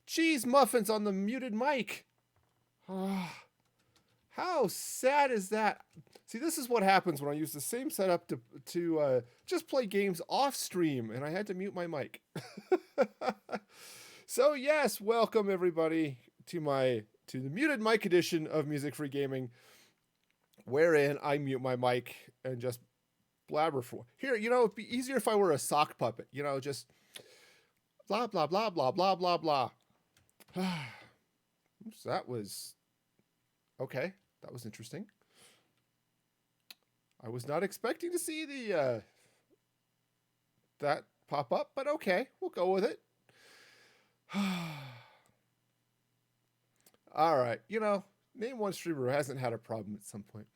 Cheese muffins on the muted mic. How sad is that? See, this is what happens when I use the same setup to just play games off stream, and I had to mute my mic. So yes, welcome everybody to the muted mic edition of Music Free Gaming, wherein I mute my mic and just blabber for here. You know, it'd be easier if I were a sock puppet. You know, just blah blah blah blah blah blah blah. So that was okay. That was interesting. I was not expecting to see the that pop up, but okay, we'll go with it. All right, you know, name one streamer who hasn't had a problem at some point.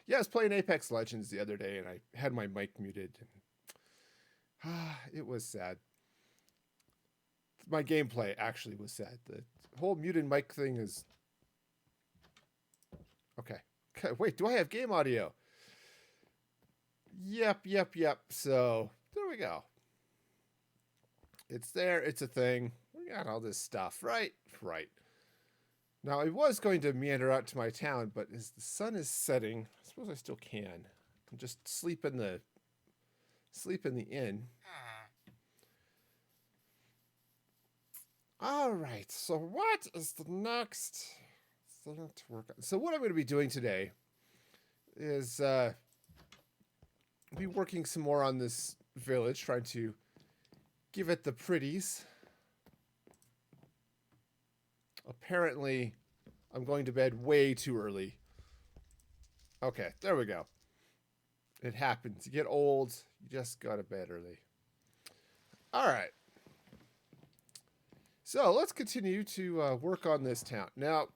Yeah, I was playing Apex Legends the other day, and I had my mic muted. And, it was sad. My gameplay actually was sad. The whole muted mic thing is okay. Okay, wait, do I have game audio? Yep. So there we go. It's there. It's a thing. We got all this stuff, right? Right. Now I was going to meander out to my town, but as the sun is setting, I suppose I still can. Just sleep in the inn. All right. So what is the next thing to work on? So what I'm going to be doing today is be working some more on this village, trying to give it the pretties. Apparently, I'm going to bed way too early. Okay, there we go. It happens. You get old, you just go to bed early. All right. So let's continue to work on this town. Now,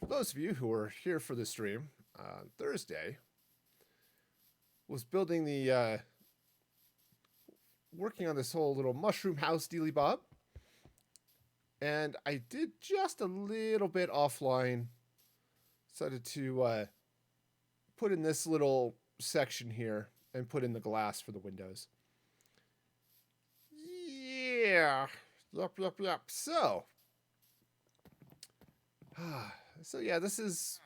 for those of you who are here for the stream, Thursday was building the working on this whole little mushroom house dealy bob. And I did just a little bit offline. Decided to put in this little section here and put in the glass for the windows. Yeah. Yep. So yeah, this is,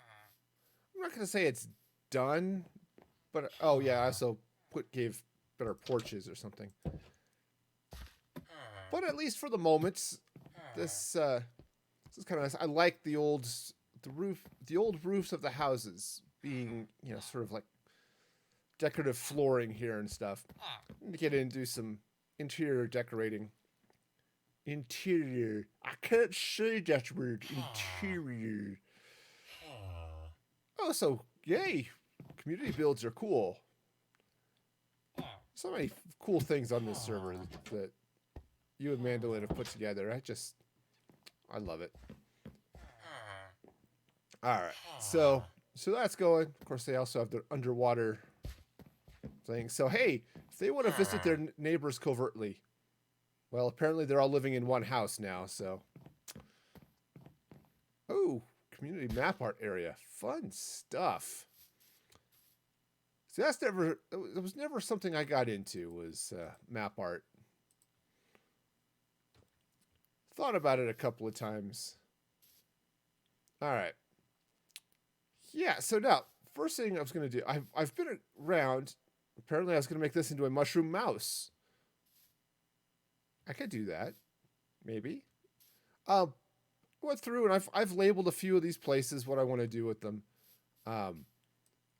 I'm not going to say it's done, but oh yeah, I also gave better porches or something. But at least for the moment, this is kind of nice. I like the old roofs of the houses being, you know, sort of like decorative flooring here and stuff. I'm gonna get in and do some interior decorating. Interior. I can't say that word. Interior. Oh, so yay! Community builds are cool. So many cool things on this server that you and Mandolin have put together. I love it. All right, so that's going. Of course, they also have their underwater thing. So hey, if they want to visit their neighbors covertly, well, apparently they're all living in one house now. So, community map art area. Fun stuff. See, that's never, it was never something I got into, was map art. Thought about it a couple of times. All right. Yeah, so now, first thing I was going to do, I've been around. Apparently, I was going to make this into a mushroom mouse. I could do that, maybe. Went through and I've labeled a few of these places what I want to do with them.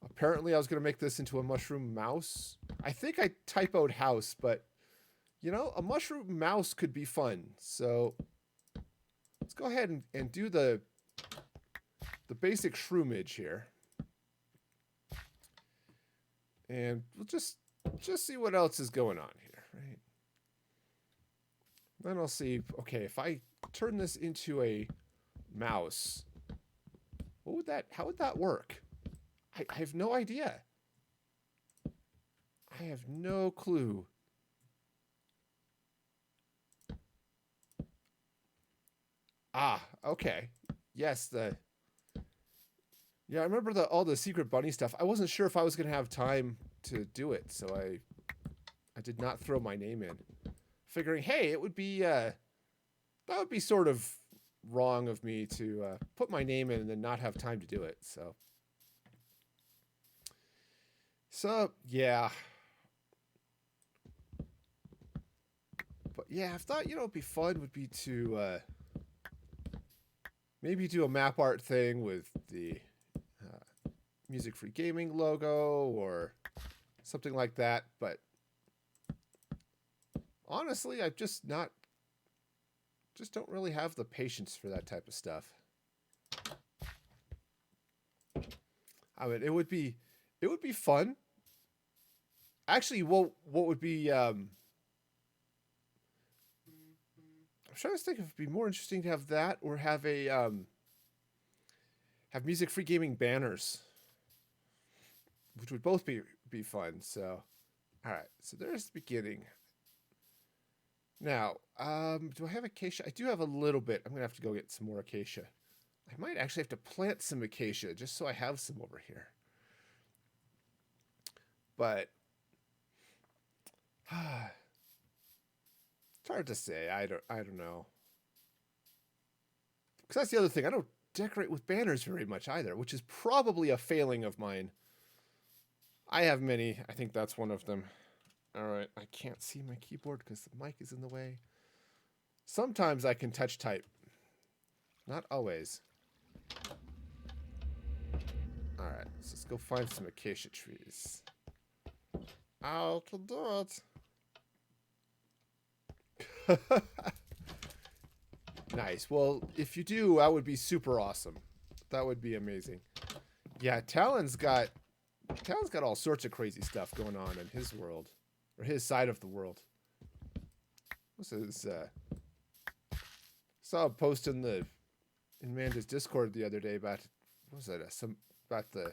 Apparently, I was going to make this into a mushroom mouse. I think I typoed house, but you know, a mushroom mouse could be fun. So let's go ahead and do the basic shroomage here. And we'll just see what else is going on here, right? Then I'll see, okay, if I turn this into a mouse, how would that work? I have no idea. I have no clue. Ah, okay. Yes, yeah, I remember all the secret bunny stuff. I wasn't sure if I was going to have time to do it, so I did not throw my name in. Figuring, hey, it would be that would be sort of wrong of me to put my name in and then not have time to do it. So yeah. But yeah, I thought, you know, it'd be fun would be to maybe do a map art thing with the Music Free Gaming logo or something like that. But honestly, I've just don't really have the patience for that type of stuff. I mean, it would be fun. Actually, what would be I'm trying to think if it'd be more interesting to have that or have a have Music Free Gaming banners, which would both be fun. So, all right. So there's the beginning. Now, do I have acacia? I do have a little bit. I'm gonna have to go get some more acacia. I might actually have to plant some acacia just so I have some over here. But it's hard to say. I don't know. Because that's the other thing. I don't decorate with banners very much either, which is probably a failing of mine. I have many. I think that's one of them. All right. I can't see my keyboard because the mic is in the way. Sometimes I can touch type. Not always. All right. So let's go find some acacia trees. I can do it. Nice. Well, if you do, that would be super awesome. That would be amazing. Yeah, Talon's got all sorts of crazy stuff going on in his world, or his side of the world. This is saw a post in Amanda's Discord the other day about about the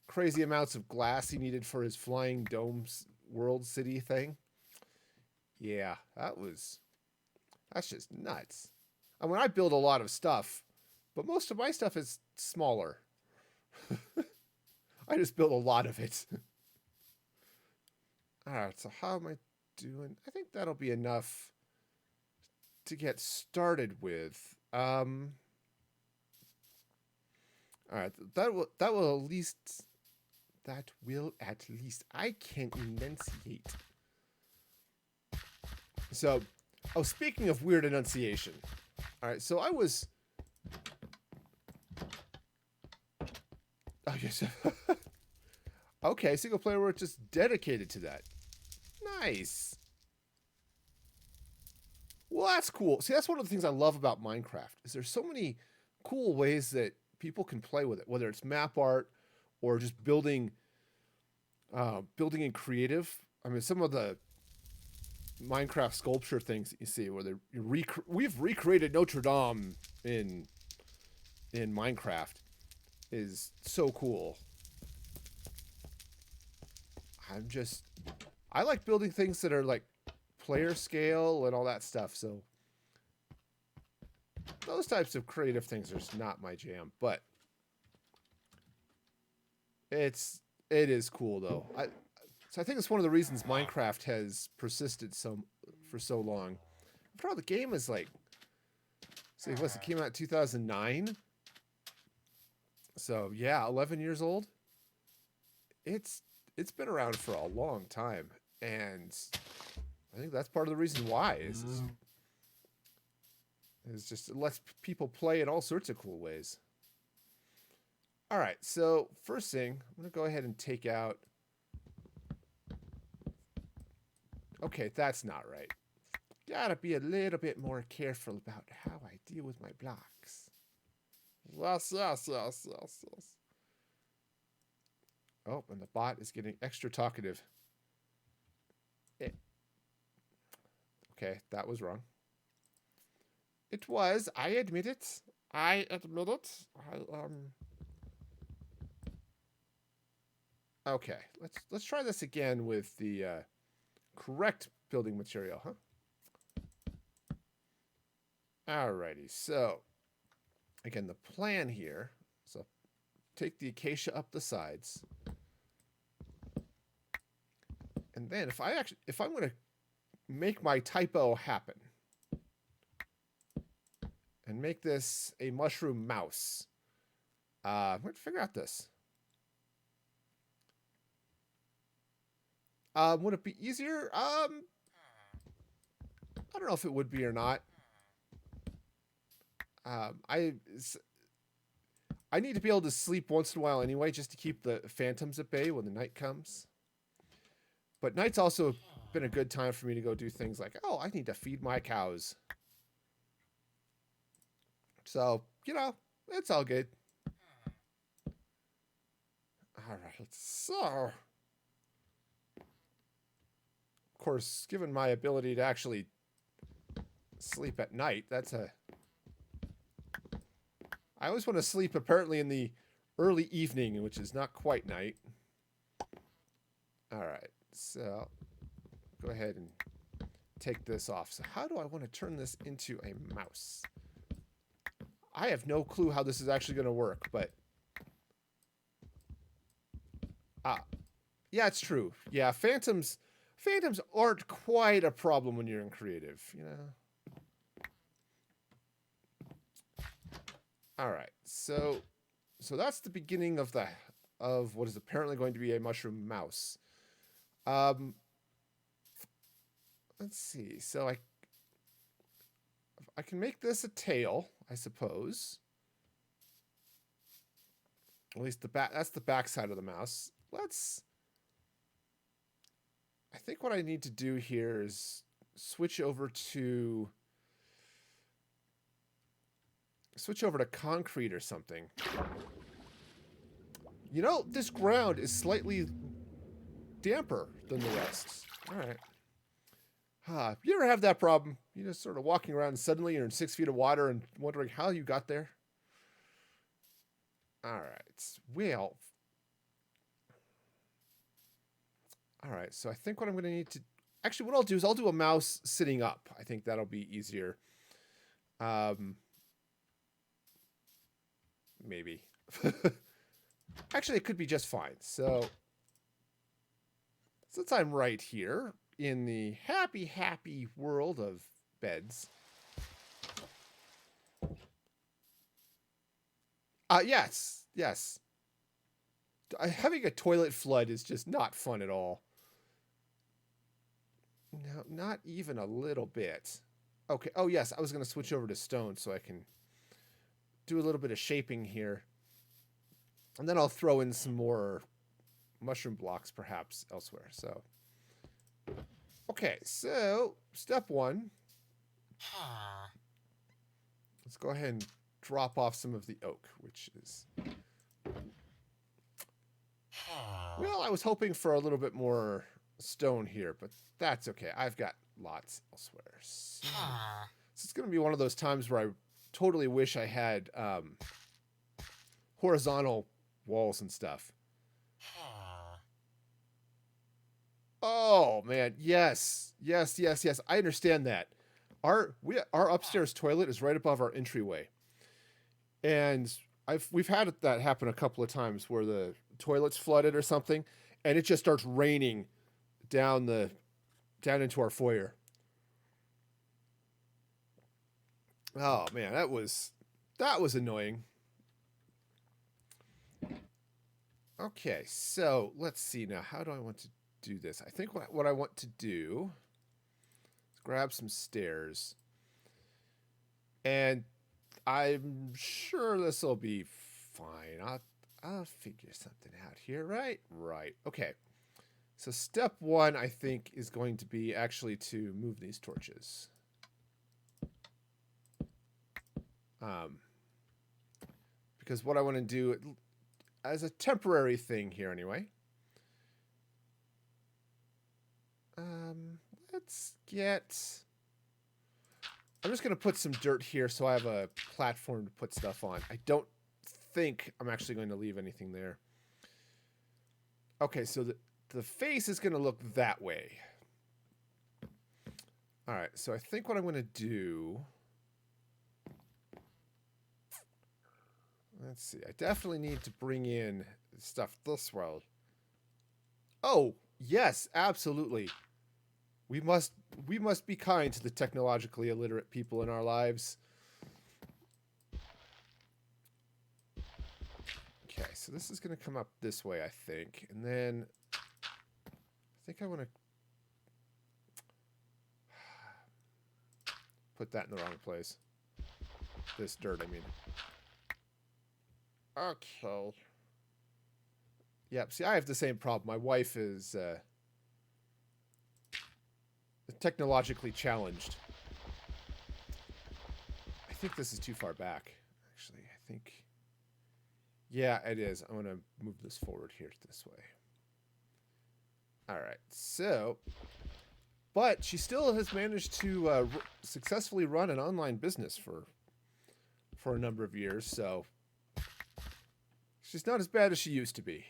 crazy amounts of glass he needed for his flying domes world city thing. Yeah, that's just nuts. I mean, I build a lot of stuff, but most of my stuff is smaller. I just build a lot of it. All right, so how am I doing? I think that'll be enough to get started with. All right, that will at least I can enunciate. So, speaking of weird enunciation. All right, so I was. Oh yes. Okay, single player where it's just dedicated to that. Nice. Well, that's cool. See, that's one of the things I love about Minecraft. Is there's so many cool ways that people can play with it, whether it's map art or just building in creative. I mean, some of the Minecraft sculpture things that you see, where we've recreated Notre Dame in Minecraft, is so cool. I like building things that are like player scale and all that stuff. So those types of creative things are just not my jam, but it is cool though. So I think it's one of the reasons Minecraft has persisted for so long. After all, the game is like, see, it came out in 2009. So yeah, 11 years old. It's been around for a long time, and I think that's part of the reason why is just it lets people play in all sorts of cool ways. All right, so first thing, I'm gonna go ahead and take out. Okay, that's not right. Gotta be a little bit more careful about how I deal with my blocks. Yes. Oh, and the bot is getting extra talkative. Okay, that was wrong. It was. I admit it. Okay, let's try this again with the correct building material, huh? Alrighty, so again, the plan here. So take the acacia up the sides, and then if I'm going to make my typo happen and make this a mushroom mouse, I'm going to figure out this. Would it be easier? I don't know if it would be or not. I need to be able to sleep once in a while anyway, just to keep the phantoms at bay when the night comes. But night's also been a good time for me to go do things like, oh, I need to feed my cows. So, you know, it's all good. All right, so of course, given my ability to actually sleep at night, I always want to sleep apparently in the early evening, which is not quite night. All right, so go ahead and take this off. So how do I want to turn this into a mouse? I have no clue how this is actually going to work, but yeah, it's true. Yeah, phantoms aren't quite a problem when you're in creative, you know. All right, so that's the beginning of what is apparently going to be a mushroom mouse. Let's see. So I can make this a tail, I suppose. At least the back. That's the back side of the mouse. I think what I need to do here is switch over to concrete or something. You know, this ground is slightly damper than the rest. All right. You ever have that problem? You're just sort of walking around and suddenly you're in 6 feet of water and wondering how you got there? All right. Well. All right. So I think what I'm going to need to... Actually, what I'll do is I'll do a mouse sitting up. I think that'll be easier. Maybe. Actually, it could be just fine. So, since I'm right here in the happy world of beds. Yes. Having a toilet flood is just not fun at all. No, not even a little bit. Okay. Oh, yes. I was going to switch over to stone so I can do a little bit of shaping here. And then I'll throw in some more mushroom blocks perhaps elsewhere. So, okay. So, step one. Let's go ahead and drop off some of the oak, which is... Well, I was hoping for a little bit more stone here, but that's okay. I've got lots elsewhere. So it's going to be one of those times where I totally wish I had horizontal walls and stuff. Oh, man. Yes. I understand that. Our upstairs toilet is right above our entryway, and we've had that happen a couple of times where the toilet's flooded or something, and it just starts raining down into our foyer. Oh man, that was annoying. Okay, so let's see now. How do I want to do this? I think what I want to do is grab some stairs, and I'm sure this will be fine. I'll figure something out here, right? Right. Okay. So step one, I think, is going to be actually to move these torches. Because what I want to do as a temporary thing here anyway. Let's get... I'm just going to put some dirt here so I have a platform to put stuff on. I don't think I'm actually going to leave anything there. Okay, so the face is going to look that way. All right, so I think what I'm going to do... Let's see. I definitely need to bring in stuff this way. Oh, yes, absolutely. We must be kind to the technologically illiterate people in our lives. Okay, so this is going to come up this way, I think. And then I think I want to put that in the wrong place. This dirt, I mean. Okay. Yep, see, I have the same problem. My wife is technologically challenged. I think this is too far back. Actually, I think... Yeah, it is. I'm going to move this forward here this way. All right, so... But she still has managed to successfully run an online business for a number of years, so... She's not as bad as she used to be.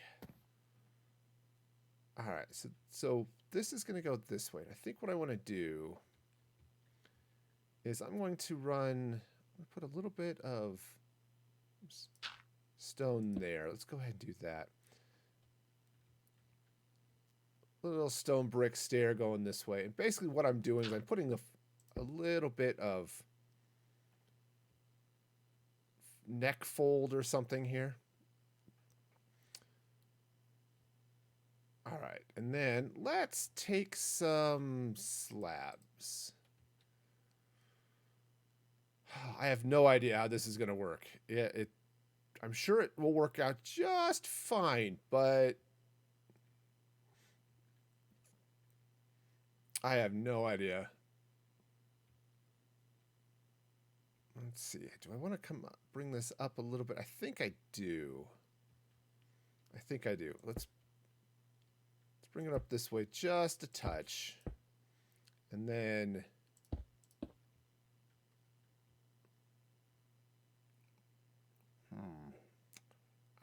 All right, so this is going to go this way. I think what I want to do is I'm going to put a little bit of stone there. Let's go ahead and do that. A little stone brick stair going this way. And basically what I'm doing is I'm putting a little bit of neck fold or something here. All right, and then let's take some slabs. I have no idea how this is going to work. I'm sure it will work out just fine, but I have no idea. Let's see. Do I want to bring this up a little bit? I think I do. Let's bring it up this way just a touch. And then...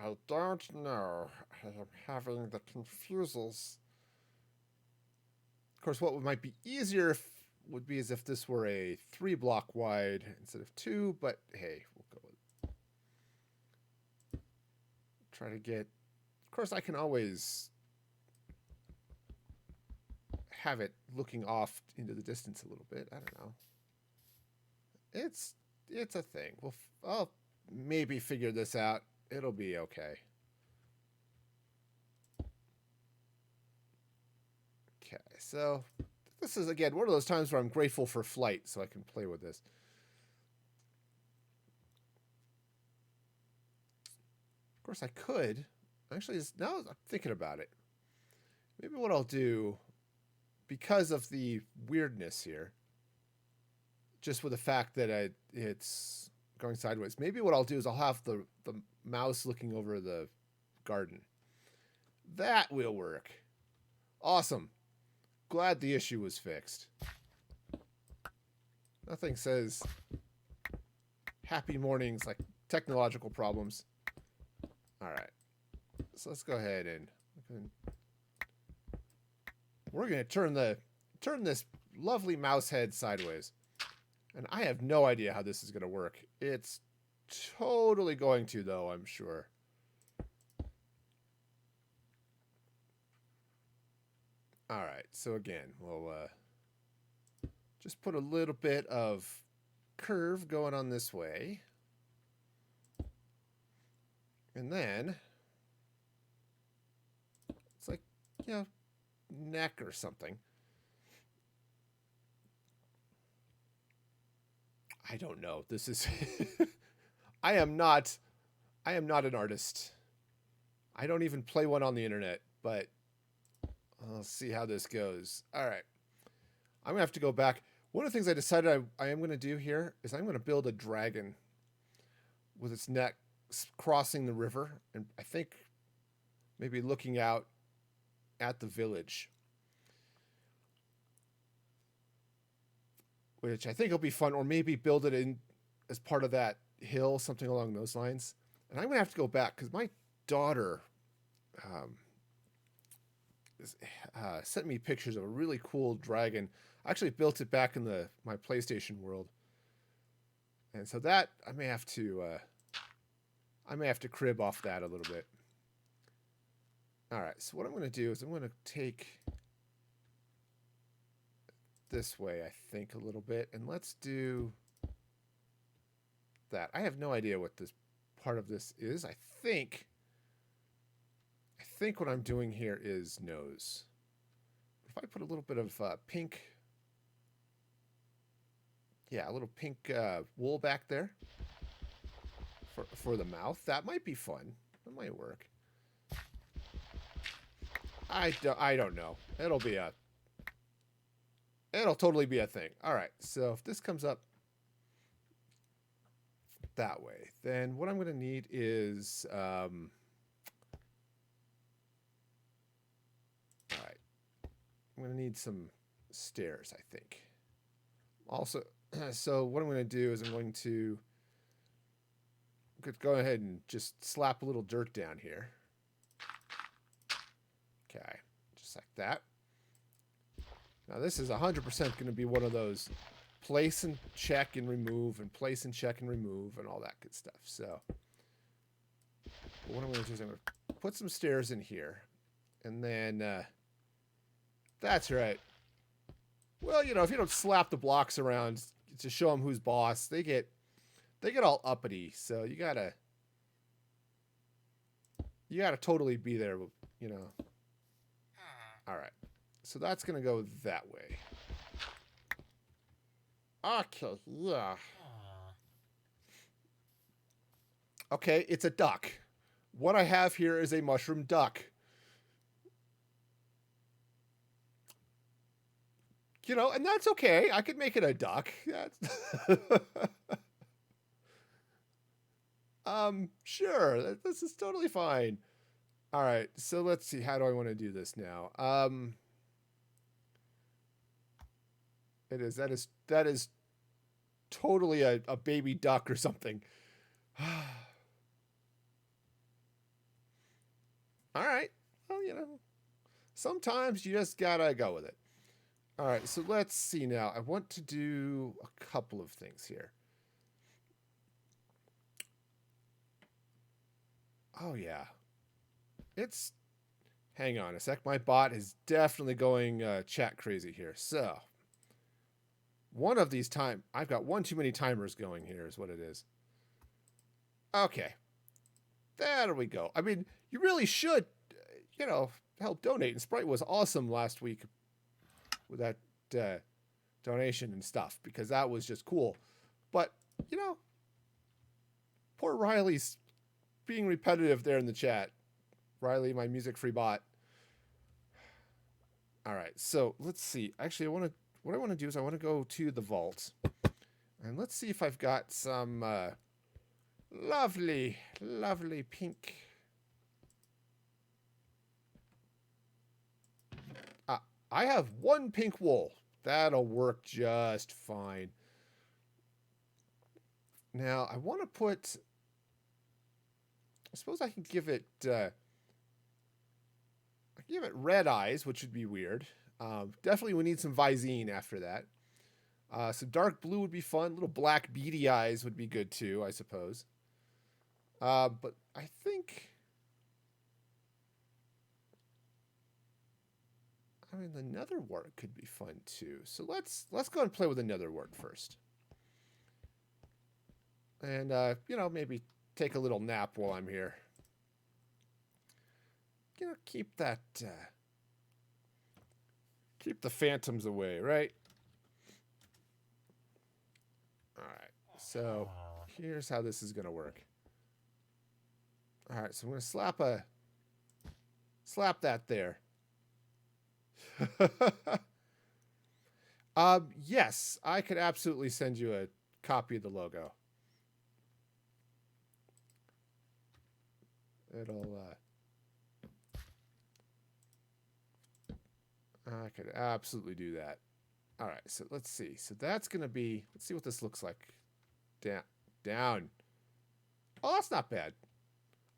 I don't know. I am having the confuses. Of course, what might be easier would be as if this were a 3-block wide instead of 2, but hey, we'll go with it. Try to get... Of course, I can always have it looking off into the distance a little bit. I don't know. It's a thing. I'll maybe figure this out. It'll be okay. Okay, so this is, again, one of those times where I'm grateful for flight so I can play with this. Of course, I could. Actually, now I'm thinking about it. Maybe what I'll do, because of the weirdness here, just with the fact that it's going sideways, maybe what I'll do is I'll have the mouse looking over the garden. That will work. Awesome. Glad the issue was fixed. Nothing says happy mornings like technological problems. All right. So let's go ahead and we're going to turn this lovely mouse head sideways. And I have no idea how this is going to work. It's totally going to, though, I'm sure. All right, so again, we'll just put a little bit of curve going on this way. And then it's like, you know, neck or something. I don't know. This is I am not an artist. I don't even play one on the internet, but I'll see how this goes. All right. I'm going to have to go back. One of the things I decided I am going to do here is I'm going to build a dragon with its neck crossing the river, and I think maybe looking out at the village, which I think will be fun, or maybe build it in as part of that hill, something along those lines. And I'm going to have to go back because my daughter um, sent me pictures of a really cool dragon. I actually built it back in my PlayStation world, and so that I may have to crib off that a little bit. All right, so what I'm going to do is I'm going to take this way, I think, a little bit, and let's do that. I have no idea what this part of this is. I think what I'm doing here is nose. If I put a little bit of pink, yeah, a little pink wool back there for the mouth, that might be fun. That might work. I don't know. It'll totally be a thing. All right, so if this comes up that way, then what I'm going to need is, all right, I'm going to need some stairs, I think. Also, so what I'm going to do is I'm going to go ahead and just slap a little dirt down here. Okay, just like that. Now this is 100% going to be one of those place and check and remove and place and check and remove and all that good stuff. So what I'm going to do is I'm going to put some stairs in here, and then that's right. Well, you know, if you don't slap the blocks around to show them who's boss, they get all uppity. So you gotta totally be there, you know. All right, so that's gonna go that way. Okay, yeah. Okay, it's a duck. What I have here is a mushroom duck. You know, and that's okay. I could make it a duck. Sure. This is totally fine. All right, so let's see. How do I want to do this now? That is totally a baby duck or something. All right. Well, you know, sometimes you just gotta go with it. All right, so let's see now. I want to do a couple of things here. Oh, yeah. Hang on a sec. My bot is definitely going chat crazy here. So, one of these I've got one too many timers going here is what it is. Okay. There we go. I mean, you really should, you know, help donate. And Sprite was awesome last week with that donation and stuff, because that was just cool. But, you know, poor Riley's being repetitive there in the chat. Riley, my music free bot. All right, so let's see. Actually, what I want to do is I want to go to the vault, and let's see if I've got some lovely pink. I have one pink wool. That'll work just fine. Now, I want to put... I suppose I can give it... I can give it red eyes, which would be weird. Definitely we need some Visine after that. So dark blue would be fun. Little black beady eyes would be good too, I suppose. But I think, I mean, the nether wart could be fun too. So let's go and play with the nether wart first. And you know, maybe take a little nap while I'm here. You know, keep the phantoms away, right? All right. So here's how this is gonna work. All right. So I'm gonna slap that there. Yes, I could absolutely send you a copy of the logo. I could absolutely do that. All right, so let's see. So that's gonna be. Let's see what this looks like. Down. Oh, that's not bad.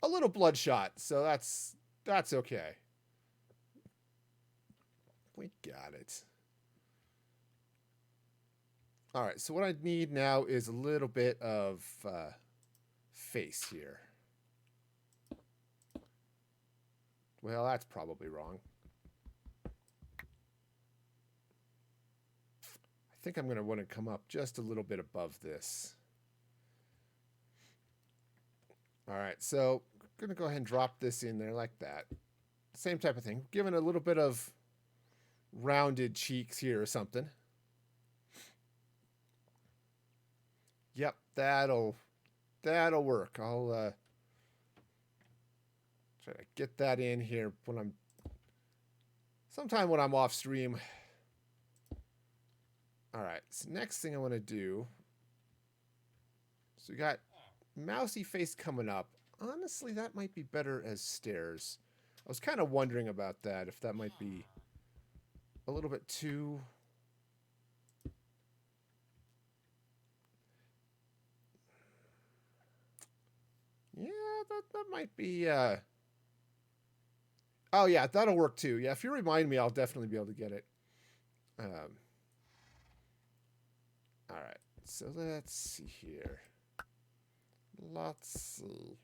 A little bloodshot, so that's okay. We got it. All right, so what I need now is a little bit of face here. Well, that's probably wrong. I think I'm going to want to come up just a little bit above this. All right, so I'm going to go ahead and drop this in there like that. Same type of thing. Giving a little bit of rounded cheeks here or something. Yep, that'll work. I'll try to get that in here sometime when I'm off stream. All right, so next thing I want to do, so we got mousy face coming up. Honestly, that might be better as stairs. I was kind of wondering about that, if that might be a little bit too... Yeah, that might be... Oh, yeah, that'll work too. Yeah, if you remind me, I'll definitely be able to get it. All right, so let's see here. Let's see.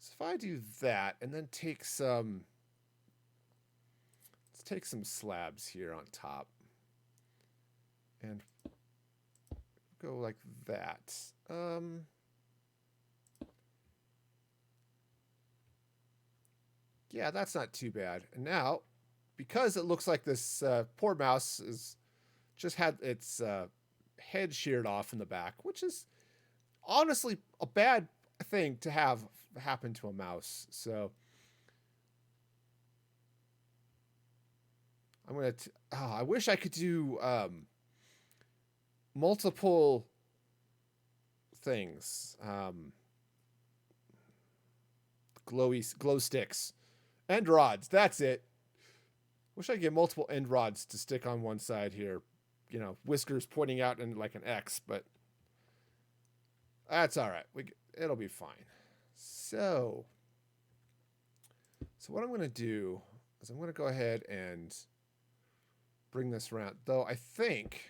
So if I do that and then take some... Let's take some slabs here on top. And go like that. Yeah, that's not too bad. And now, because it looks like this poor mouse is just had its head sheared off in the back, which is honestly a bad thing to have happen to a mouse. So I'm gonna. I wish I could do multiple things. Glow sticks, end rods. That's it. Wish I could get multiple end rods to stick on one side here. You know, whiskers pointing out in like an X, but that's all right. It'll be fine. So what I'm going to do is I'm going to go ahead and bring this around. Though I think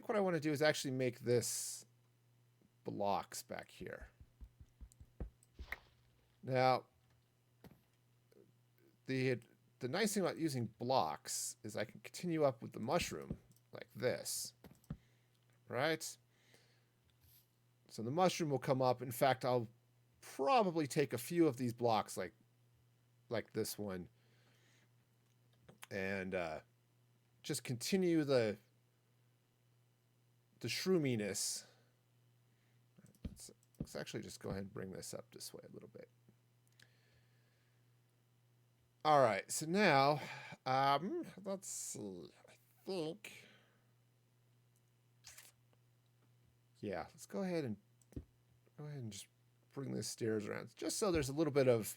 what I want to do is actually make this blocks back here. Now, the nice thing about using blocks is I can continue up with the mushroom like this, right? So the mushroom will come up. In fact, I'll probably take a few of these blocks like this one and just continue the shroominess. Let's actually just go ahead and bring this up this way a little bit. All right, so now, let's see. I think, yeah, let's go ahead and just bring the stairs around, just so there's a little bit of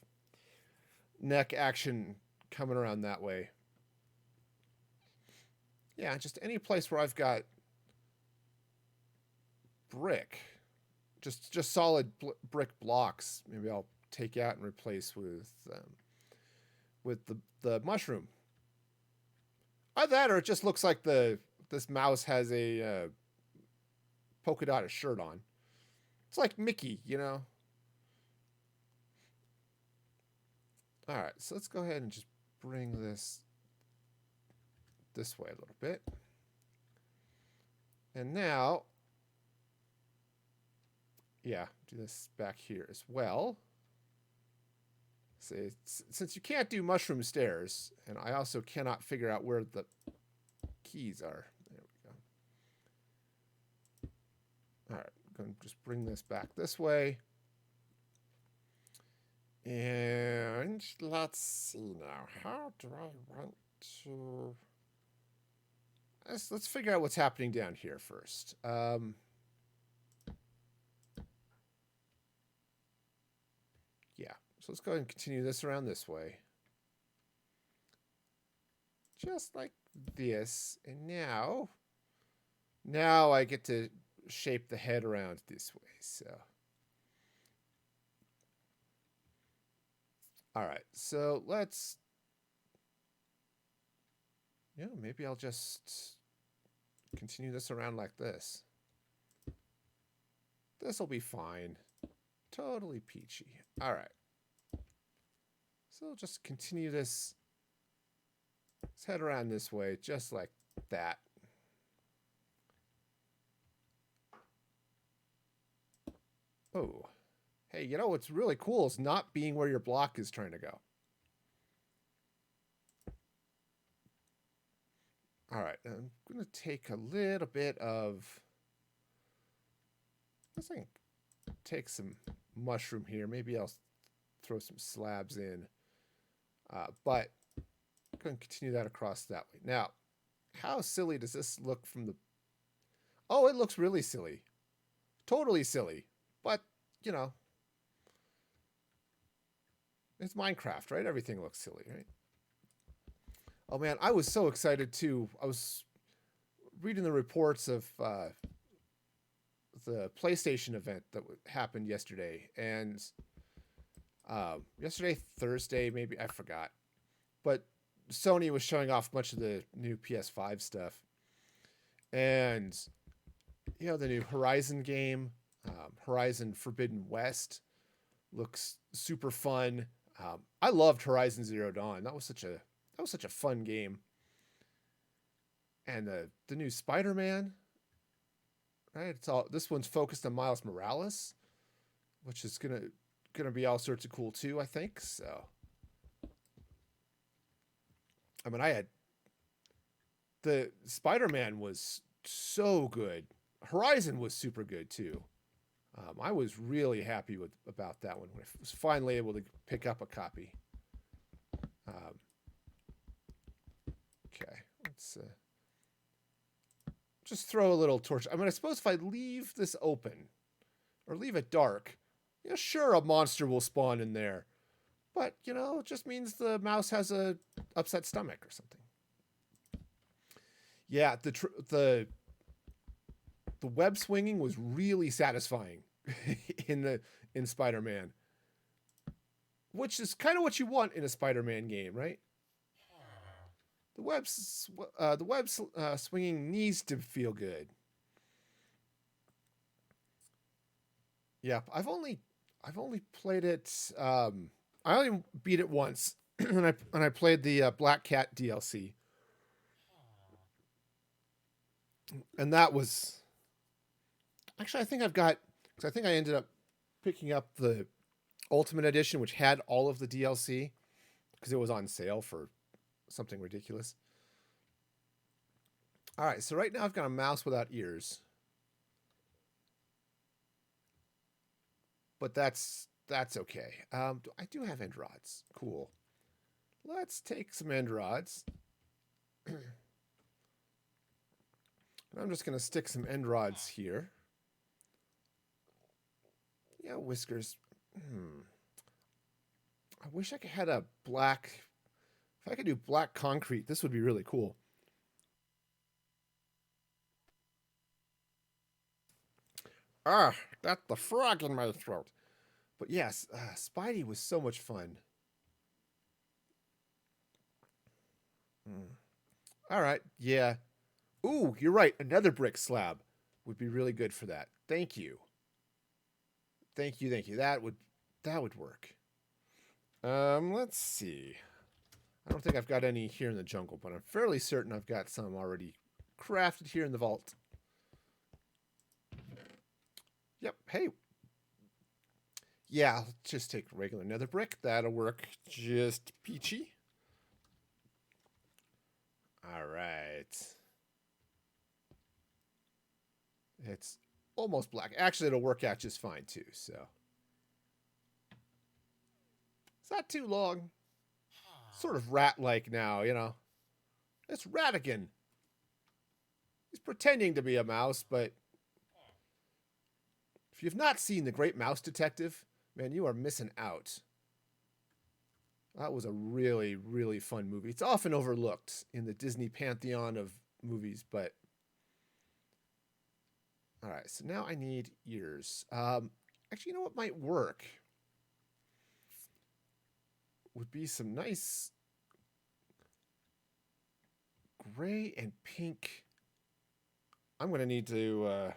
neck action coming around that way. Yeah, just any place where I've got brick, just solid brick blocks, maybe I'll take out and replace with the mushroom. Either that, or it just looks like this mouse has a polka dotted shirt on. It's like Mickey, you know. All right, so let's go ahead and just bring this way a little bit. And now, yeah, do this back here as well. See, since you can't do mushroom stairs, and I also cannot figure out where the keys are. There we go. All right, I'm going to just bring this back this way. And let's see now. How do I want to... Let's figure out what's happening down here first. Yeah, so let's go ahead and continue this around this way. Just like this. And now I get to shape the head around this way. So, all right, so let's, maybe I'll just continue this around like this. This will be fine. Totally peachy. All right. So I'll just continue this. Let's head around this way, just like that. Oh. Hey, you know what's really cool is not being where your block is trying to go. All right, I'm going to take a little bit of... Let's take some mushroom here. Maybe I'll throw some slabs in. But I'm going to continue that across that way. Now, how silly does this look from the... Oh, it looks really silly. Totally silly. But, it's Minecraft, right? Everything looks silly, right? Oh, man, I was so excited, too. I was reading the reports of the PlayStation event that happened yesterday. And yesterday, Thursday, maybe, I forgot. But Sony was showing off much of the new PS5 stuff. And, the new Horizon game, Horizon Forbidden West, looks super fun. I loved Horizon Zero Dawn. That was such a fun game. And the new Spider-Man, right? This one's focused on Miles Morales, which is gonna be all sorts of cool too, I think. So, I mean, the Spider-Man was so good. Horizon was super good too. I was really happy about that one when I was finally able to pick up a copy. Okay, let's just throw a little torch. I mean, I suppose if I leave this open or leave it dark, sure, a monster will spawn in there. But, it just means the mouse has a upset stomach or something. Yeah, the web swinging was really satisfying in Spider-Man, which is kind of what you want in a Spider-Man game, right? The web swinging needs to feel good. Yeah, I've only played it. I only beat it once, and I played the Black Cat DLC, and that was actually I think I ended up picking up the Ultimate Edition, which had all of the DLC because it was on sale for something ridiculous. All right, so right now I've got a mouse without ears, but that's okay. I do have end rods. Cool. Let's take some end rods. I'm just going to stick some end rods here. Yeah, whiskers. I wish I could had a black... If I could do black concrete, this would be really cool. That's the frog in my throat. But yes, Spidey was so much fun. All right. Yeah. Ooh, you're right. Another brick slab would be really good for that. Thank you. Thank you. Thank you. That would work. Let's see. I don't think I've got any here in the jungle, but I'm fairly certain I've got some already crafted here in the vault. Yep. Hey. Yeah, I'll just take regular nether brick. That'll work just peachy. All right. It's almost black. Actually, it'll work out just fine too, so. It's not too long. Sort of rat-like now, you know. It's Ratigan. He's pretending to be a mouse, but if you've not seen The Great Mouse Detective, man, you are missing out. That was a really, really fun movie. It's often overlooked in the Disney pantheon of movies, but all right. So now I need ears. Actually, you know what might work would be some nice gray and pink. I'm gonna need to.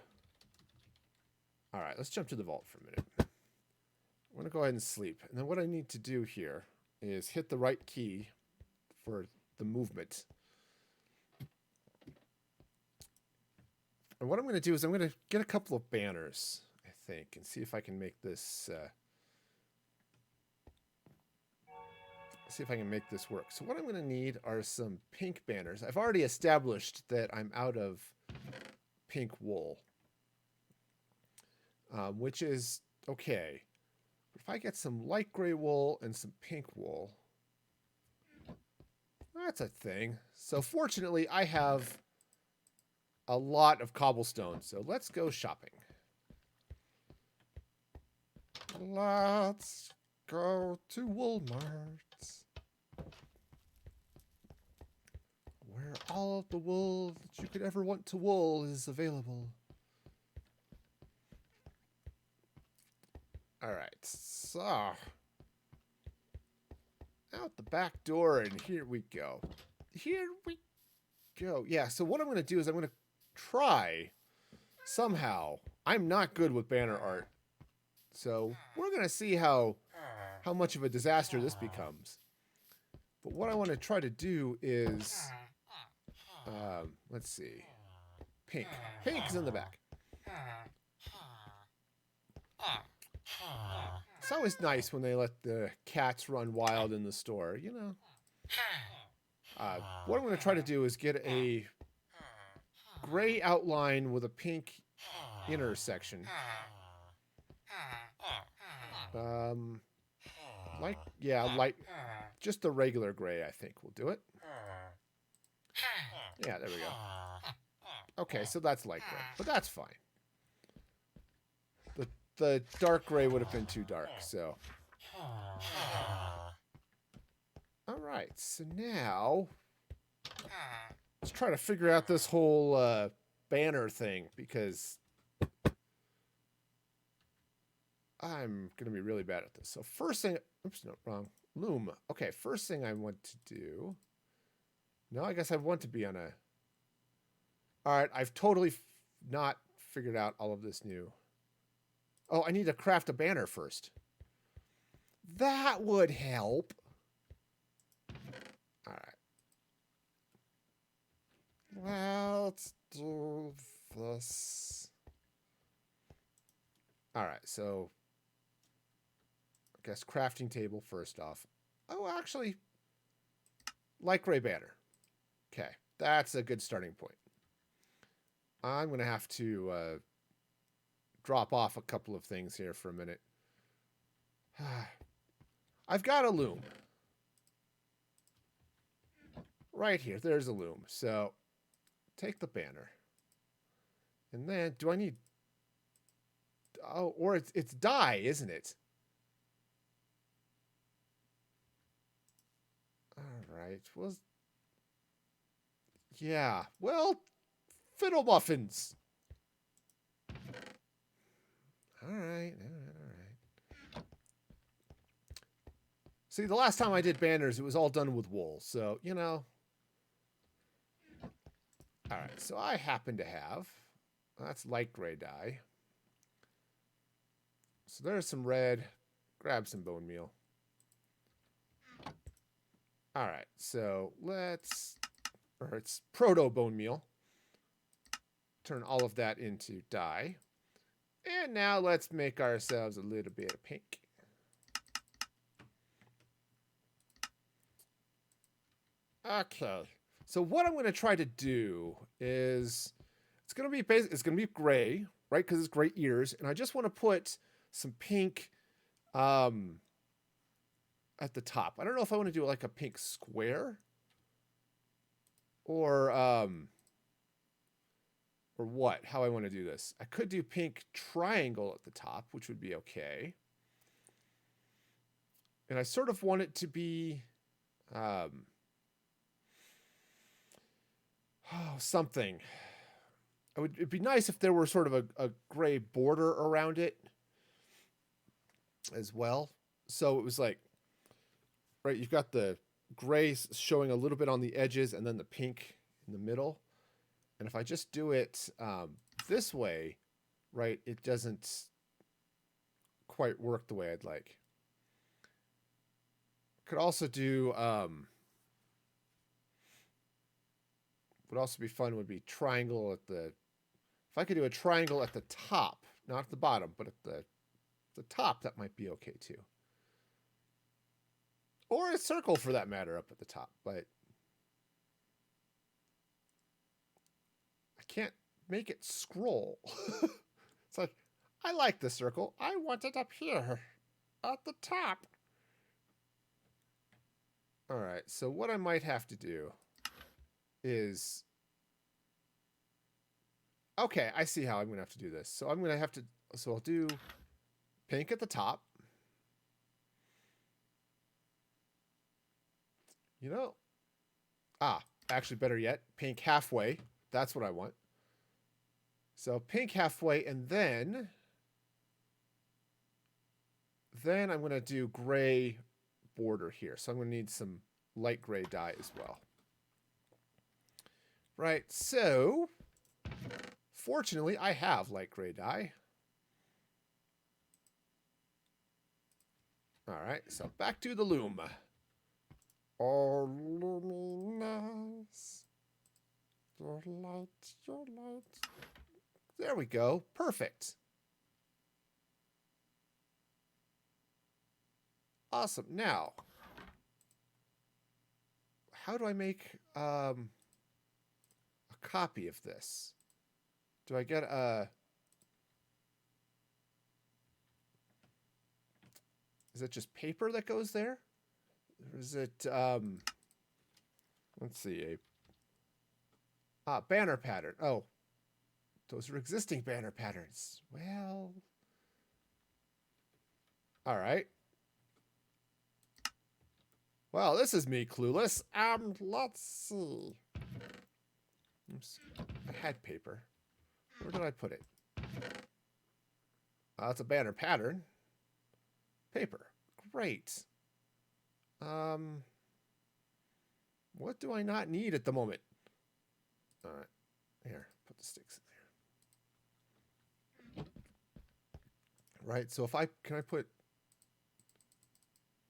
All right, let's jump to the vault for a minute. I'm gonna go ahead and sleep, and then what I need to do here is hit the right key for the movement. And what I'm going to do is I'm going to get a couple of banners, I think, and see if I can make this. See if I can make this work. So what I'm going to need are some pink banners. I've already established that I'm out of pink wool, which is okay. But if I get some light gray wool and some pink wool, that's a thing. So fortunately, I have a lot of cobblestone. So let's go shopping. Let's go to Walmart, where all of the wool that you could ever want to wool is available. All right, so out the back door, and here we go. Here we go. Yeah, so what I'm going to do is I'm going to try somehow. I'm not good with banner art, so we're going to see how much of a disaster this becomes. But what I want to try to do is, let's see, pink. Pink is in the back. It's always nice when they let the cats run wild in the store, you know. What I'm going to try to do is get a gray outline with a pink inner section. Light, just the regular gray, I think will do it. Yeah, there we go. Okay, so that's light gray, but that's fine. The dark gray would have been too dark, so. All right, so now let's try to figure out this whole banner thing, because I'm going to be really bad at this. So first thing, oops, no, wrong. Loom. Okay, first thing I want to do. No, I guess I want to be on a. All right, I've totally not figured out all of this new. Oh, I need to craft a banner first. That would help. All right. Let's do this. All right, so I guess crafting table first off. Oh, actually, light gray banner. Okay, that's a good starting point. I'm going to have to drop off a couple of things here for a minute. I've got a loom. Right here, there's a loom. So take the banner. And then, do I need... Oh, or it's dye, isn't it? All right. Well, yeah. Well, fiddle muffins. All right. See, the last time I did banners, it was all done with wool. So, you know, All right, so I happen to have, that's light gray dye. So there's some red. Grab some bone meal. All right, so it's proto bone meal. Turn all of that into dye. And now let's make ourselves a little bit of pink. Okay. So what I'm going to try to do is it's going to be gray, right? Because it's gray ears, and I just want to put some pink at the top. I don't know if I want to do like a pink square or what, how I want to do this. I could do pink triangle at the top, which would be okay. And I sort of want it to be something. It'd be nice if there were sort of a gray border around it as well. So it was like, right, you've got the gray showing a little bit on the edges and then the pink in the middle. And if I just do it this way, right, it doesn't quite work the way I'd like. Could also do, would also be fun would be triangle at the, if I could do a triangle at the top, not at the bottom, but at the top, that might be okay too. Or a circle for that matter up at the top, but I can't make it scroll. It's like, I like the circle. I want it up here at the top. All right, so what I might have to do is, okay, I see how I'm going to have to do this. So I'm going to have to, so I'll do pink at the top. You know, actually better yet, pink halfway. That's what I want. So pink halfway, and then I'm going to do gray border here. So I'm going to need some light gray dye as well. Right, so fortunately I have light gray dye. All right, so back to the loom. Oh, luminous, your light, your light. There we go, perfect. Awesome. Now, how do I make a copy of this? Do I get a... Is it just paper that goes there? Or is it, let's see, a banner pattern. Oh, those are existing banner patterns. Well, all right. Well, this is me clueless. Let's see. Oops, I had paper. Where did I put it? It's a banner pattern. Paper. Great. What do I not need at the moment? All right. Here, put the sticks in there. Right, so if can I put...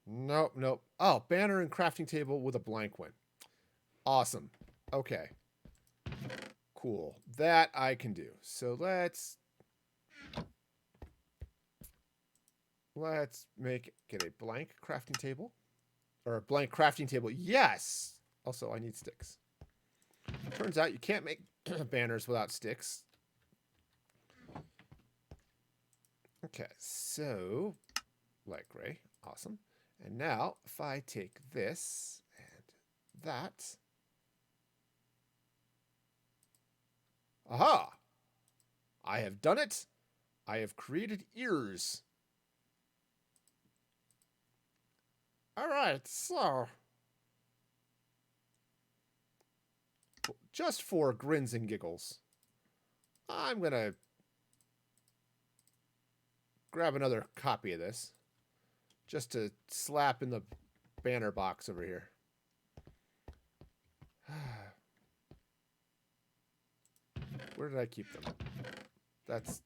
Nope, nope. Oh, banner and crafting table with a blank one. Awesome. Okay. Cool. That I can do. So let's get a blank crafting table. Or a blank crafting table. Yes! Also, I need sticks. Turns out you can't make banners without sticks. Okay, so light gray. Awesome. And now, if I take this and that. Aha! I have done it. I have created ears. All right, so just for grins and giggles, I'm going to grab another copy of this just to slap in the banner box over here. Where did I keep them? That's...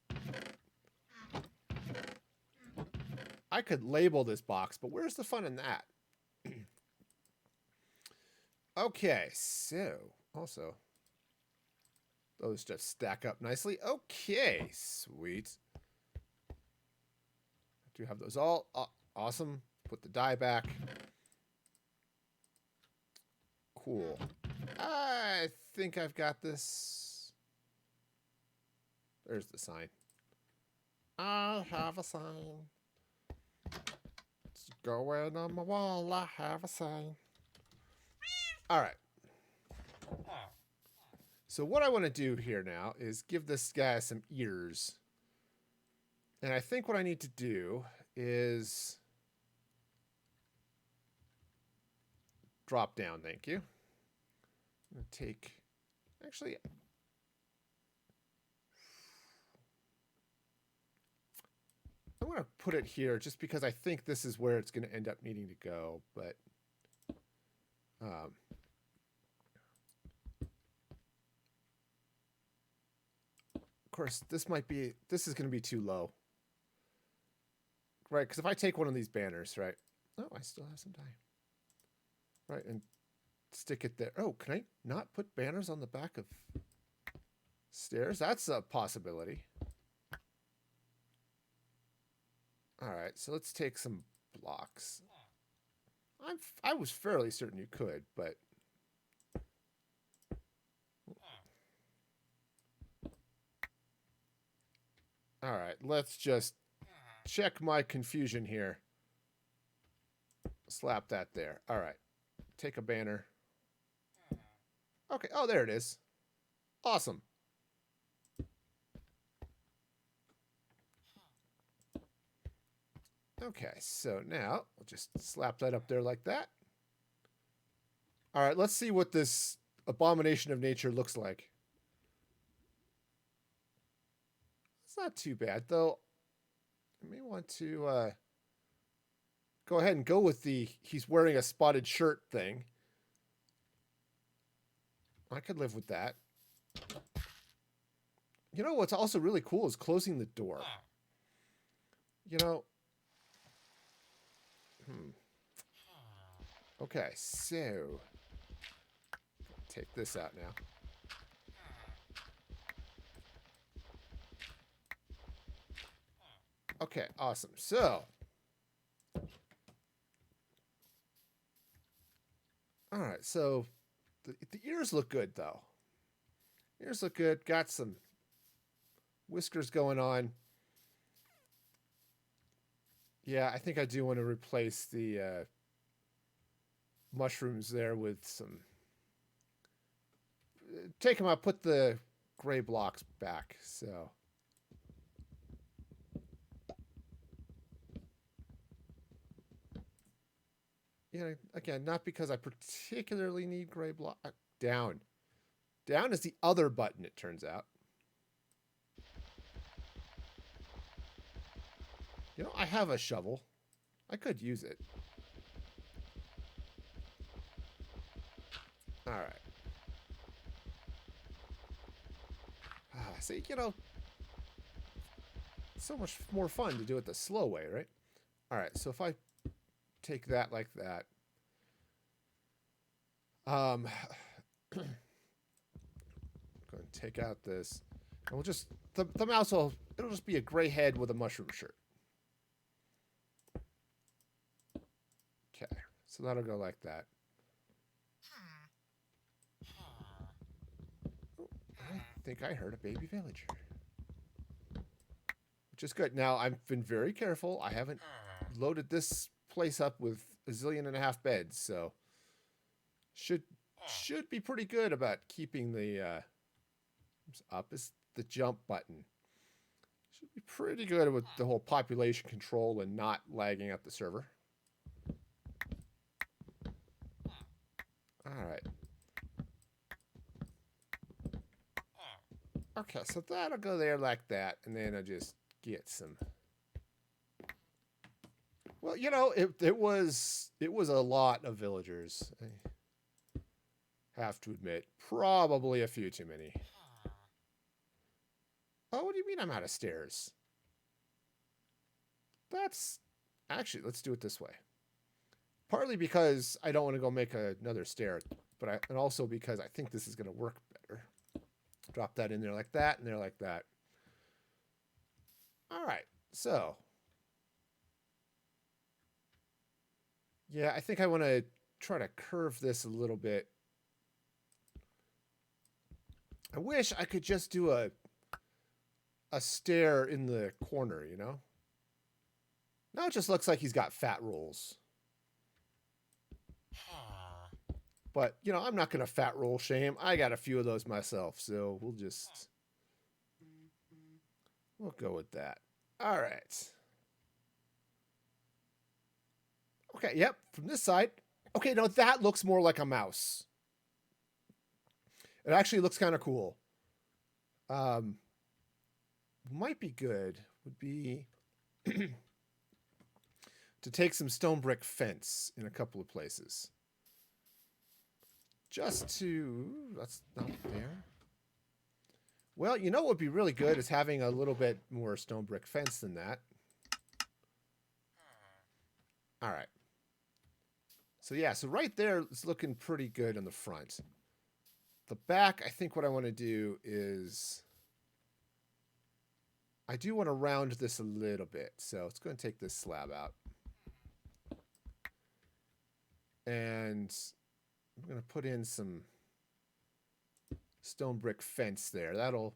I could label this box, but where's the fun in that? Okay, so also those just stack up nicely. Okay, sweet. I do have those all. Awesome. Put the die back. Cool. I think I've got this. There's the sign. I have a sign. It's going on my wall. I have a sign. All right. So what I want to do here now is give this guy some ears. And I think what I need to do is drop down, thank you. I'm going to take, actually, I'm going to put it here just because I think this is where it's going to end up needing to go, but of course, this is going to be too low. Right, because if I take one of these banners, right? Oh, I still have some time. Right, and stick it there. Oh, can I not put banners on the back of stairs? That's a possibility. All right, so let's take some blocks. I was fairly certain you could, but... All right, let's just check my confusion here. Slap that there. All right. Take a banner. Okay. Oh, there it is. Awesome. Okay, so now we'll just slap that up there like that. All right, let's see what this abomination of nature looks like. It's not too bad, though. I may want to go ahead and go with the he's wearing a spotted shirt thing. I could live with that. You know what's also really cool is closing the door. You know... Okay, so... take this out now. Okay, awesome. So... Alright, so... The ears look good, though. Ears look good. Got some whiskers going on. Yeah, I think I do want to replace the mushrooms there with some... Take them out, put the gray blocks back, so... Yeah, again, not because I particularly need gray block. Down. Down is the other button, it turns out. You know, I have a shovel. I could use it. All right. See, you know, so much more fun to do it the slow way, right? All right, so if I take that like that. I'm going to take out this. And we'll just, the mouse will, it'll just be a gray head with a mushroom shirt. Okay, so that'll go like that. Oh, I think I heard a baby villager. Which is good. Now, I've been very careful. I haven't loaded this place up with a zillion and a half beds, so should be pretty good about keeping the up is the jump button. Should be pretty good with the whole population control and not lagging up the server. All right. Okay, so that'll go there like that, and then I'll just get some. Well, you know, it was a lot of villagers. I have to admit, probably a few too many. Oh, what do you mean I'm out of stairs? That's... Actually, let's do it this way. Partly because I don't want to go make another stair, and also because I think this is going to work better. Drop that in there like that, and there like that. All right, so... Yeah, I think I want to try to curve this a little bit. I wish I could just do a stair in the corner, you know? Now it just looks like he's got fat rolls. But, you know, I'm not going to fat roll shame. I got a few of those myself, so we'll go with that. All right. Okay, yep, from this side. Okay, now that looks more like a mouse. It actually looks kind of cool. Might be good would be to take some stone brick fence in a couple of places. Just to... That's not there. Well, you know what would be really good is having a little bit more stone brick fence than that. All right. So yeah, so right there it's looking pretty good on the front. The back, I think what I want to do is... I do want to round this a little bit, so it's going to take this slab out. And I'm going to put in some stone brick fence there. That'll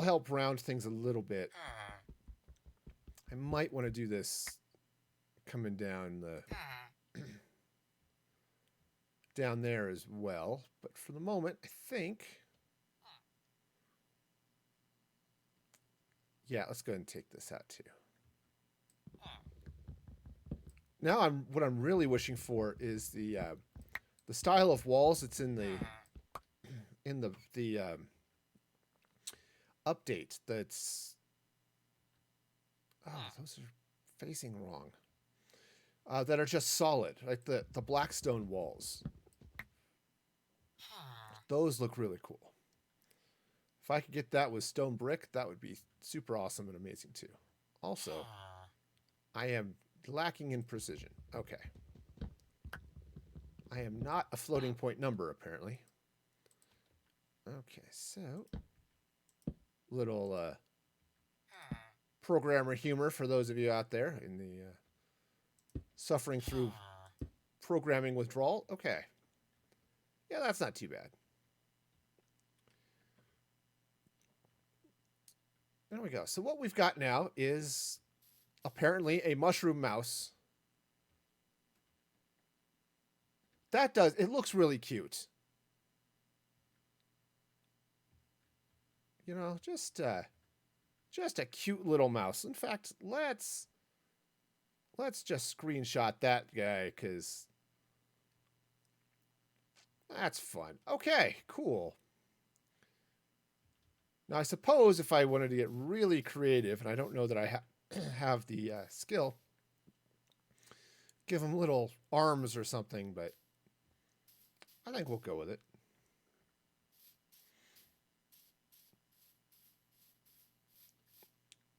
help round things a little bit. I might want to do this coming down the down there as well, but for the moment, I think... Yeah, let's go ahead and take this out too. Now what I'm really wishing for is the style of walls that's in the update. That's... Oh, those are facing wrong. That are just solid, like the blackstone walls. Those look really cool. If I could get that with stone brick, that would be super awesome and amazing too. Also, I am lacking in precision. Okay. I am not a floating point number, apparently. Okay, so... Little programmer humor for those of you out there in the suffering through programming withdrawal. Okay. Yeah, that's not too bad. There we go. So what we've got now is apparently a mushroom mouse. It looks really cute. You know, just a cute little mouse. In fact, let's just screenshot that guy, because that's fun. Okay, cool. Now, I suppose if I wanted to get really creative, and I don't know that I have the skill, give him little arms or something, but I think we'll go with it.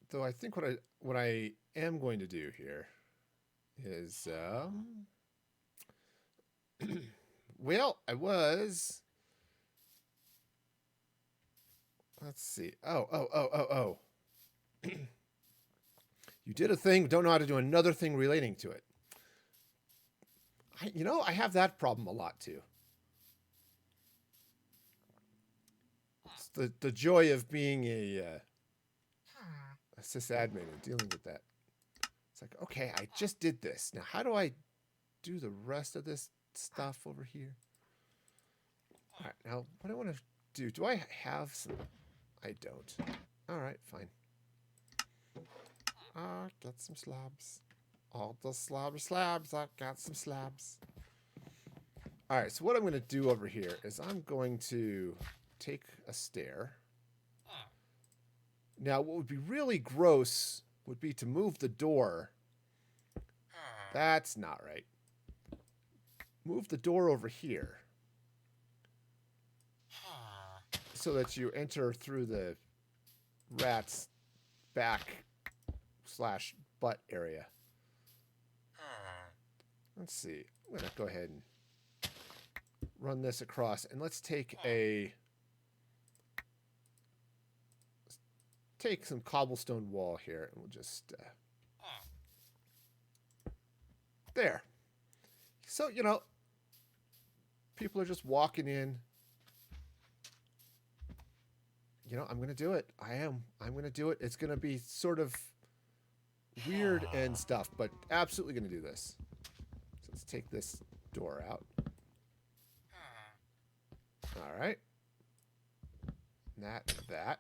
Though I think what I am going to do here is, well, I was... Let's see. Oh. You did a thing, don't know how to do another thing relating to it. I have that problem a lot too. It's the joy of being a sysadmin and dealing with that. It's like, okay, I just did this. Now, how do I do the rest of this stuff over here? All right, now, what I want to do I have some... I don't. All right, fine. Get some slabs. All the slabs. I got some slabs. All right, so what I'm going to do over here is I'm going to take a stair. Now, what would be really gross would be to move the door. That's not right. Move the door over here, so that you enter through the rat's back / butt area. Let's see. I'm going to go ahead and run this across, and let's take some cobblestone wall here, and we'll just there. So, you know, people are just walking in. You know, I'm going to do it. I'm going to do it. It's going to be sort of weird and stuff, but absolutely going to do this. So let's take this door out. All right. That.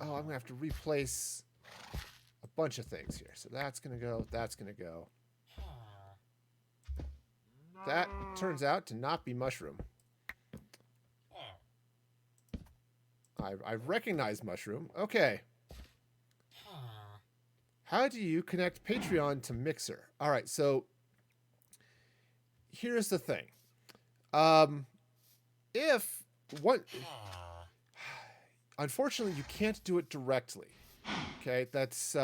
Oh, I'm going to have to replace a bunch of things here. So that's going to go. That's going to go. That turns out to not be mushroom. I recognize mushroom. Okay. How do you connect Patreon to Mixer? All right, so here's the thing. Unfortunately, you can't do it directly. Okay, that's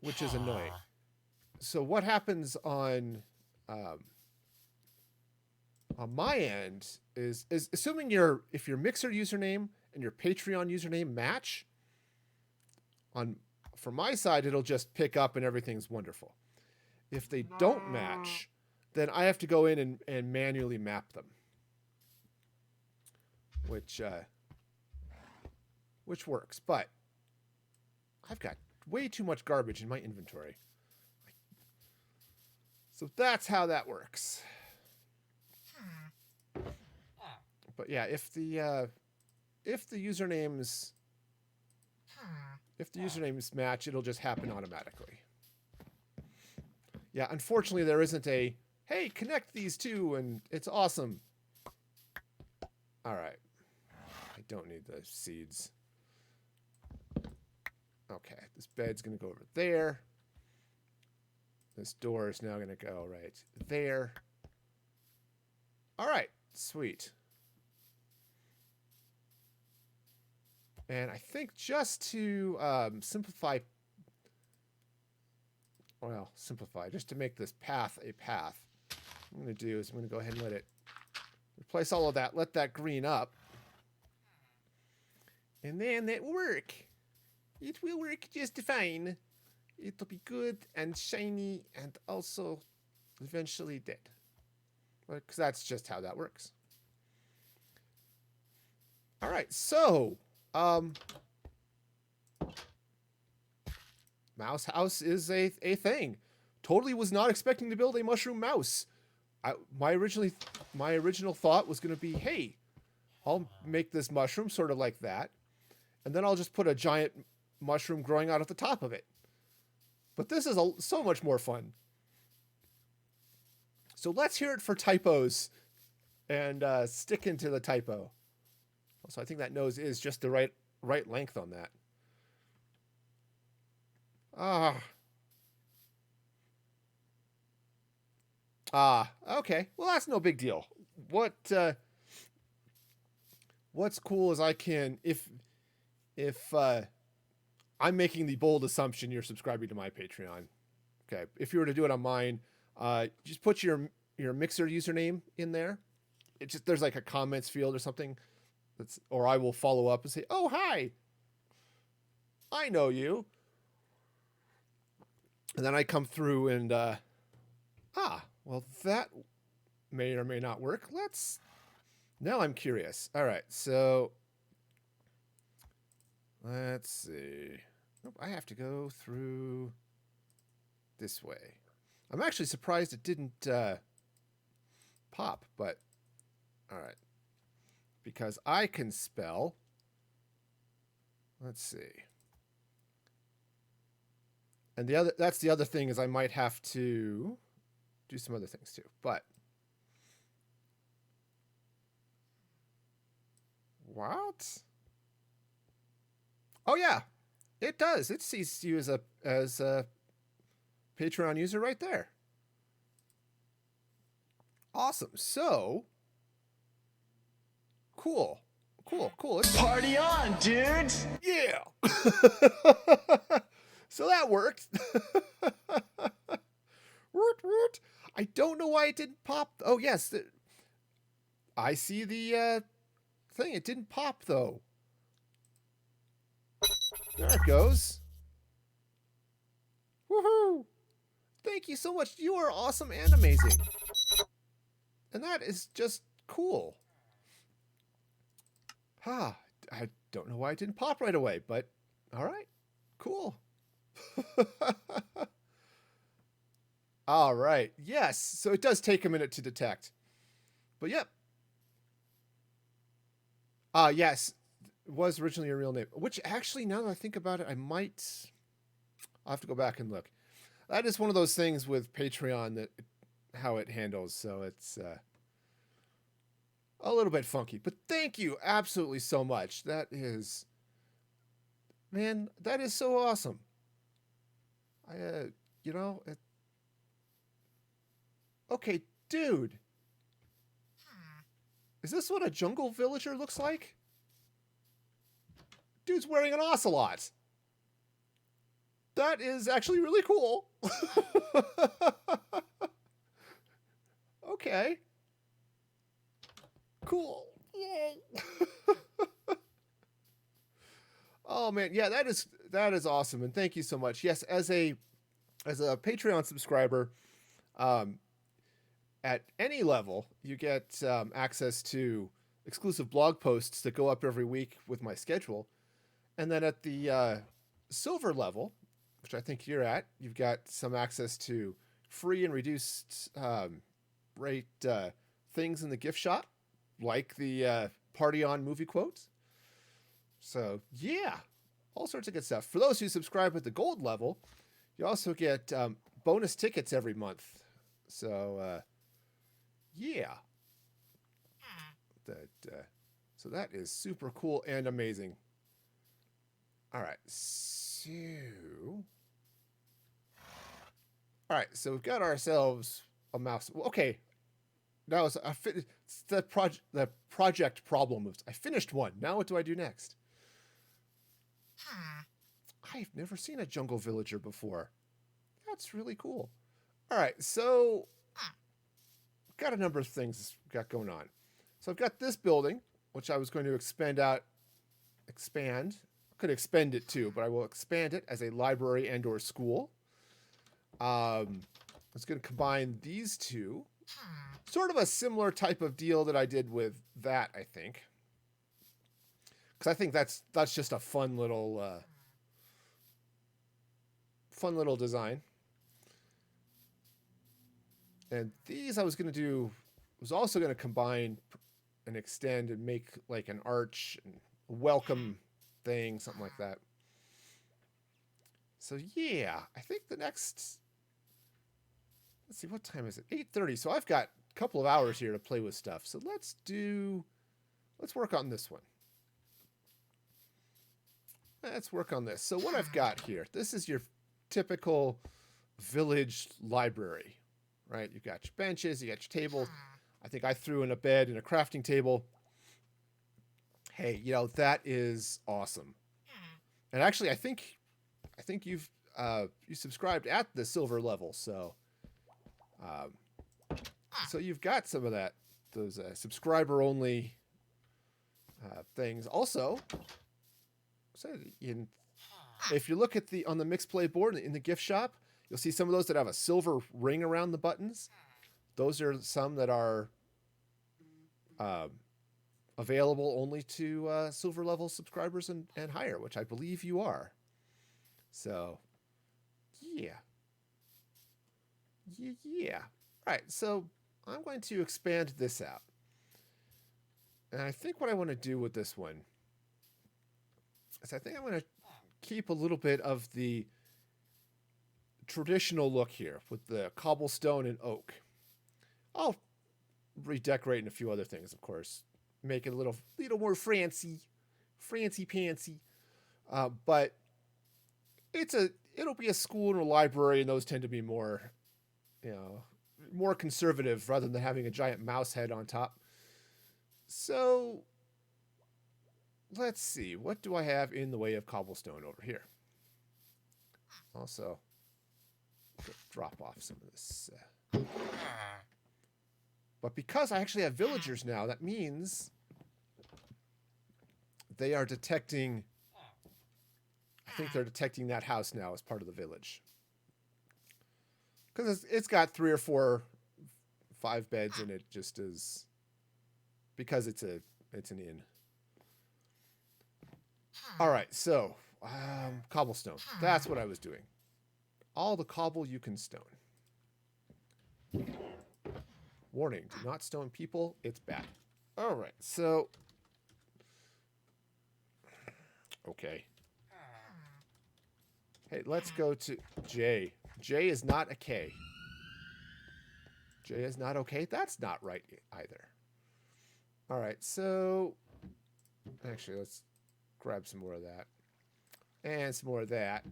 which is annoying. So what happens on my end is assuming if your Mixer username and your Patreon username match, from my side it'll just pick up and everything's wonderful. If they don't match, then I have to go in and manually map them, which works. But I've got way too much garbage in my inventory. So that's how that works. But yeah, if the usernames match, it'll just happen automatically. Yeah, unfortunately there isn't a hey, connect these two and it's awesome. All right. I don't need the seeds. Okay, this bed's going to go over there. This door is now going to go right there. All right, sweet. And I think just to simplify, just to make this path a path, what I'm going to do is I'm going to go ahead and let it replace all of that, let that green up. And then that will work. It will work just fine. It'll be good and shiny and also eventually dead. Because that's just how that works. All right, so mouse house is a thing. Totally was not expecting to build a mushroom mouse. My original thought was going to be, hey, I'll make this mushroom sort of like that, and then I'll just put a giant mushroom growing out at the top of it. But this is so much more fun. So let's hear it for typos and stick into the typo. So I think that nose is just the right length on that. Okay. Well, that's no big deal. What's cool is I can, if I'm making the bold assumption you're subscribing to my Patreon. Okay. If you were to do it on mine, just put your Mixer username in there. There's like a comments field or something. Or I will follow up and say, oh, hi, I know you. And then I come through and, well, that may or may not work. Now I'm curious. All right, so let's see. Nope, I have to go through this way. I'm actually surprised it didn't pop, but all right. Because I can spell, let's see. And that's the other thing is I might have to do some other things too, but what? Oh yeah, it does. It sees you as a Patreon user right there. Awesome. So cool. Cool. Party on, dudes! Yeah. So that worked. I don't know why it didn't pop. Oh, yes. I see the thing. It didn't pop, though. There it goes. Woohoo! Thank you so much. You are awesome and amazing. And that is just cool. I don't know why it didn't pop right away, but all right. Cool. All right. Yes. So it does take a minute to detect. But yep. Yes. It was originally a real name. Which actually, now that I think about it, I'll have to go back and look. That is one of those things with Patreon that how it handles. So it's a little bit funky. But thank you absolutely so much. That is, man, that is so awesome. You know, okay, dude. Is this what a jungle villager looks like? Dude's wearing an ocelot. That is actually really cool. Okay. Cool. Oh man, yeah, that is awesome, and thank you so much. Yes, as a Patreon subscriber, at any level, you get access to exclusive blog posts that go up every week with my schedule, and then at the silver level, which I think you're at, you've got some access to free and reduced rate things in the gift shop, like the Party On movie quotes. So, yeah, all sorts of good stuff. For those who subscribe at the gold level, you also get bonus tickets every month. So, yeah. So that is super cool and amazing. All right, so... All right, so we've got ourselves a mouse. Okay, now it's the project problem. I finished one. Now what do I do next? I've never seen a jungle villager before. That's really cool. All right, so got a number of things got going on. So I've got this building, which I was going to expand. Could expend it too, but I will expand it as a library and/or school. I was going to combine these two. Sort of a similar type of deal that I did with that, I think. Because I think that's just a fun little design. And these I was also going to combine and extend and make like an arch and a welcome thing, something like that. So yeah, I think the next, let's see, what time is it? 8:30. So I've got a couple of hours here to play with stuff. So let's work on this one. Let's work on this. So what I've got here, this is your typical village library, right? You've got your benches, you got your tables. I think I threw in a bed and a crafting table. Hey, that is awesome. And actually, I think you subscribed at the silver level, so you've got some of those subscriber only things. Also, if you look at on the mixed play board in the gift shop, you'll see some of those that have a silver ring around the buttons. Those are some that are available only to silver level subscribers and higher, which I believe you are. So, yeah. All right, so I'm going to expand this out. And I think what I want to do with this one is I think I'm going to keep a little bit of the traditional look here with the cobblestone and oak. I'll redecorate and a few other things, of course. Make it a little more fancy pantsy. But it'll be a school and a library, and those tend to be more, more conservative rather than having a giant mouse head on top. So let's see. What do I have in the way of cobblestone over here? Also, drop off some of this. But because I actually have villagers now, that means they are detecting. I think they're detecting that house now as part of the village. Because it's got 3 or 4, 5 beds in it, just as because it's an inn. All right, so cobblestone. That's what I was doing. All the cobble you can stone. Warning: do not stone people. It's bad. All right, so okay. Hey, let's go to J. J is not a K. J is not okay. That's not right either. All right, so actually, let's grab some more of that. And some more of that.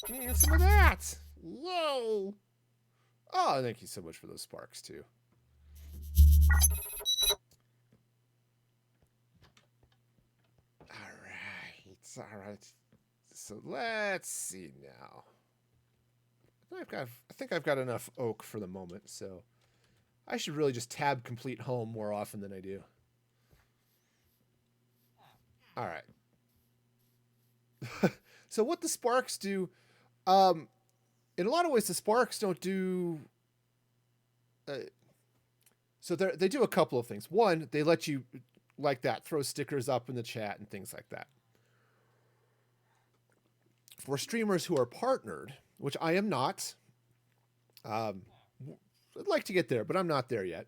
And some of that. Whoa. Oh, thank you so much for those sparks, too. All right. So let's see now. I think I've got enough oak for the moment, so I should really just tab complete home more often than I do. All right. So what the sparks do, in a lot of ways, the sparks don't do. So they do a couple of things. One, they let you, like that, throw stickers up in the chat and things like that. For streamers who are partnered, which I am not, I'd like to get there, but I'm not there yet.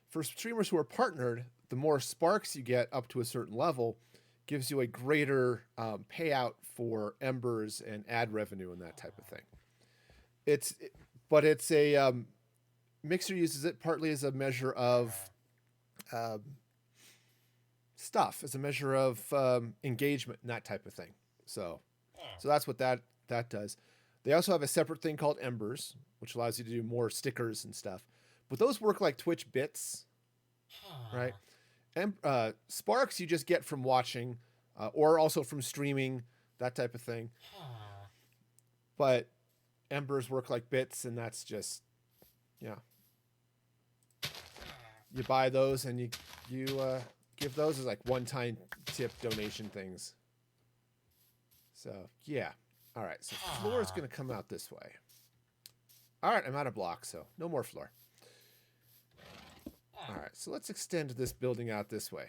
For streamers who are partnered, the more sparks you get up to a certain level gives you a greater payout for embers and ad revenue and that type of thing. But it's a Mixer uses it partly as a measure of stuff, as a measure of engagement and that type of thing. So that's what that does. They also have a separate thing called embers, which allows you to do more stickers and stuff. But those work like Twitch bits, right? And sparks you just get from watching, or also from streaming, that type of thing. But embers work like bits, and that's just, yeah. You buy those and you give those as like one-time tip donation things. So yeah. All right. So floor is going to come out this way. All right. I'm out of blocks, so no more floor. All right. So let's extend this building out this way.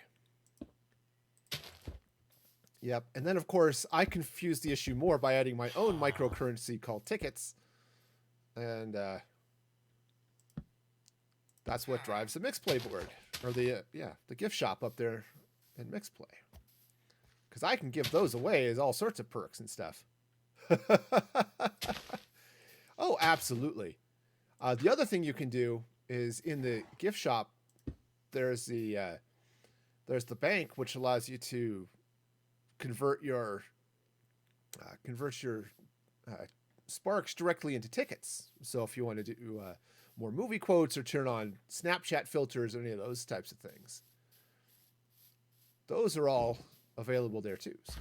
Yep. And then, of course, I confuse the issue more by adding my own microcurrency called tickets. And that's what drives the Mixplay board. Or the gift shop up there in Mixplay. Because I can give those away as all sorts of perks and stuff. Oh, absolutely. The other thing you can do is in the gift shop, there's the bank, which allows you to convert your sparks directly into tickets. So if you want to do more movie quotes or turn on Snapchat filters or any of those types of things, those are all available there too. So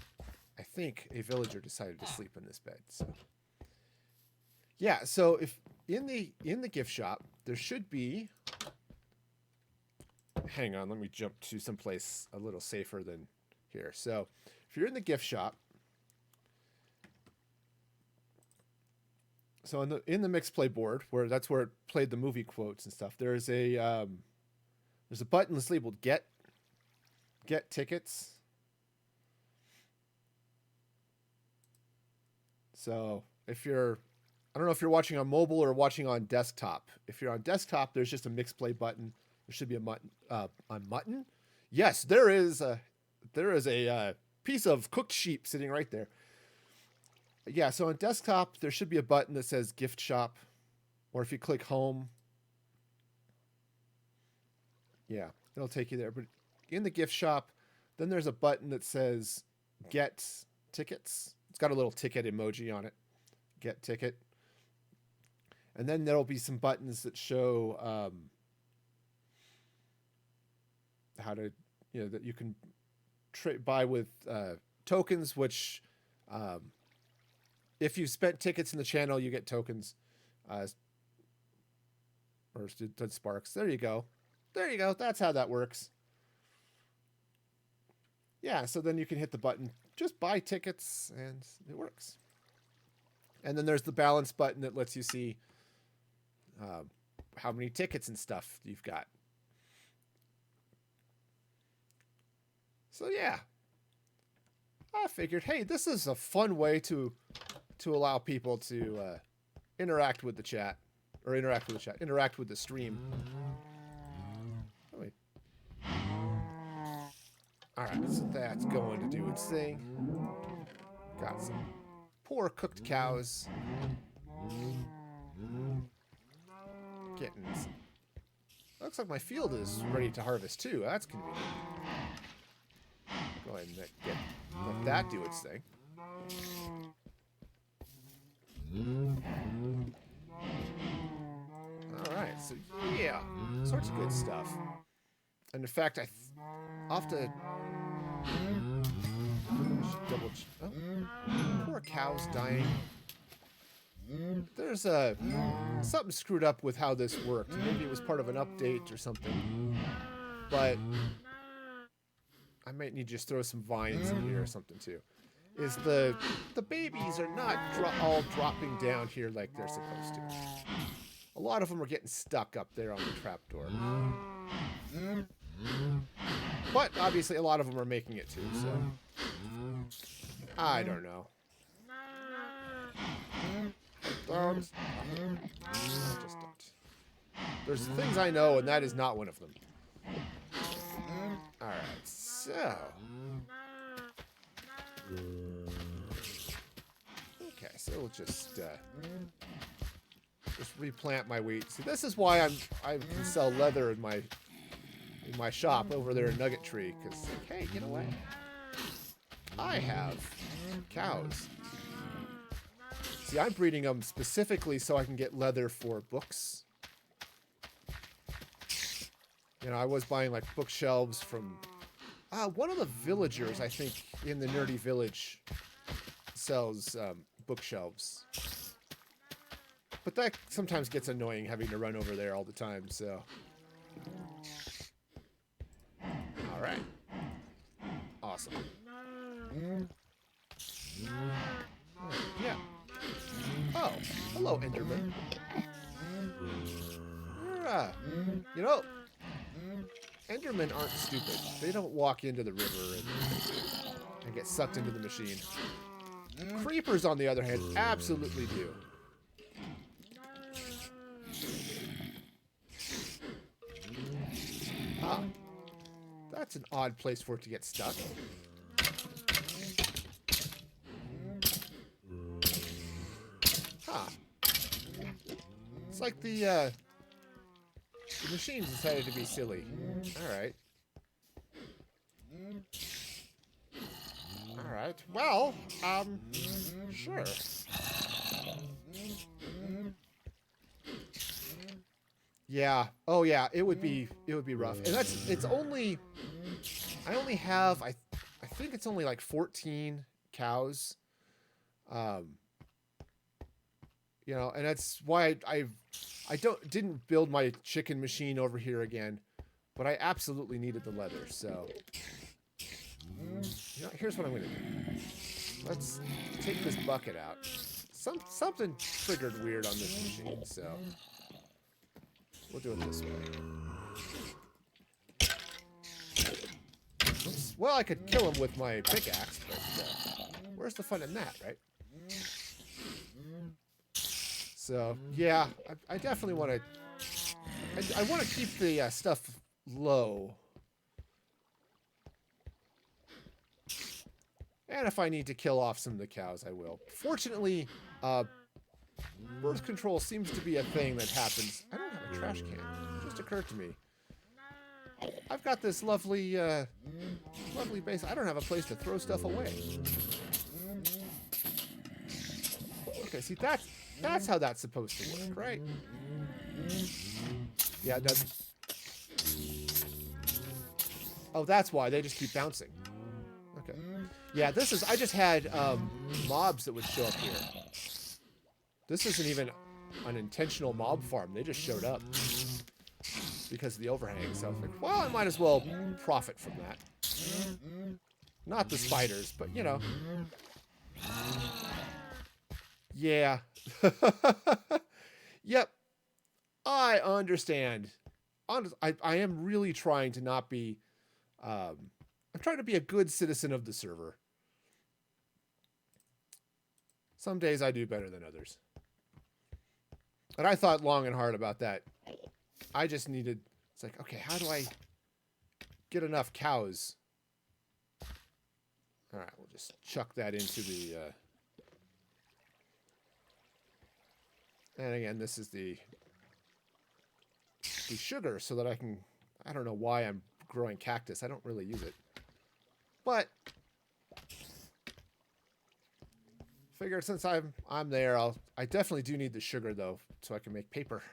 I think a villager decided to sleep in this bed. So yeah, so if in the gift shop there should be. Hang on, let me jump to someplace a little safer than here. So if you're in the gift shop, so in the Mixplay board, that's where it played the movie quotes and stuff, there's a button that's labeled get tickets. So if you're, I don't know if you're watching on mobile or watching on desktop. If you're on desktop, there's just a Mixplay button. There should be a mutton. Yes, there is a piece of cooked sheep sitting right there. Yeah, so on desktop, there should be a button that says gift shop, or if you click home, yeah, it'll take you there. But in the gift shop, then there's a button that says get tickets. It's got a little ticket emoji on it. Get ticket. And then there'll be some buttons that show how to, that you can buy with tokens, which if you spent tickets in the channel, you get tokens. Or did sparks. There you go. There you go. That's how that works. Yeah, so then you can hit the button, just buy tickets, and it works. And then there's the balance button that lets you see how many tickets and stuff you've got. So yeah, I figured, hey, this is a fun way to allow people to interact with the chat, or interact with the stream. Wait. All right, so that's going to do its thing. Got some poor cooked cows. Getting some. Looks like my field is ready to harvest too. That's convenient. Go ahead and let that do its thing. Alright, so yeah, sorts of good stuff. And in fact, I'll have to double check. Oh, poor cows dying. There's something screwed up with how this worked. Maybe it was part of an update or something. But I might need to just throw some vines in here or something too. Is the babies are not all dropping down here like they're supposed to. A lot of them are getting stuck up there on the trapdoor. But obviously a lot of them are making it too, so I don't know. Dogs. Just don't. There's things I know, and that is not one of them. Alright, so. Okay, so we'll just replant my wheat. See, this is why I can sell leather in my shop over there in Nugget Tree, because like, hey, you know what? I have cows. See, I'm breeding them specifically so I can get leather for books. You know, I was buying like bookshelves from one of the villagers, I think, in the Nerdy Village sells bookshelves. But that sometimes gets annoying having to run over there all the time, so. Alright. Awesome. Yeah. Oh, hello, Enderman. You know, Endermen aren't stupid. They don't walk into the river and get sucked into the machine. Creepers, on the other hand, absolutely do. Ah, that's an odd place for it to get stuck. Huh. It's like the machines decided to be silly. Alright. Alright. Well, sure. Yeah. Oh yeah, it would be rough. And it's only I only have I think it's only like 14 cows. You know, and that's why I didn't build my chicken machine over here again, but I absolutely needed the leather. So, you know, here's what I'm gonna do. Let's take this bucket out. Something triggered weird on this machine, so we'll do it this way. Oops. Well, I could kill him with my pickaxe, but where's the fun in that, right? So, yeah, I definitely want to... I want to keep the stuff low. And if I need to kill off some of the cows, I will. Fortunately, birth control seems to be a thing that happens. I don't have a trash can. It just occurred to me. I've got this lovely, lovely base. I don't have a place to throw stuff away. Okay, see, that's how that's supposed to work, right? Yeah, it doesn't. Oh, that's why. They just keep bouncing. Okay. Yeah, this is... I just had mobs that would show up here. This isn't even an intentional mob farm. They just showed up because of the overhang. So I was like, well, I might as well profit from that. Not the spiders, but, you know. Yeah. Yep. I understand. I am really trying to not be... I'm trying to be a good citizen of the server. Some days I do better than others. And I thought long and hard about that. I just needed... It's like, okay, how do I get enough cows? All right, we'll just chuck that into the... And again, this is the sugar so that I can... I don't know why I'm growing cactus. I don't really use it. But figured since I'm there, I definitely do need the sugar though, so I can make paper.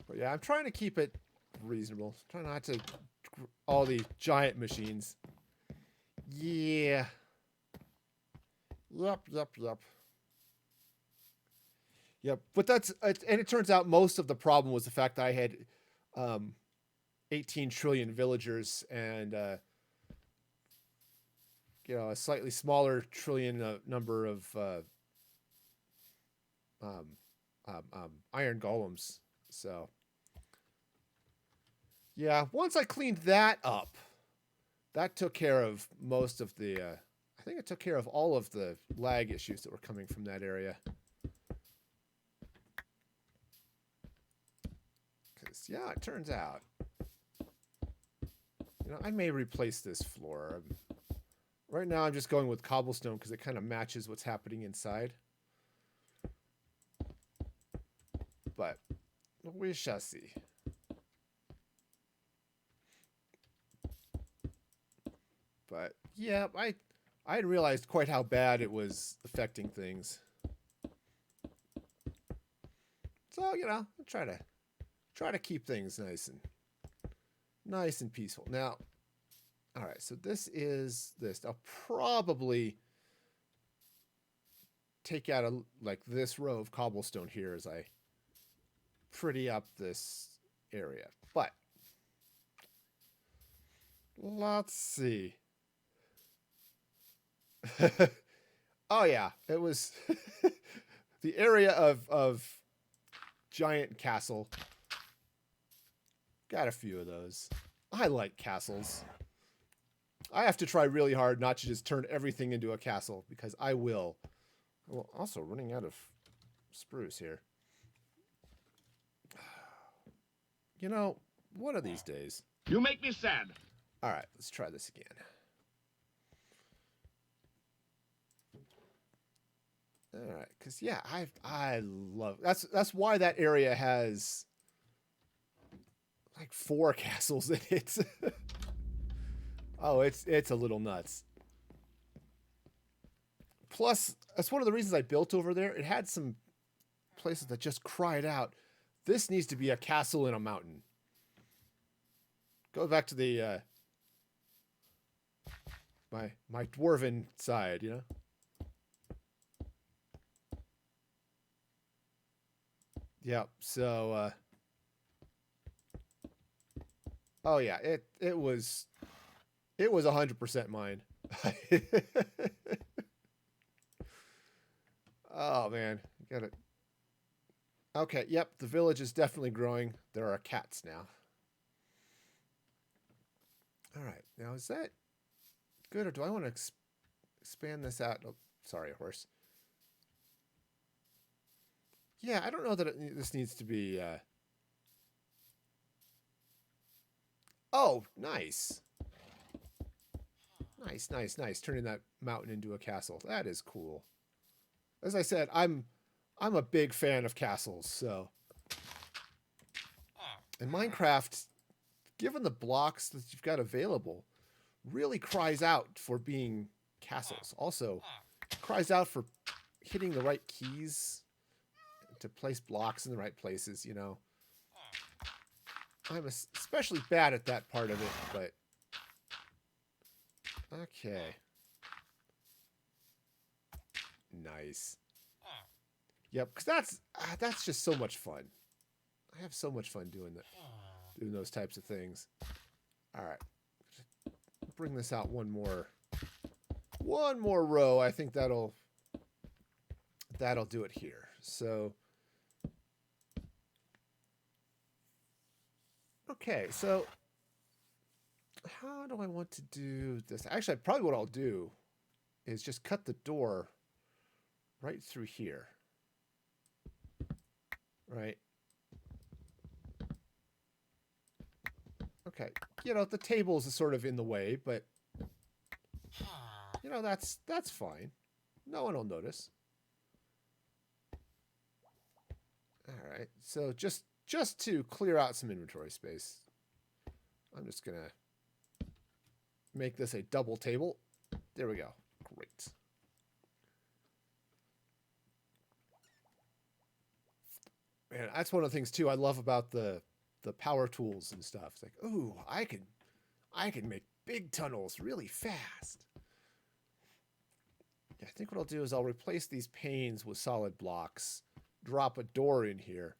But yeah, I'm trying to keep it reasonable. Try not to all the giant machines. Yeah. Yup. Yep. But that's... And it turns out most of the problem was the fact that I had 18 trillion villagers and you know, a slightly smaller trillion number of iron golems. So yeah, once I cleaned that up, that took care of most of the I think it took care of all of the lag issues that were coming from that area. Because yeah, it turns out, you know, I may replace this floor. Right now I'm just going with cobblestone because it kind of matches what's happening inside. But we shall see. But yeah, I hadn't realized quite how bad it was affecting things. So, you know, I'll try to keep things nice and peaceful. Now, all right, so this is this. I'll probably take out like this row of cobblestone here as I pretty up this area. But let's see. Oh yeah, it was the area of giant castle. Got a few of those. I like castles. I have to try really hard not to just turn everything into a castle because I will. Well, also running out of spruce here. You know, one of these days. You make me sad. All right, let's try this again. All right, because yeah, I love that's why that area has like 4 castles in it. Oh, it's a little nuts. Plus, that's one of the reasons I built over there. It had some places that just cried out, this needs to be a castle in a mountain. Go back to the my dwarven side, you know. Yeah, so oh yeah, it was 100% mine. Oh man, got it. Okay, yep, the village is definitely growing. There are cats now. All right, now is that good or do I want to expand this out? Oh, sorry, horse. Yeah, I don't know that this needs to be... Oh, nice. Nice. Turning that mountain into a castle. That is cool. As I said, I'm a big fan of castles, so... And Minecraft, given the blocks that you've got available, really cries out for being castles. Also, cries out for hitting the right keys to place blocks in the right places, you know. I'm especially bad at that part of it, but... Okay. Nice. Yep, because that's just so much fun. I have so much fun doing that, doing those types of things. All right, bring this out one more row. I think that'll do it here. So, okay, so how do I want to do this? Actually, probably what I'll do is just cut the door right through here. Right. Okay. You know, the tables is sort of in the way, but you know, that's fine. No one will notice. All right. So just to clear out some inventory space, I'm just going to make this a double table. There we go. Great. Man, that's one of the things too I love about the power tools and stuff. It's like, ooh, I can make big tunnels really fast. Yeah, I think what I'll do is I'll replace these panes with solid blocks, drop a door in here,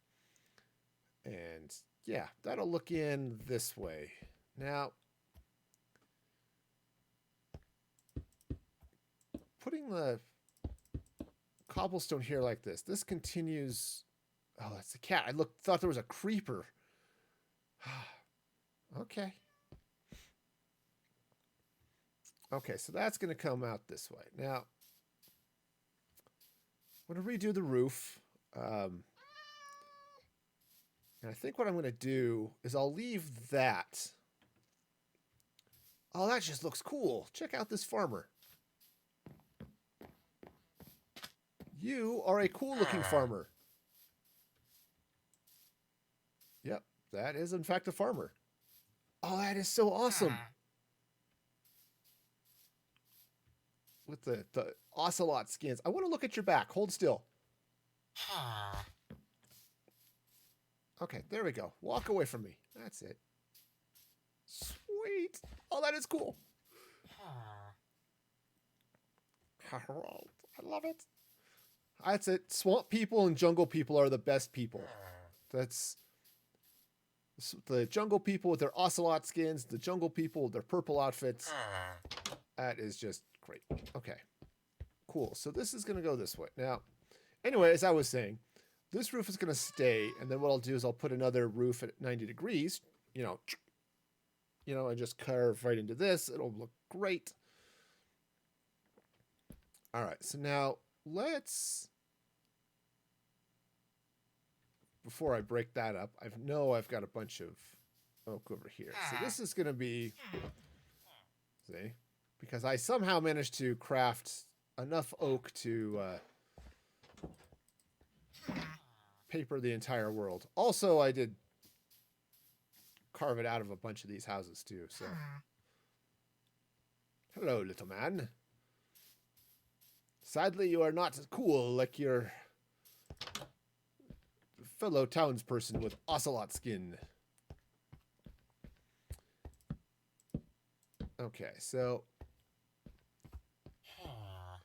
and yeah, that'll look in this way. Now, putting the cobblestone here like this continues. Oh, that's a cat. I thought there was a creeper. Okay. Okay, so that's going to come out this way. Now, I'm going to redo the roof. And I think what I'm going to do is I'll leave that. Oh, that just looks cool. Check out this farmer. You are a cool-looking farmer. Yep, that is in fact a farmer. Oh, that is so awesome. With the ocelot skins. I want to look at your back. Hold still. Okay, there we go. Walk away from me. That's it. Sweet. Oh, that is cool. Harold, I love it. That's it. Swamp people and jungle people are the best people. That's the jungle people with their ocelot skins, the jungle people with their purple outfits. That is just great. Okay, cool. So this is going to go this way. Now, anyway, as I was saying, this roof is going to stay, and then what I'll do is I'll put another roof at 90 degrees, you know, and just carve right into this. It'll look great. All right, so now let's, before I break that up, I've got a bunch of oak over here. So this is going to be, see, because I somehow managed to craft enough oak to paper the entire world. Also, I did carve it out of a bunch of these houses too, so. Hello, little man. Sadly, you are not as cool like your fellow townsperson with ocelot skin. Okay, so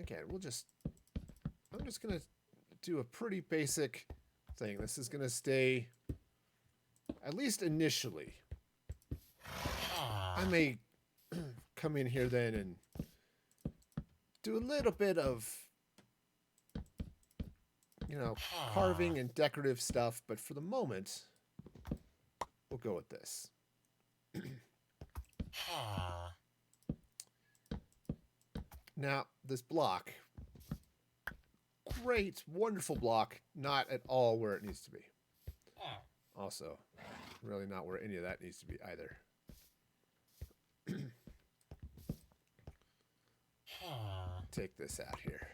again, I'm just gonna do a pretty basic thing. This is gonna stay, at least initially. I may come in here then and do a little bit of, you know, carving and decorative stuff, but for the moment, we'll go with this. Now, this block, great, wonderful block, not at all where it needs to be. Also, really not where any of that needs to be either. Take this out here.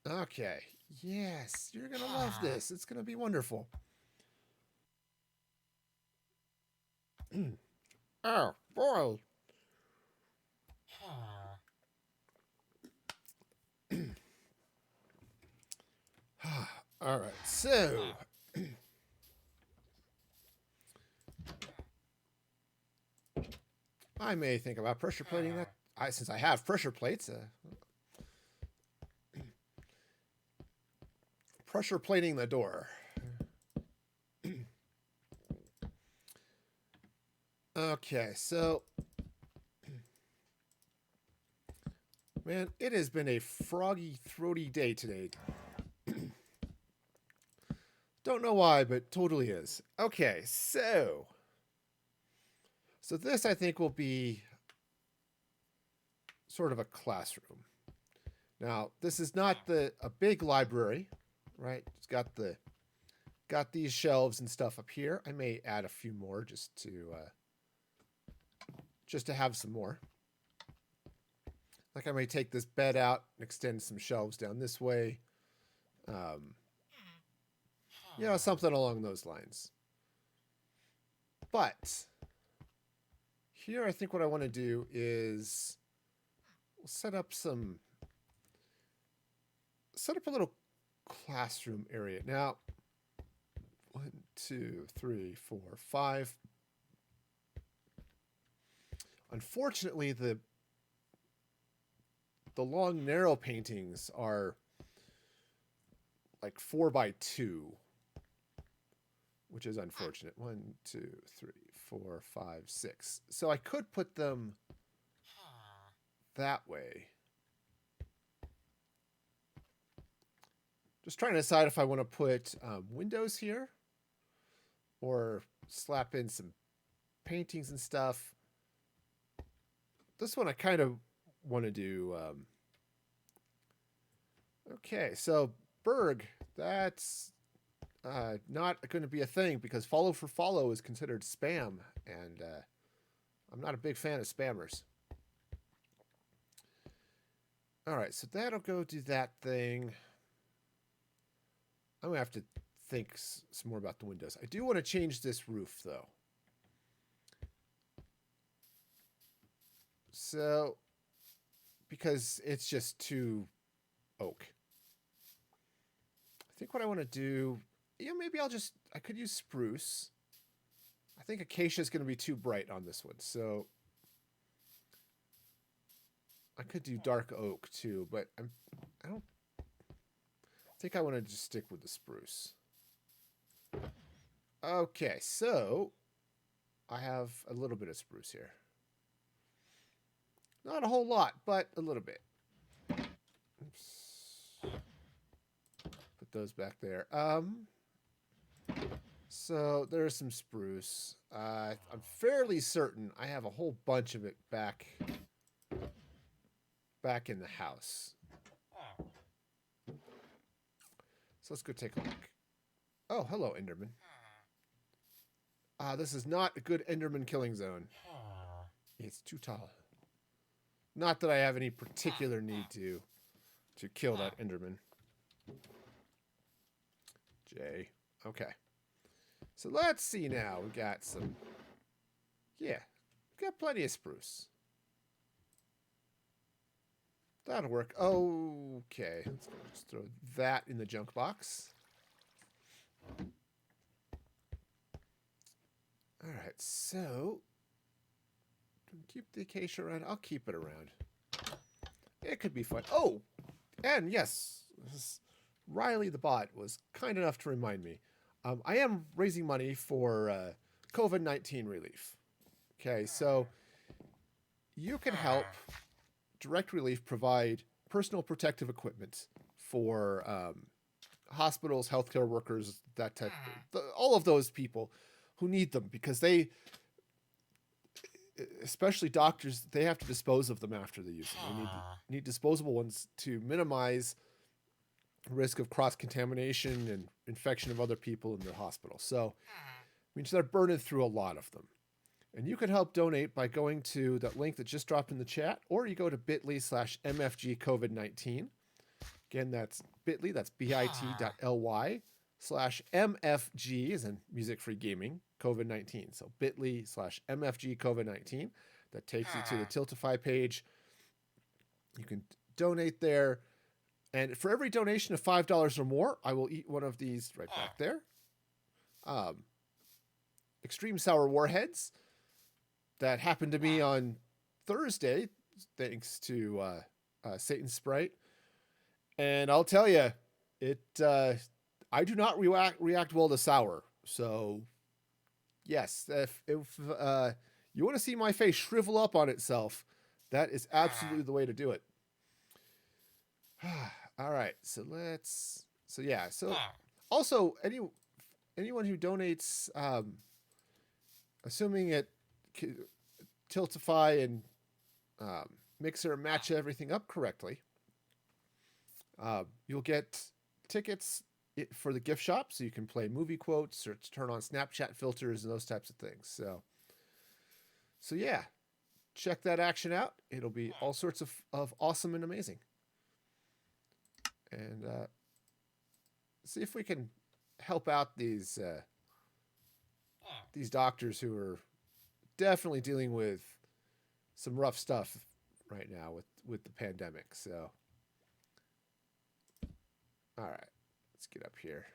Okay. Yes, you're going to love this. It's going to be wonderful. Oh, boy. All right, so I may think about pressure plating that. Since I have pressure plates, pressure plating the door. Okay, so man, it has been a froggy, throaty day today. Don't know why, but totally is. Okay, so this I think will be sort of a classroom. Now, this is not a big library, right? It's got these shelves and stuff up here. I may add a few more just to have some more. Like I may take this bed out and extend some shelves down this way. Something along those lines. But here I think what I want to do is set up a little classroom area. Now, 1, 2, 3, 4, 5. Unfortunately, the long, narrow paintings are like 4x2, which is unfortunate. 1, 2, 3, 4, 5, 6. So I could put them that way. Just trying to decide if I want to put windows here or slap in some paintings and stuff. This one I kind of want to do. Okay, so Berg, that's not going to be a thing because follow for follow is considered spam, and I'm not a big fan of spammers. All right, so that'll go do that thing. I'm going to have to think some more about the windows. I do want to change this roof, though. So, because it's just too oak. I think what I want to do, maybe I could use spruce. I think acacia is going to be too bright on this one, so I could do dark oak too, but I don't think I want to just stick with the spruce. Okay, so I have a little bit of spruce here. Not a whole lot, but a little bit. Oops. Put those back there. So there's some spruce. I'm fairly certain I have a whole bunch of it back in the house. So let's go take a look. Oh, hello, Enderman. This is not a good Enderman killing zone. It's too tall. Not that I have any particular need to kill that Enderman. J. Okay. So let's see now. We got some... Yeah. We got plenty of spruce. That'll work. Okay. Let's just throw that in the junk box. Alright, so... Keep the acacia around. I'll keep it around. It could be fun. Oh! And yes, Riley the bot was kind enough to remind me. I am raising money for COVID-19 relief. Okay, so you can help Direct Relief provide personal protective equipment for hospitals, healthcare workers, that type of, all of those people who need them because they, especially doctors, they have to dispose of them after they use them. They need disposable ones to minimize risk of cross-contamination and infection of other people in the hospital. So, means they're burning through a lot of them. And you can help donate by going to that link that just dropped in the chat, or you go to bit.ly/MFG COVID-19. Again, that's bit.ly, that's bit.ly/MFG, as in music free gaming, COVID-19. So bit.ly/MFG COVID-19. That takes you to the Tiltify page. You can donate there. And for every donation of $5 or more, I will eat one of these right back there. Extreme Sour Warheads. that happened to me on Thursday, thanks to Satan Sprite. And I'll tell you, it I do not react well to sour. So yes, if you want to see my face shrivel up on itself, that is absolutely the way to do it. All right, so let's. So yeah, so also anyone who donates, assuming it Tiltify and Mixer match everything up correctly, you'll get tickets for the gift shop, so you can play movie quotes or turn on Snapchat filters and those types of things. So yeah, check that action out. It'll be all sorts of awesome and amazing. And see if we can help out these doctors who are definitely dealing with some rough stuff right now with the pandemic. So, all right, let's get up here.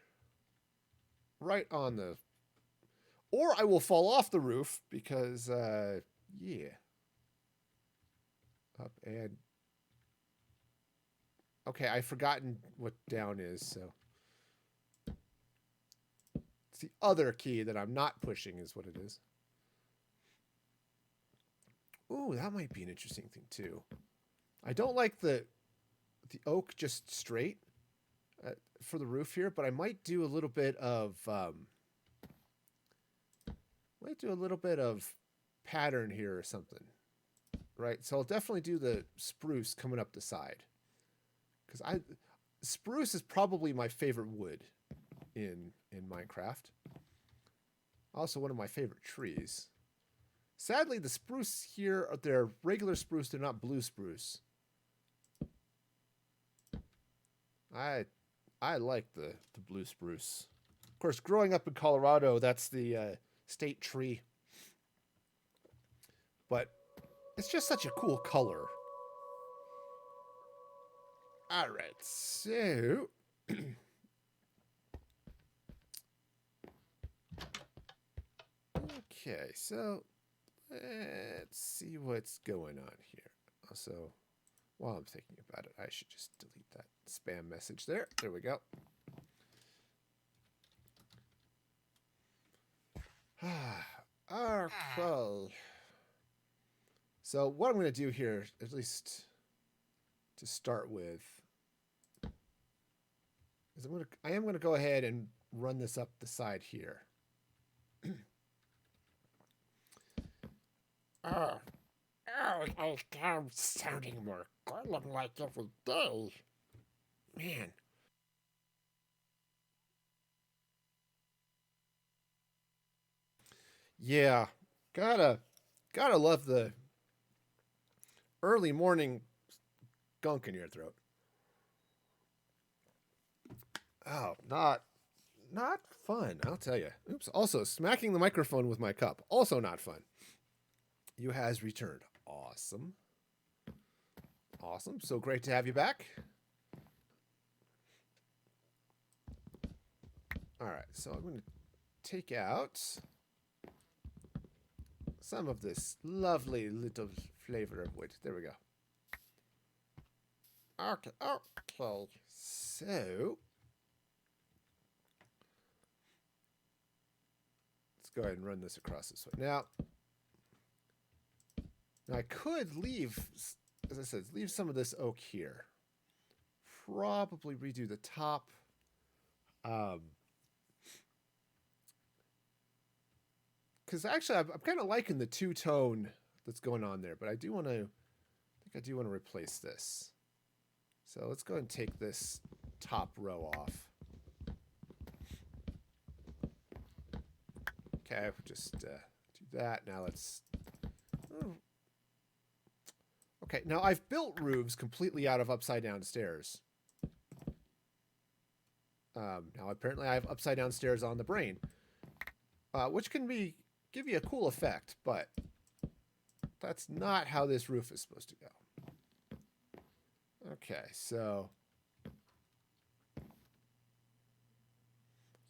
Right on the, or I will fall off the roof because, yeah. Up and, okay, I've forgotten what down is, so. It's the other key that I'm not pushing is what it is. Ooh, that might be an interesting thing too. I don't like the oak just straight for the roof here, but I might do a little bit of pattern here or something. Right? So I'll definitely do the spruce coming up the side. Cuz spruce is probably my favorite wood in Minecraft. Also one of my favorite trees. Sadly, the spruce here, they're regular spruce, they're not blue spruce. I like the blue spruce. Of course, growing up in Colorado, that's the state tree. But it's just such a cool color. All right, so okay, so let's see what's going on here. Also, while I'm thinking about it, I should just delete that spam message there. There we go. Okay. So what I'm going to do here, at least to start with, is I am going to go ahead and run this up the side here. I'm sounding more golem like every day. Man. Yeah. Gotta love the early morning gunk in your throat. Oh, not fun, I'll tell you. Oops. Also, smacking the microphone with my cup. Also not fun. You has returned. Awesome. Awesome. So great to have you back. All right. So I'm going to take out some of this lovely little flavor of wood. There we go. Okay. Okay. So let's go ahead and run this across this way. Now I could leave, as I said, leave some of this oak here. Probably redo the top. Because actually, I'm kind of liking the two-tone that's going on there, but I do want to, I think I do want to replace this. So let's go ahead and take this top row off. Okay, we'll just do that. Now let's... Okay, now I've built roofs completely out of upside-down stairs. Now apparently I have upside-down stairs on the brain, which can give you a cool effect, but that's not how this roof is supposed to go. Okay, so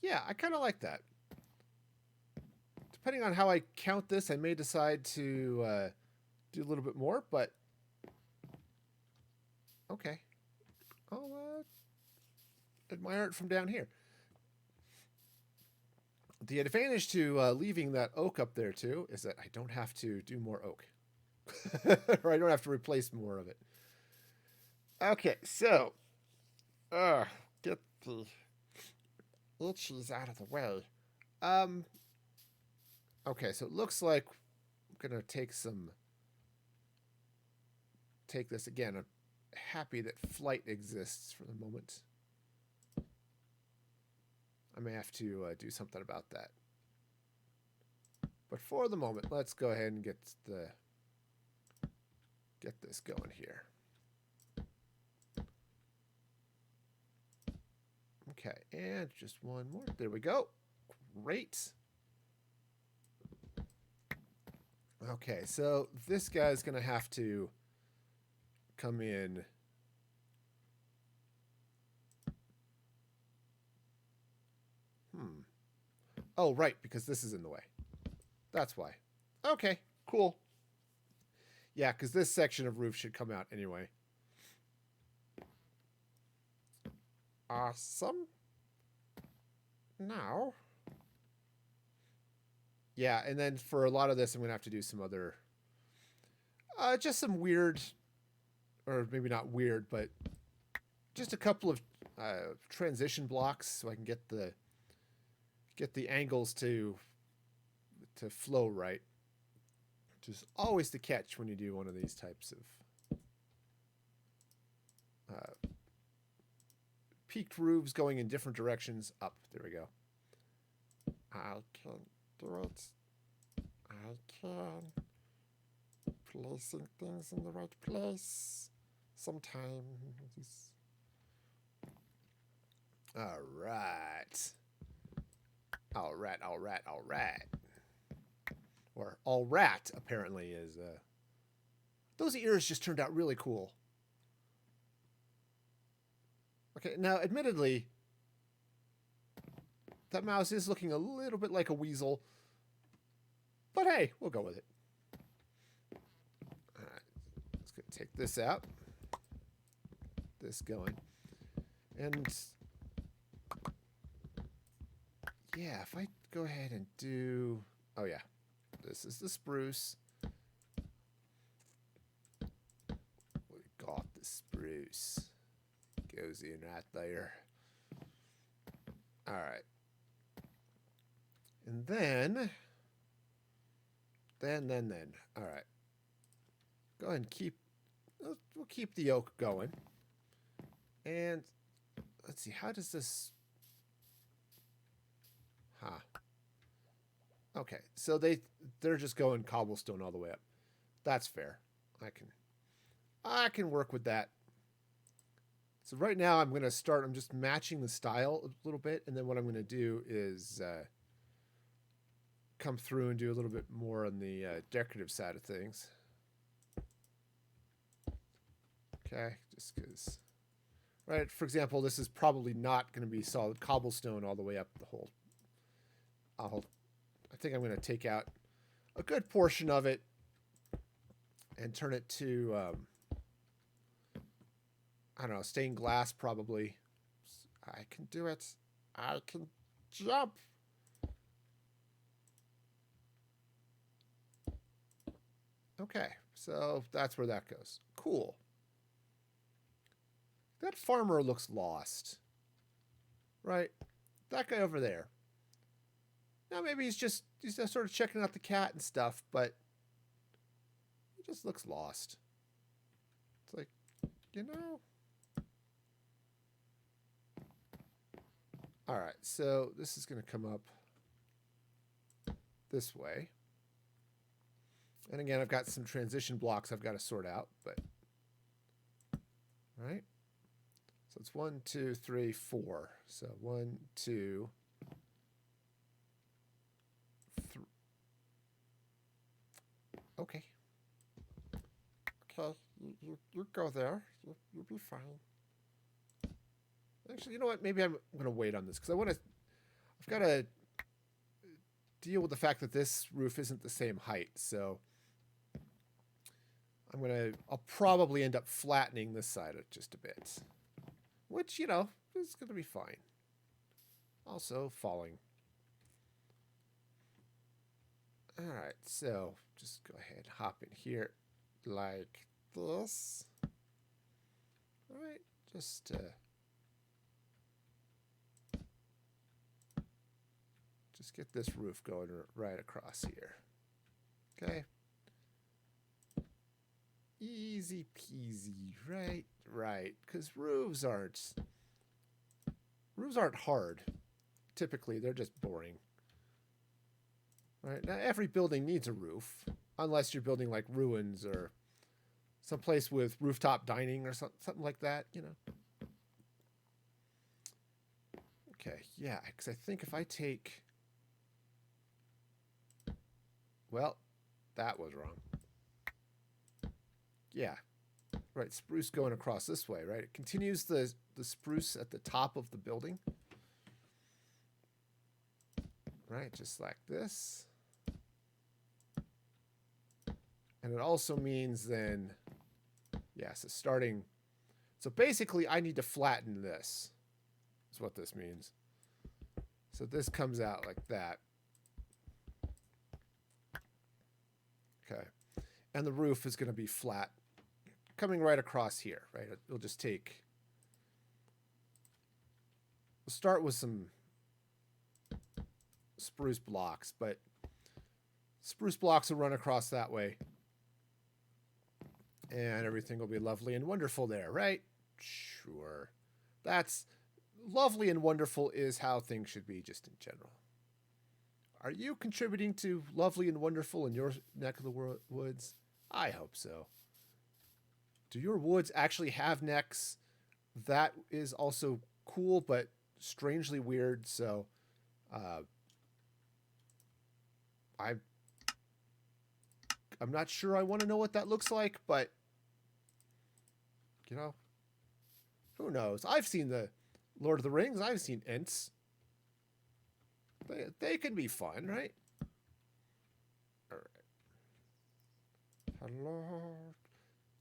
yeah, I kind of like that. depending on how I count this, I may decide to do a little bit more, but okay. I'll admire it from down here. The advantage to leaving that oak up there too is that I don't have to do more oak. Or I don't have to replace more of it. Okay, so get the itchies out of the way. Okay, so it looks like I'm gonna take this again. I'm happy that flight exists for the moment. I may have to do something about that. But for the moment, let's go ahead and get this going here. Okay, and just one more. There we go. Great. Okay, so this guy's going to have to come in. Oh, right, because this is in the way. That's why. Okay, cool. Yeah, because this section of roof should come out anyway. Awesome. Now. Yeah, and then for a lot of this, I'm going to have to do some other... just some weird... Or maybe not weird, but just a couple of transition blocks so I can get the angles to flow right. Which is always the catch when you do one of these types of peaked roofs going in different directions up. There we go. I can do it. I can. Placing things in the right place. Sometimes. All right. All right. Or all rat, apparently, is... Those ears just turned out really cool. Okay, now, admittedly, that mouse is looking a little bit like a weasel. But hey, we'll go with it. All right, let's go take this out. This going. And... yeah, if I go ahead and do... oh, yeah. This is the spruce. We got the spruce. Goes in right there. All right. And then. All right. Go ahead and keep. We'll keep the oak going. And let's see. How does this? Huh. Okay, so they're just going cobblestone all the way up. That's fair. I can work with that. So right now I'm just matching the style a little bit, and then what I'm going to do is come through and do a little bit more on the decorative side of things. Okay, just because. Right, for example, this is probably not going to be solid cobblestone all the way up the whole. I think I'm going to take out a good portion of it and turn it to, I don't know, stained glass probably. I can do it. I can jump. Okay, so that's where that goes. Cool. That farmer looks lost. Right? That guy over there. Now maybe he's just sort of checking out the cat and stuff, but he just looks lost. It's like, you know. All right, so this is going to come up this way. And again, I've got some transition blocks I've got to sort out, but all right. So it's 1, 2, 3, 4. So 1, 2. Okay. Okay, you go there. You'll be fine. Actually, you know what? Maybe I'm going to wait on this because I've got to deal with the fact that this roof isn't the same height. So I'll probably end up flattening this side just a bit, which, is going to be fine. Also falling. All right, so just go ahead, hop in here like this. All right, just get this roof going right across here. Okay. Easy peasy, right, because roofs aren't hard. Typically, they're just boring. Right? Now, every building needs a roof, unless you're building like ruins or someplace with rooftop dining or something like that, Okay, yeah, because I think if I take... Well, that was wrong. Yeah, right, spruce going across this way, right? It continues the spruce at the top of the building. Right, just like this. And it also means then, yeah, so basically I need to flatten this, is what this means. So this comes out like that. Okay. And the roof is going to be flat, coming right across here, right? It'll just take, we'll start with some spruce blocks, but spruce blocks will run across that way. And everything will be lovely and wonderful there, right? Sure. That's lovely and wonderful is how things should be just in general. Are you contributing to lovely and wonderful in your neck of the woods? I hope so. Do your woods actually have necks? That is also cool, but strangely weird. So, I'm not sure I want to know what that looks like, but who knows? I've seen the Lord of the Rings. I've seen Ents. They can be fun, right? All right. Hello,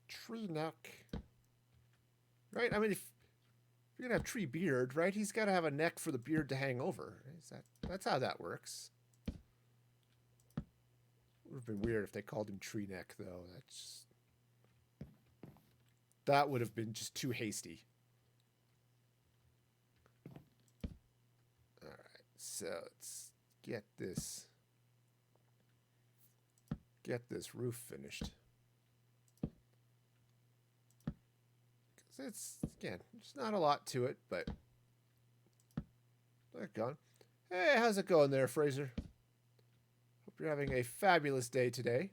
tree neck. Right? I mean, if you're gonna have tree beard, right? He's got to have a neck for the beard to hang over. That's how that works. Would have been weird if they called him tree neck, though. That would have been just too hasty. All right, so let's get this roof finished. Because there's not a lot to it, but they're gone. Hey, how's it going there, Fraser? Hope you're having a fabulous day today.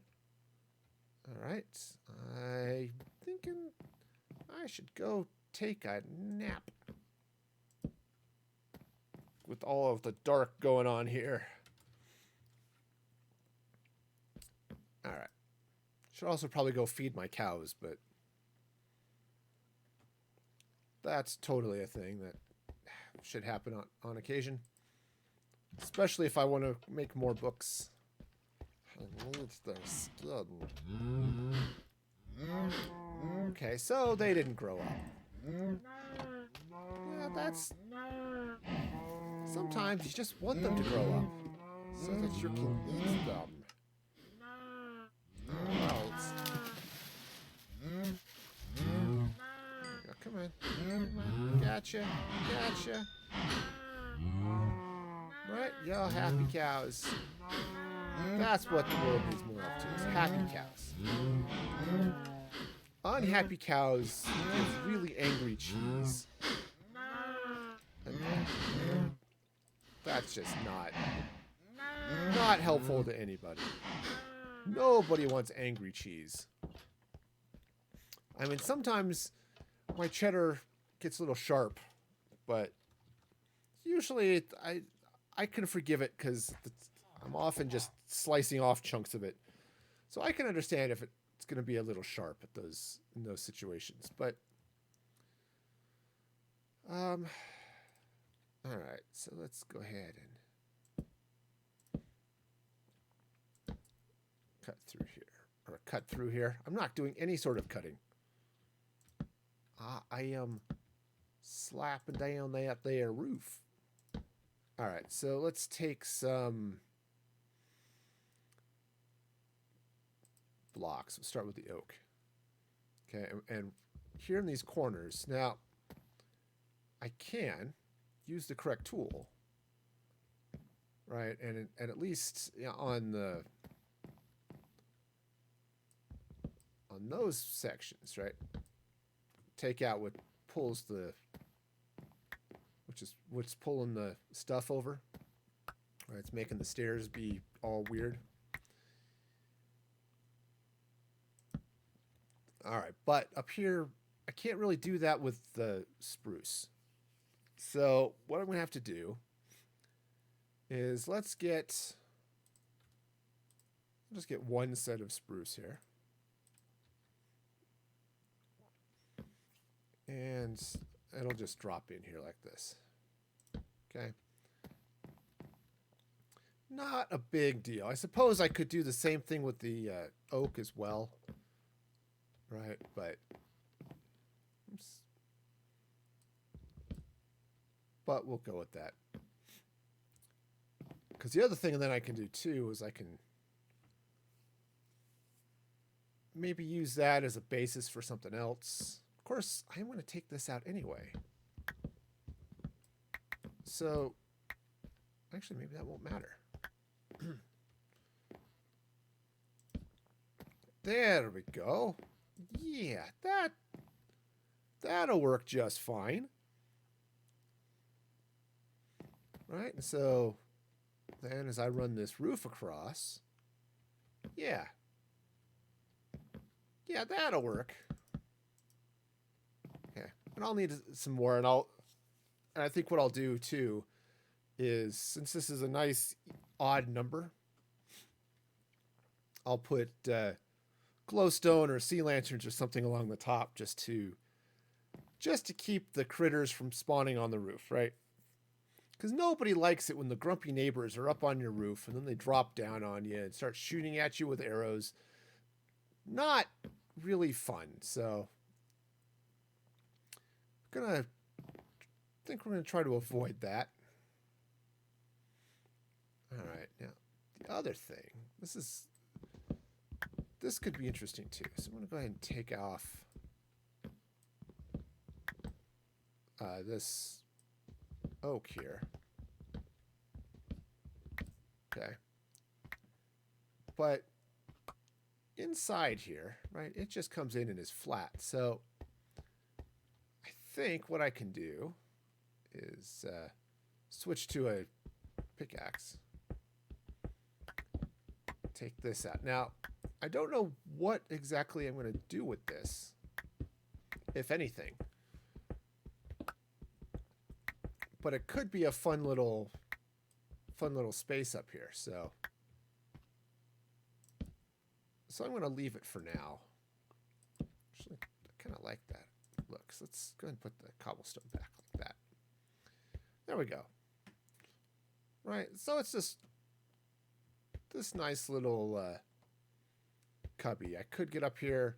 All right, I'm thinking I should go take a nap with all of the dark going on here. All right. Should also probably go feed my cows, but that's totally a thing that should happen on occasion. Especially if I want to make more books. I need their skin. Okay, so they didn't grow up. Yeah, that's... Sometimes you just want them to grow up so that you can eat them. Well, come on. Gotcha. Right? Y'all happy cows. That's what the world needs more of, too, is happy cows. Unhappy cows give really angry cheese. And that's just not helpful to anybody. Nobody wants angry cheese. I mean, sometimes my cheddar gets a little sharp, but usually I can forgive it because I'm often just slicing off chunks of it. So I can understand if it's going to be a little sharp in those situations. But all right, so let's go ahead and cut through here. Or cut through here. I'm not doing any sort of cutting. I am slapping down that there roof. All right, so let's take some blocks. We'll start with the oak. Okay, and here in these corners, now I can use the correct tool, right? And at least on those sections, right? Take out what pulls the, which is what's pulling the stuff over. Right, it's making the stairs be all weird. All right, but up here, I can't really do that with the spruce. So what I'm going to have to do is let's just get one set of spruce here. And it'll just drop in here like this. Okay. Not a big deal. I suppose I could do the same thing with the oak as well. Right, but we'll go with that. Because the other thing that I can do too is I can maybe use that as a basis for something else. Of course, I'm going to take this out anyway. So, actually, maybe that won't matter. There we go. Yeah, that'll work just fine. Right, and so then as I run this roof across, yeah, that'll work. Okay, and I'll need some more, and I think what I'll do too is, since this is a nice odd number, I'll put glowstone or sea lanterns or something along the top just to keep the critters from spawning on the roof, right? Because nobody likes it when the grumpy neighbors are up on your roof and then they drop down on you and start shooting at you with arrows. Not really fun. So I think we're gonna try to avoid that. All right, now the other thing, this could be interesting too. So I'm gonna go ahead and take off this oak here. Okay. But inside here, right, it just comes in and is flat. So I think what I can do is switch to a pickaxe. Take this out. Now, I don't know what exactly I'm going to do with this, if anything. But it could be a fun little space up here. So I'm going to leave it for now. Actually, I kind of like that look. So let's go ahead and put the cobblestone back like that. There we go. Right. So it's just this nice little cubby. I could get up here,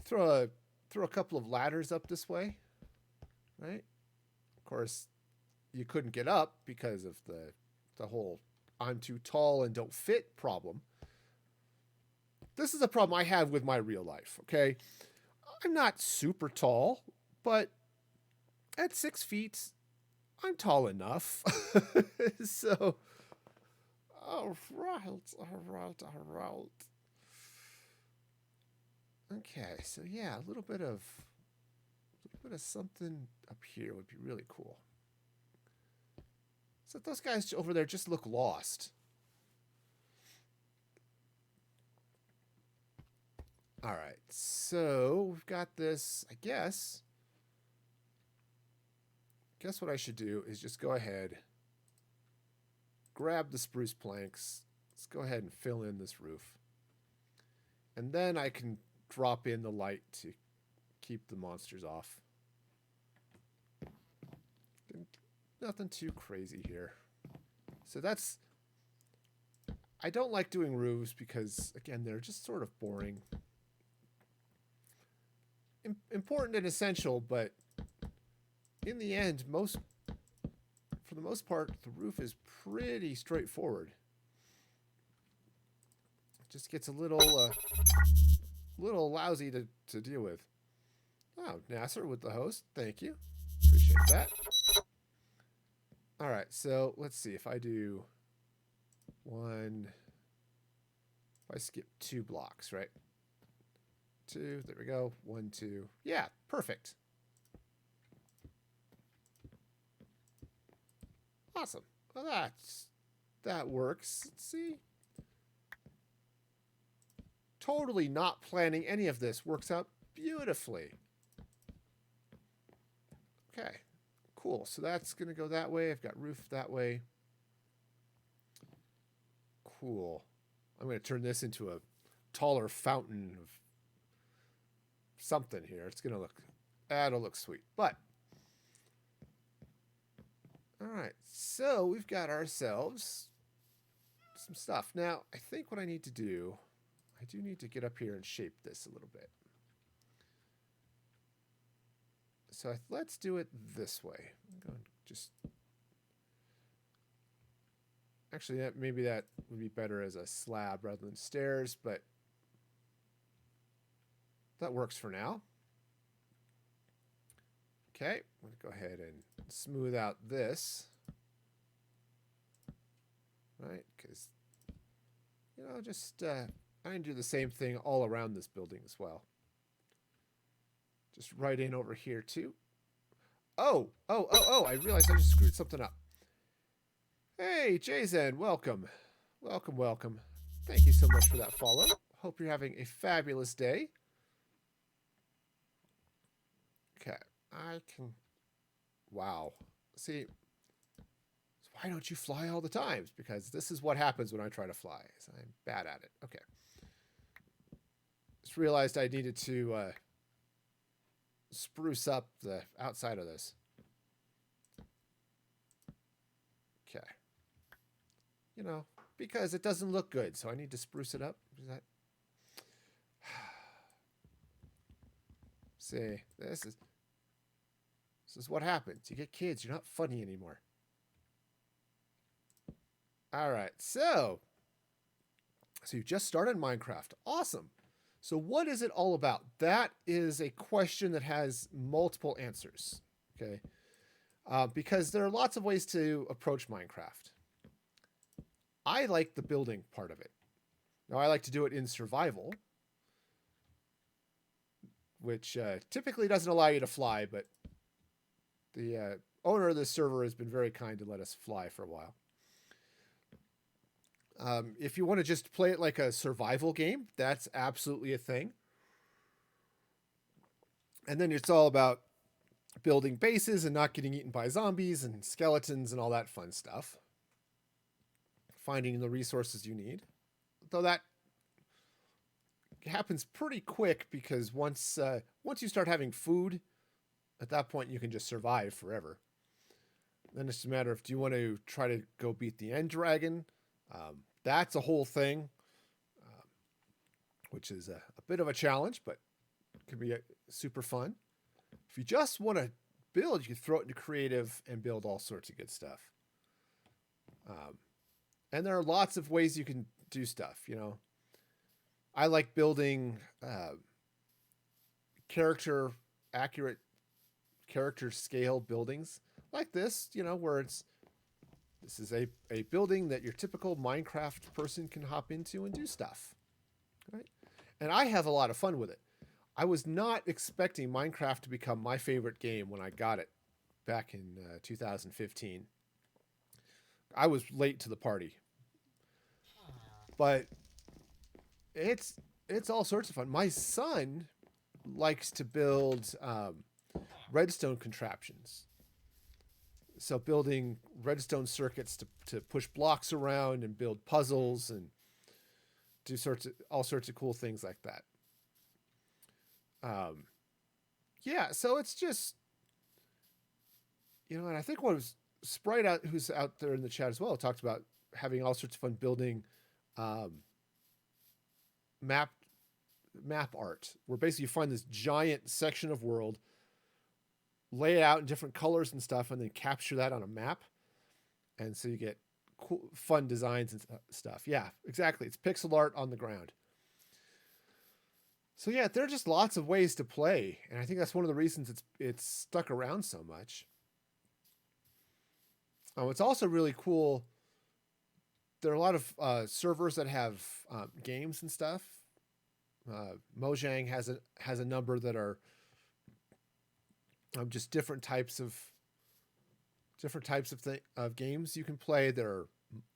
throw a couple of ladders up this way, right? Of course, you couldn't get up because of the whole I'm too tall and don't fit problem. This is a problem I have with my real life, okay? I'm not super tall, but at 6 feet, I'm tall enough. So, all right. Okay, so yeah, a little bit of something up here would be really cool. So those guys over there just look lost. All right, so we've got this, I guess. Guess what I should do is just go ahead, grab the spruce planks. Let's go ahead and fill in this roof. And then I can drop in the light to keep the monsters off. Nothing too crazy here. So that's I don't like doing roofs because, again, they're just sort of boring. Important and essential, but in the end, for the most part, the roof is pretty straightforward. It just gets a little lousy to deal with. Oh, Nasser with the host. Thank you. Appreciate that. All right, so let's see if I do one. If I skip 2 blocks, right? 2, there we go. 1, 2. Yeah, perfect. Awesome. Well, that works. Let's see. Totally not planning any of this. Works out beautifully. Okay, cool. So that's going to go that way. I've got roof that way. Cool. I'm going to turn this into a taller fountain of something here. It's going to that'll look sweet. But, all right. So we've got ourselves some stuff. Now, I think what I need to do, I do need to get up here and shape this a little bit. So let's do it this way. I'm going to just actually maybe that would be better as a slab rather than stairs, but that works for now. Okay, I'm going to go ahead and smooth out this. Right, because, just I can do the same thing all around this building as well. Just right in over here too. Oh, I realized I just screwed something up. Hey, Jason, welcome. Welcome. Thank you so much for that follow. Hope you're having a fabulous day. Okay, I can... Wow. See, why don't you fly all the time? Because this is what happens when I try to fly. So I'm bad at it. Okay. Just realized I needed to spruce up the outside of this. Okay. Because it doesn't look good, so I need to spruce it up. Is that... See, this is what happens. You get kids, you're not funny anymore. All right, so you just started Minecraft. Awesome. So what is it all about? That is a question that has multiple answers, okay? Because there are lots of ways to approach Minecraft. I like the building part of it. Now, I like to do it in survival, which typically doesn't allow you to fly, but the owner of this server has been very kind to let us fly for a while. If you want to just play it like a survival game, that's absolutely a thing. And then it's all about building bases and not getting eaten by zombies and skeletons and all that fun stuff. Finding the resources you need. Though that happens pretty quick because once you start having food, at that point you can just survive forever. Then it's a matter of, do you want to try to go beat the end dragon? That's a whole thing, which is a bit of a challenge, but can be super fun. If you just want to build, you can throw it into creative and build all sorts of good stuff. And there are lots of ways you can do stuff, I like building accurate character scale buildings like this, where this is a building that your typical Minecraft person can hop into and do stuff, right? And I have a lot of fun with it. I was not expecting Minecraft to become my favorite game when I got it back in 2015. I was late to the party, but it's all sorts of fun. My son likes to build redstone contraptions. So building redstone circuits to push blocks around and build puzzles and do all sorts of cool things like that. Yeah, so it's just, and I think what was Sprite who's out there in the chat as well, talked about having all sorts of fun building um, map map art, where basically you find this giant section of world, lay it out in different colors and stuff, and then capture that on a map, and so you get cool, fun designs and stuff. Yeah, exactly. It's pixel art on the ground. So yeah, there are just lots of ways to play, and I think that's one of the reasons it's stuck around so much. Oh, it's also really cool. There are a lot of servers that have games and stuff. Mojang has a number that are just different types of games you can play. There are,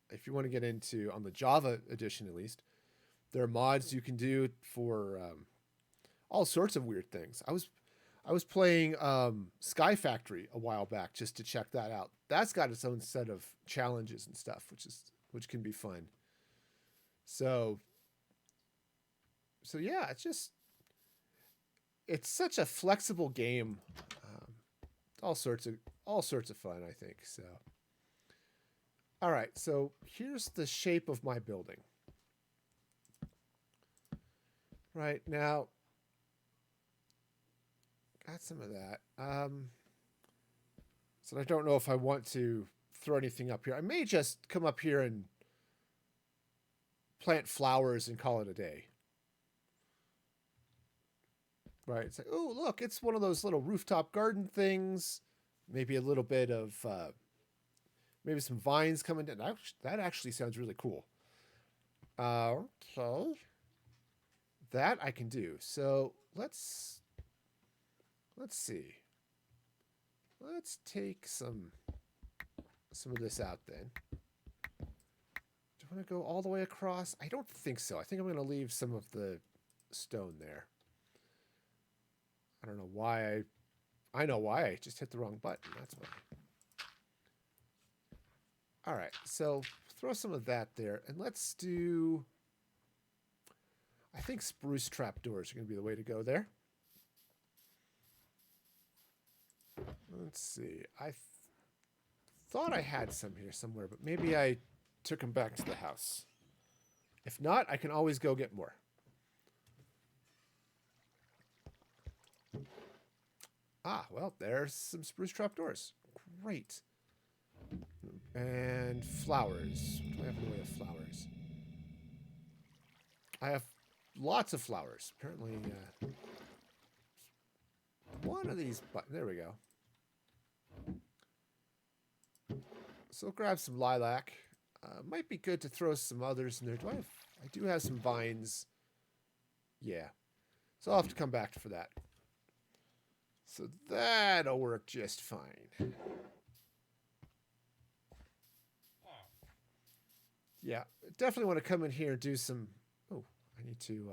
if you want to get into on the Java edition at least, there are mods you can do for all sorts of weird things. I was playing Sky Factory a while back just to check that out. That's got its own set of challenges and stuff, which can be fun. So yeah, it's such a flexible game. Um, all sorts of fun, I think. So all right, so here's the shape of my building. Right now, got some of that. So I don't know if I want to throw anything up here. I may just come up here and plant flowers and call it a day. Right. It's like, oh, look, it's one of those little rooftop garden things. Maybe a little bit of, maybe some vines coming in. That actually sounds really cool. Okay. That I can do. So let's see. Let's take some of this out then. Do I want to go all the way across? I don't think so. I think I'm going to leave some of the stone there. I don't know why I know why. I just hit the wrong button. That's why. All right, so throw some of that there. And let's do... I think spruce trapdoors are going to be the way to go there. Let's see. I thought I had some here somewhere, but maybe I took them back to the house. If not, I can always go get more. Ah, well, there's some spruce trapdoors. Great. And flowers. What do I have in the way of flowers? I have lots of flowers. Apparently, one of these... There we go. So grab some lilac. Might be good to throw some others in there. I do have some vines. Yeah. So I'll have to come back for that. So that'll work just fine. Yeah, definitely want to come in here and do some... Oh, I need to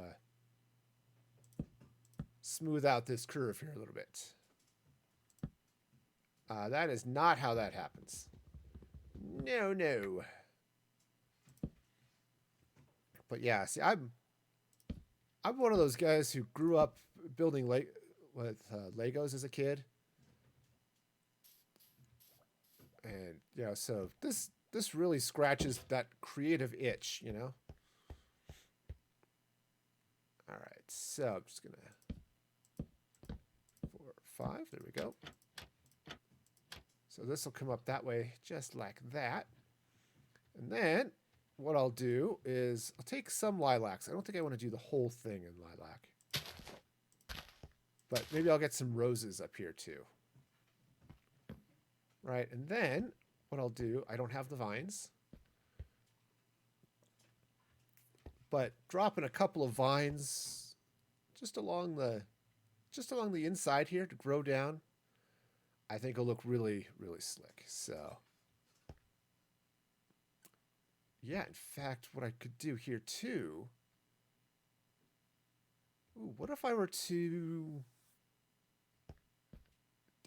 smooth out this curve here a little bit. That is not how that happens. No, no. But yeah, see, I'm one of those guys who grew up building with Legos as a kid. And yeah, so this really scratches that creative itch, you know? All right, so I'm just going to 4, 5, there we go. So this will come up that way, just like that. And then what I'll do is I'll take some lilacs. I don't think I want to do the whole thing in lilac. But maybe I'll get some roses up here too. Right, and then what I'll do, I don't have the vines, but dropping a couple of vines just along the inside here to grow down, I think it'll look really, really slick. So yeah, in fact, what I could do here too. Ooh, what if I were to...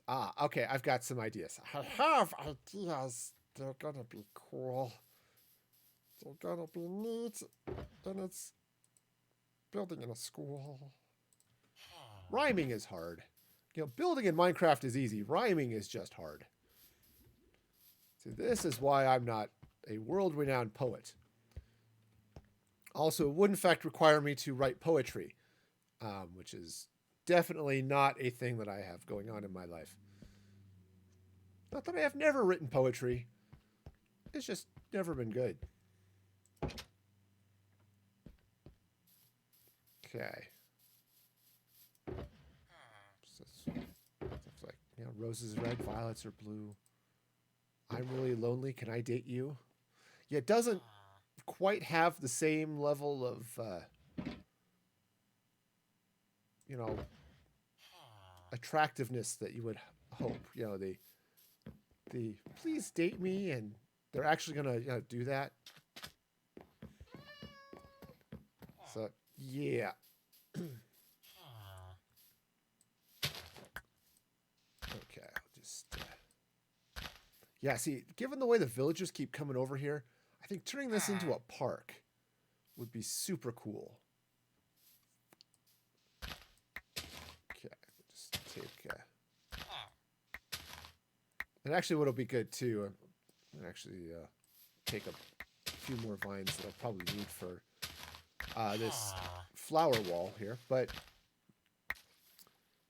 Ah, okay, I've got some ideas. I have ideas. They're gonna be cool. They're gonna be neat. And it's building in a school. Rhyming is hard. You know, building in Minecraft is easy. Rhyming is just hard. See, this is why I'm not a world-renowned poet. Also, it would in fact require me to write poetry, which is definitely not a thing that I have going on in my life. Not that I have never written poetry. It's just never been good. Okay. Stuff like, roses are red, violets are blue. I'm really lonely. Can I date you? Yeah, it doesn't quite have the same level of, attractiveness that you would hope. The please date me, and they're actually gonna do that. So yeah. Okay, I'll just. Yeah, see, given the way the villagers keep coming over here, I think turning this into a park would be super cool. Okay, just take. And actually, what'll be good too, I'm actually take a few more vines that I'll probably need for this flower wall here. But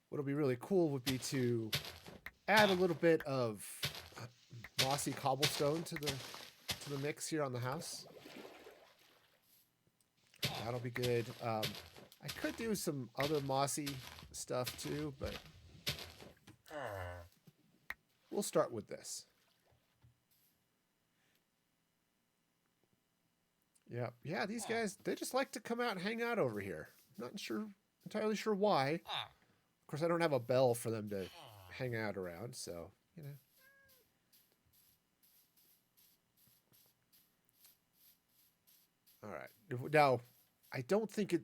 what'll be really cool would be to add a little bit of mossy cobblestone to the mix here on the house. That'll be good. I could do some other mossy stuff too, but we'll start with this. Yeah, these guys, they just like to come out and hang out over here. Not entirely sure why. Of course, I don't have a bell for them to hang out around, so, All right. Now, I don't think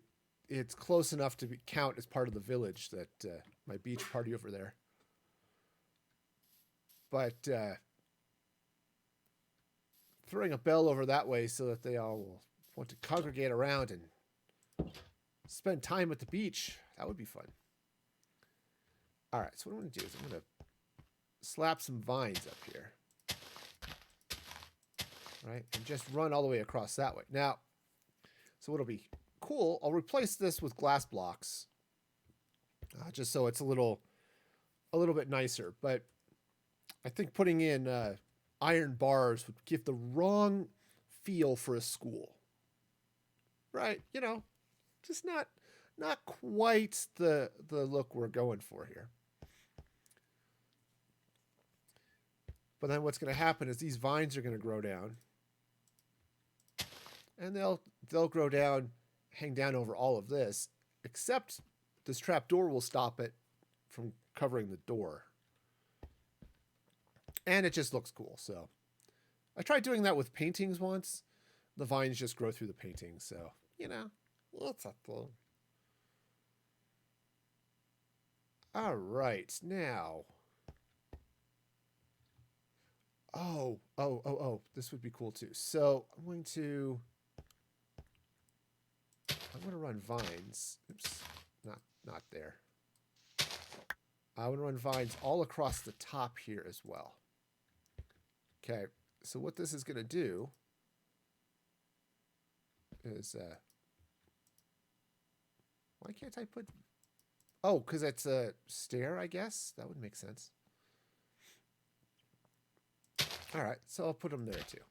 it's close enough to count as part of the village, that my beach party over there. But throwing a bell over that way so that they all will want to congregate around and spend time at the beach, that would be fun. All right, so what I'm going to do is I'm going to slap some vines up here. Right, and just run all the way across that way. Now, so what'll be cool, I'll replace this with glass blocks, just so it's a little bit nicer. But I think putting in iron bars would give the wrong feel for a school. Right? Just not quite the look we're going for here. But then what's going to happen is these vines are going to grow down. And they'll grow down, hang down over all of this, except this trap door will stop it from covering the door. And it just looks cool. So I tried doing that with paintings once. The vines just grow through the painting. So, it's a thing. All right, now. Oh, this would be cool too. So I'm going to run vines. Oops, not there. I want to run vines all across the top here as well. Okay, so what this is going to do is, why can't I put, oh, because it's a stair, I guess? That would make sense. All right, so I'll put them there too.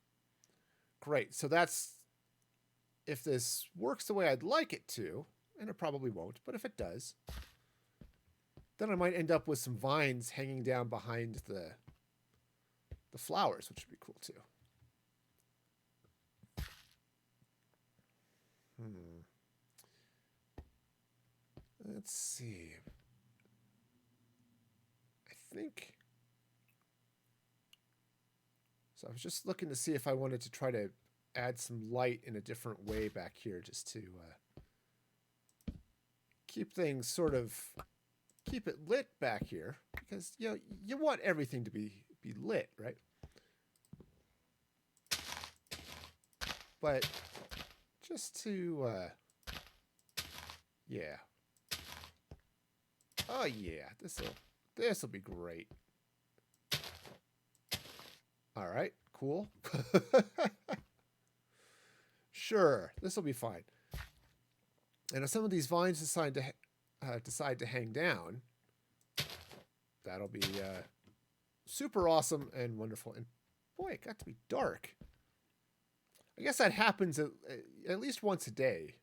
Great, so that's, if this works the way I'd like it to, and it probably won't, but if it does, then I might end up with some vines hanging down behind the flowers, which would be cool too. Let's see. I think. So I was just looking to see if I wanted to try to add some light in a different way back here, just to keep things keep it lit back here, because you want everything to be lit, right? But just to yeah. Oh yeah, this'll be great. All right, cool. Sure, this will be fine. And if some of these vines decide to hang down, that'll be super awesome and wonderful. And boy, it got to be dark. I guess that happens at least once a day.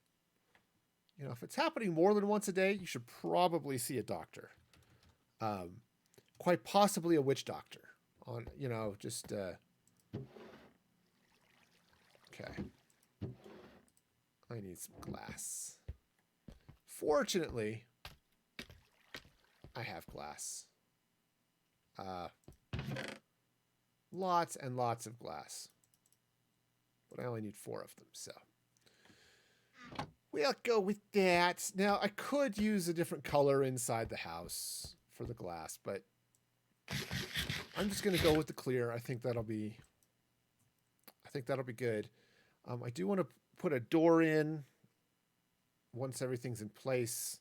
You know, if it's happening more than once a day, you should probably see a doctor. Quite possibly a witch doctor. On, you know, just okay. I need some glass. Fortunately, I have glass. Lots and lots of glass. But I only need 4 of them, so we'll go with that. Now, I could use a different color inside the house for the glass, but I'm just going to go with the clear. I think that'll be good. I do want to put a door in once everything's in place,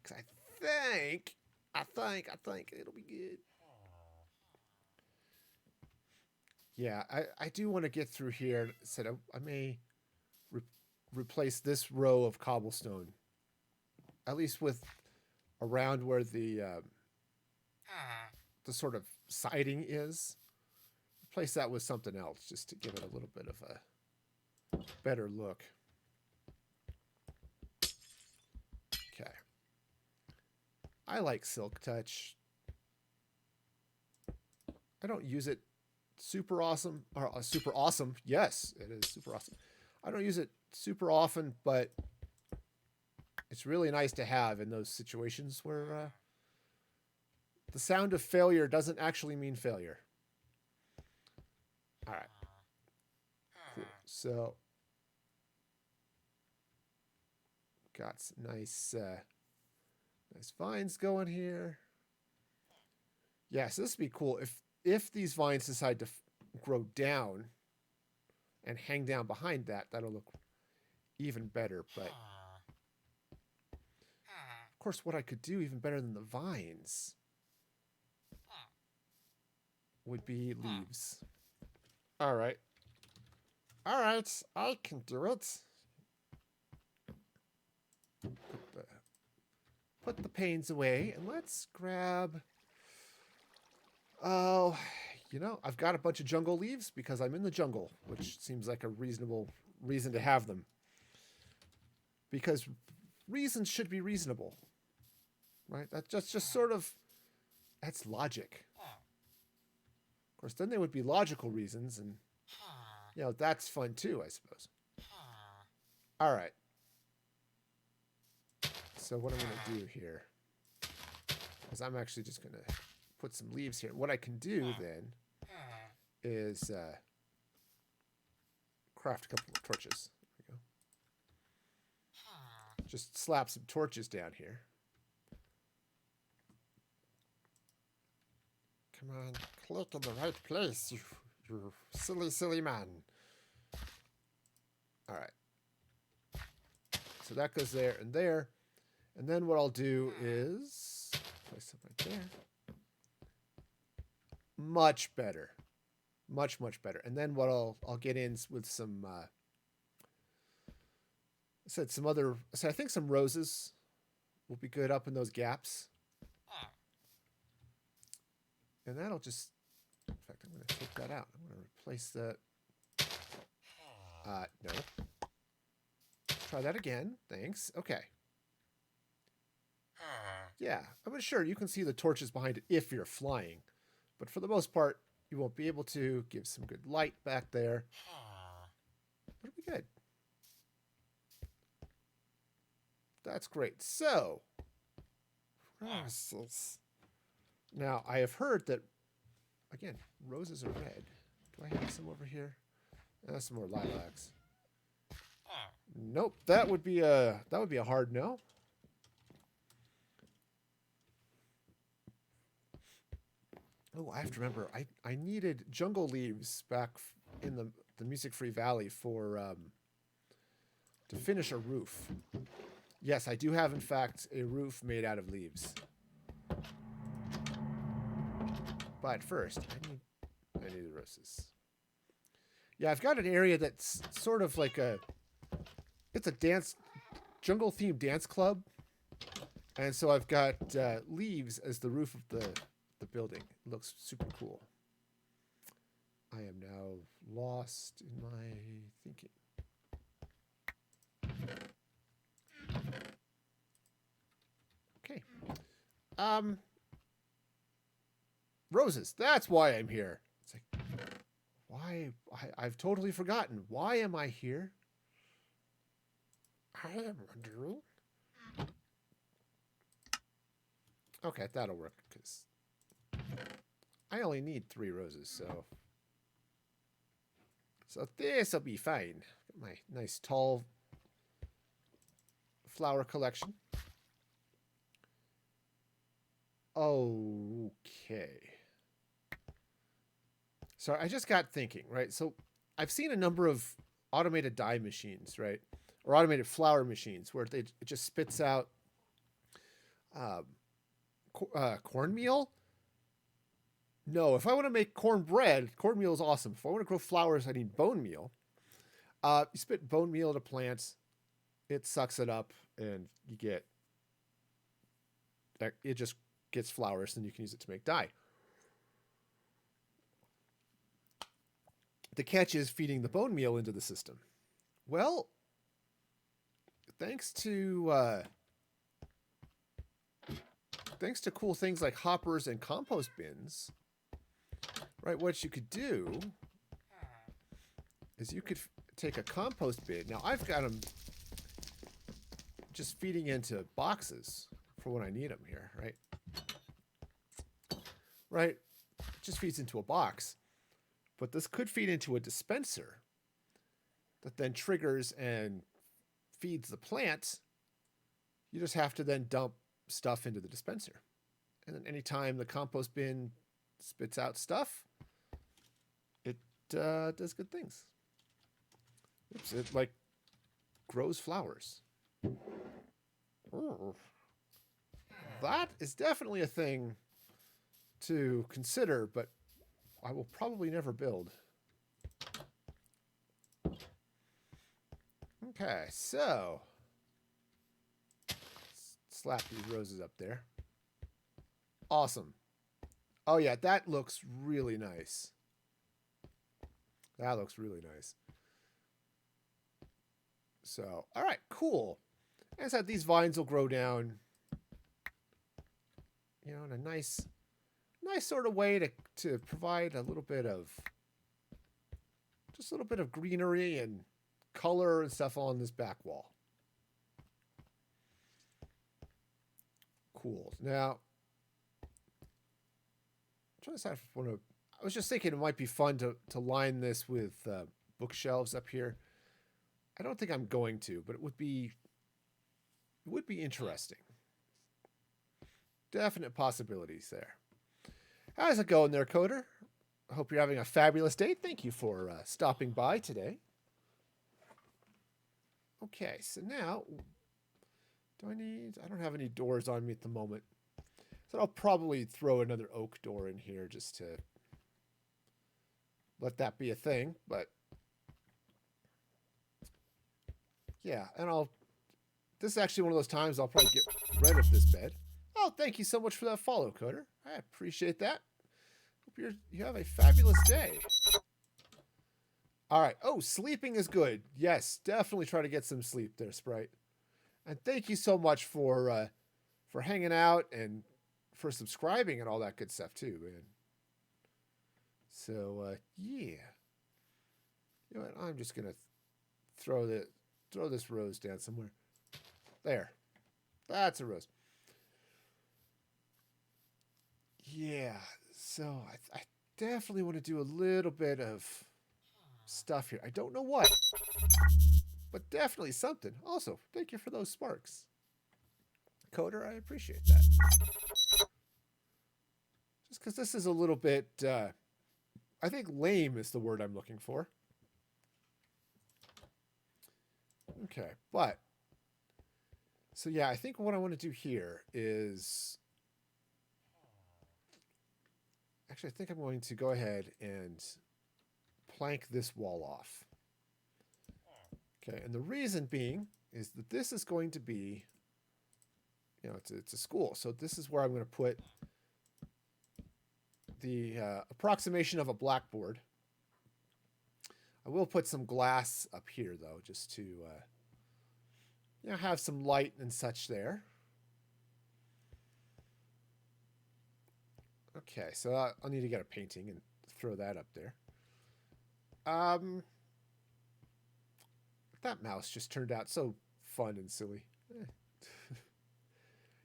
because I think it'll be good. Yeah, I do want to get through here. Said I may replace this row of cobblestone, at least with around where the sort of siding is. Replace that with something else just to give it a little bit of a better look. Okay. I like Silk Touch. I don't use it super awesome. Or super awesome. Yes, it is super awesome. I don't use it super often, but it's really nice to have in those situations where the sound of failure doesn't actually mean failure. All right. Cool. So, got some nice vines going here. Yeah, so this would be cool if these vines decide to grow down and hang down behind that. That'll look even better. But of course, what I could do even better than the vines would be leaves. All right. All right, I can do it. Put the panes away, and let's grab... Oh, you know, I've got a bunch of jungle leaves because I'm in the jungle, which seems like a reasonable reason to have them. Because reasons should be reasonable, right? That's just sort of... That's logic. Of course, then there would be logical reasons, and, you know, that's fun too, I suppose. All right. So what I'm going to do here is I'm actually just going to put some leaves here. What I can do then is craft a couple of torches. There we go. Just slap some torches down here. Come on, click in the right place, you silly man. All right. So that goes there and there. And then what I'll do is place it right there. Much better. Much, much better. And then what I'll get in with some I think some roses will be good up in those gaps. And that'll just, in fact, I'm going to take that out. I'm going to replace that. No. Let's try that again. Thanks. Okay. Yeah, I'm sure you can see the torches behind it if you're flying. But for the most part, you won't be able to. Give some good light back there. That'll be good. That's great. So, roses. Now, I have heard that, again, roses are red. Do I have some over here? Some more lilacs. Nope, that would be a hard no. Oh, I have to remember. I needed jungle leaves back in the Music Free Valley for to finish a roof. Yes, I do have, in fact, a roof made out of leaves. But first, I need the roses. Yeah, I've got an area that's sort of like it's a dance, jungle themed dance club. And so I've got leaves as the roof of the building. It looks super cool. I am now lost in my thinking. Okay. Roses. That's why I'm here. It's like, why? I've totally forgotten. Why am I here? I am wondering. Okay, that'll work because I only need 3 roses, so this'll be fine. Got my nice tall flower collection. Okay. So I just got thinking, right? So I've seen a number of automated dye machines, right? Or automated flower machines where it just spits out um, cornmeal. No, if I want to make cornbread, cornmeal is awesome. If I want to grow flowers, I need bone meal. You spit bone meal to plants, it sucks it up, and you get it just gets flowers, and you can use it to make dye. The catch is feeding the bone meal into the system. Well, thanks to cool things like hoppers and compost bins, right? What you could do is you could take a compost bin. Now I've got them just feeding into boxes for when I need them here, right? Right? It just feeds into a box. But this could feed into a dispenser that then triggers and feeds the plant. You just have to then dump stuff into the dispenser. And then anytime the compost bin spits out stuff, it does good things. Oops, it like grows flowers. Oh. That is definitely a thing to consider, but I will probably never build. Okay, so slap these roses up there. Awesome. Oh yeah, that looks really nice. That looks really nice. So, all right, cool. As that these vines will grow down, you know, in a nice sort of way to provide a little bit of just a little bit of greenery and color and stuff on this back wall. Cool. Now, I'm trying to decide if I want to. I was just thinking it might be fun to line this with bookshelves up here. I don't think I'm going to, but it would be interesting. Definite possibilities there. How's it going there, Coder? I hope you're having a fabulous day. Thank you for stopping by today. Okay, so now, I don't have any doors on me at the moment. So I'll probably throw another oak door in here just to let that be a thing. But yeah, and this is actually one of those times I'll probably get rid of this bed. Oh, thank you so much for that follow, Coder. I appreciate that. Hope you have a fabulous day. All right. Oh, sleeping is good. Yes, definitely try to get some sleep there, Sprite. And thank you so much for hanging out and for subscribing and all that good stuff too, man. So yeah. You know what? I'm just gonna throw this rose down somewhere. There. That's a rose. Yeah. So I definitely want to do a little bit of stuff here. I don't know what, but definitely something. Also, thank you for those sparks. Coder, I appreciate that. Just because this is a little bit, I think lame is the word I'm looking for. Okay, but, so yeah, I think what I want to do here is, actually I think I'm going to go ahead and plank this wall off. Okay, and the reason being is that this is going to be, you know, it's a school. So this is where I'm going to put the approximation of a blackboard. I will put some glass up here, though, just to you know, have some light and such there. Okay, so I'll need to get a painting and throw that up there. That mouse just turned out so fun and silly.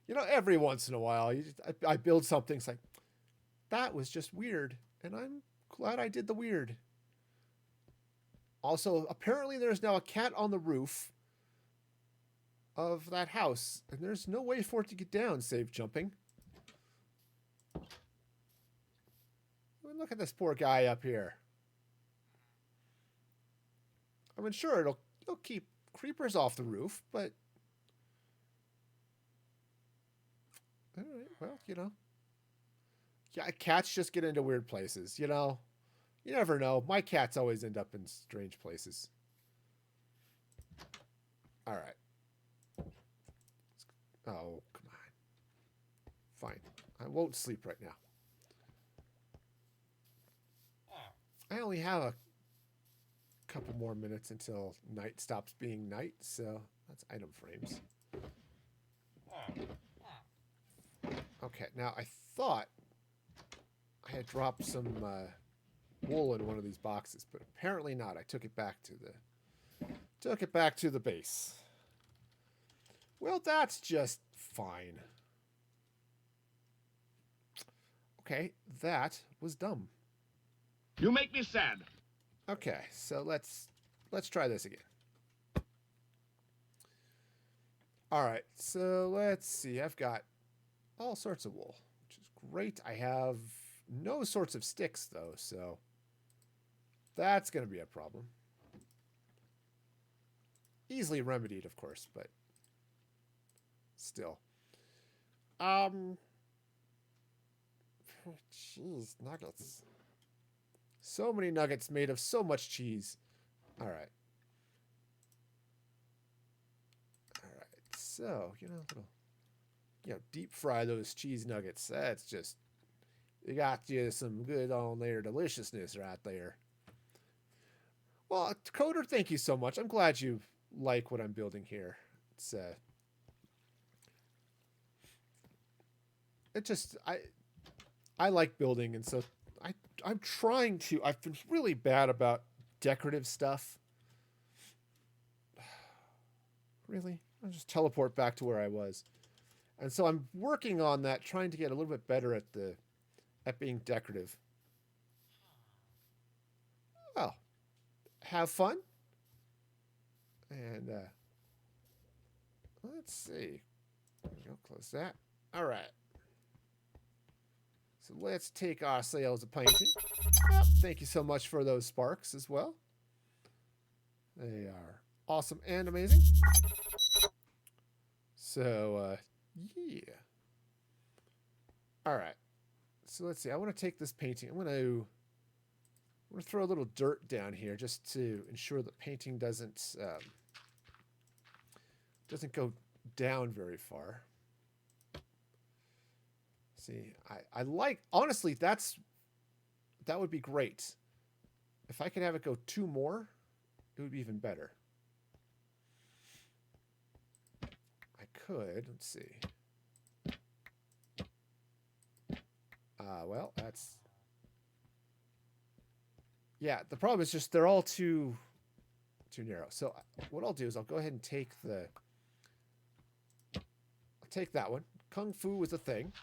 You know, every once in a while, I build something. It's like, that was just weird, and I'm glad I did the weird. Also, apparently there's now a cat on the roof of that house, and there's no way for it to get down save jumping. I mean, look at this poor guy up here. I mean, sure, it'll keep creepers off the roof, but all right, well, you know. Yeah, cats just get into weird places, you know. You never know. My cats always end up in strange places. All right. Oh, come on. Fine. I won't sleep right now. I only have a couple more minutes until night stops being night, so that's item frames. Okay, now I thought I had dropped some wool in one of these boxes, but apparently not. I took it back to the base. Well, that's just fine. Okay, that was dumb. You make me sad. Okay, so let's try this again. All right, so let's see. I've got all sorts of wool, which is great. I have no sorts of sticks, though, so that's going to be a problem. Easily remedied, of course, but still. Cheese nuggets. So many nuggets made of so much cheese. All right. All right. So, you know, deep fry those cheese nuggets. That's just, you got you some good on there deliciousness right there. Well, Coder, thank you so much. I'm glad you like what I'm building here. I like building, and so I'm trying to. I've been really bad about decorative stuff. Really? I'll just teleport back to where I was. And so I'm working on that, trying to get a little bit better at being decorative. Oh, have fun. And let's see. There we go. Close that. All right. So let's take ourselves a painting. Oh, thank you so much for those sparks as well. They are awesome and amazing. So, yeah. All right. So let's see. I want to take this painting. I'm going to throw a little dirt down here just to ensure the painting doesn't go down very far. See, I like, honestly, that would be great. If I could have it go 2 more, it would be even better. I could, let's see. Well, that's, yeah, the problem is just they're all too narrow. So what I'll do is I'll go ahead and take that one. Kung Fu is a thing.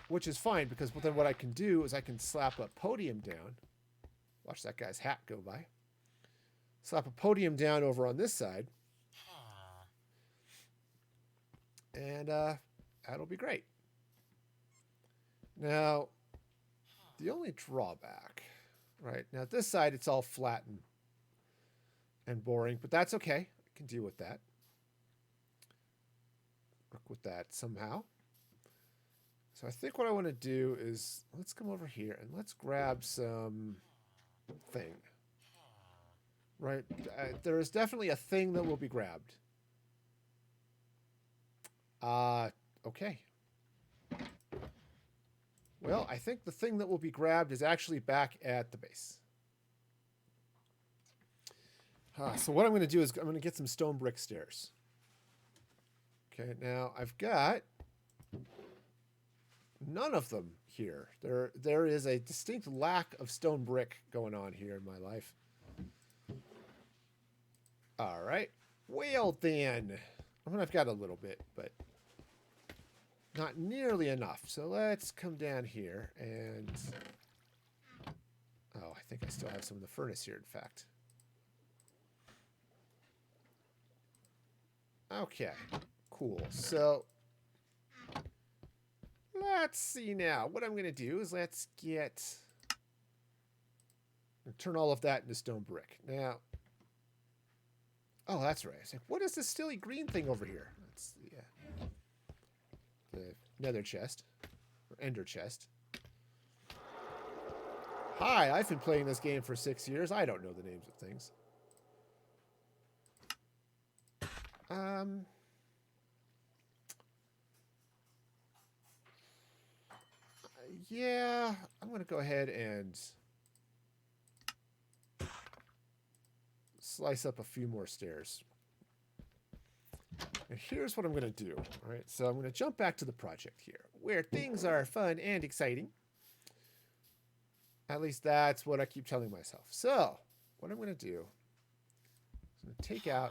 Which is fine, because then what I can do is I can slap a podium down. Watch that guy's hat go by. Slap a podium down over on this side. And that'll be great. Now, the only drawback, right? Now, this side, it's all flat and boring, but that's okay. I can deal with that. Work with that somehow. So I think what I want to do is, let's come over here and let's grab some thing. Right? There is definitely a thing that will be grabbed. Okay. Well, I think the thing that will be grabbed is actually back at the base. So what I'm going to do is I'm going to get some stone brick stairs. Okay, now I've got none of them here. There is a distinct lack of stone brick going on here in my life. All right. Well then, I mean, I've got a little bit, but not nearly enough. So let's come down here and... Oh, I think I still have some in the furnace here, in fact. Okay, cool. So let's see now. What I'm going to do is let's turn all of that into stone brick. Now, oh, that's right. I was like, what is this silly green thing over here? That's the nether chest, or ender chest. Hi, I've been playing this game for 6 years. I don't know the names of things. Yeah, I'm going to go ahead and slice up a few more stairs. And here's what I'm going to do. All right, so I'm going to jump back to the project here, where things are fun and exciting. At least that's what I keep telling myself. So, what I'm going to do is I'm going to take out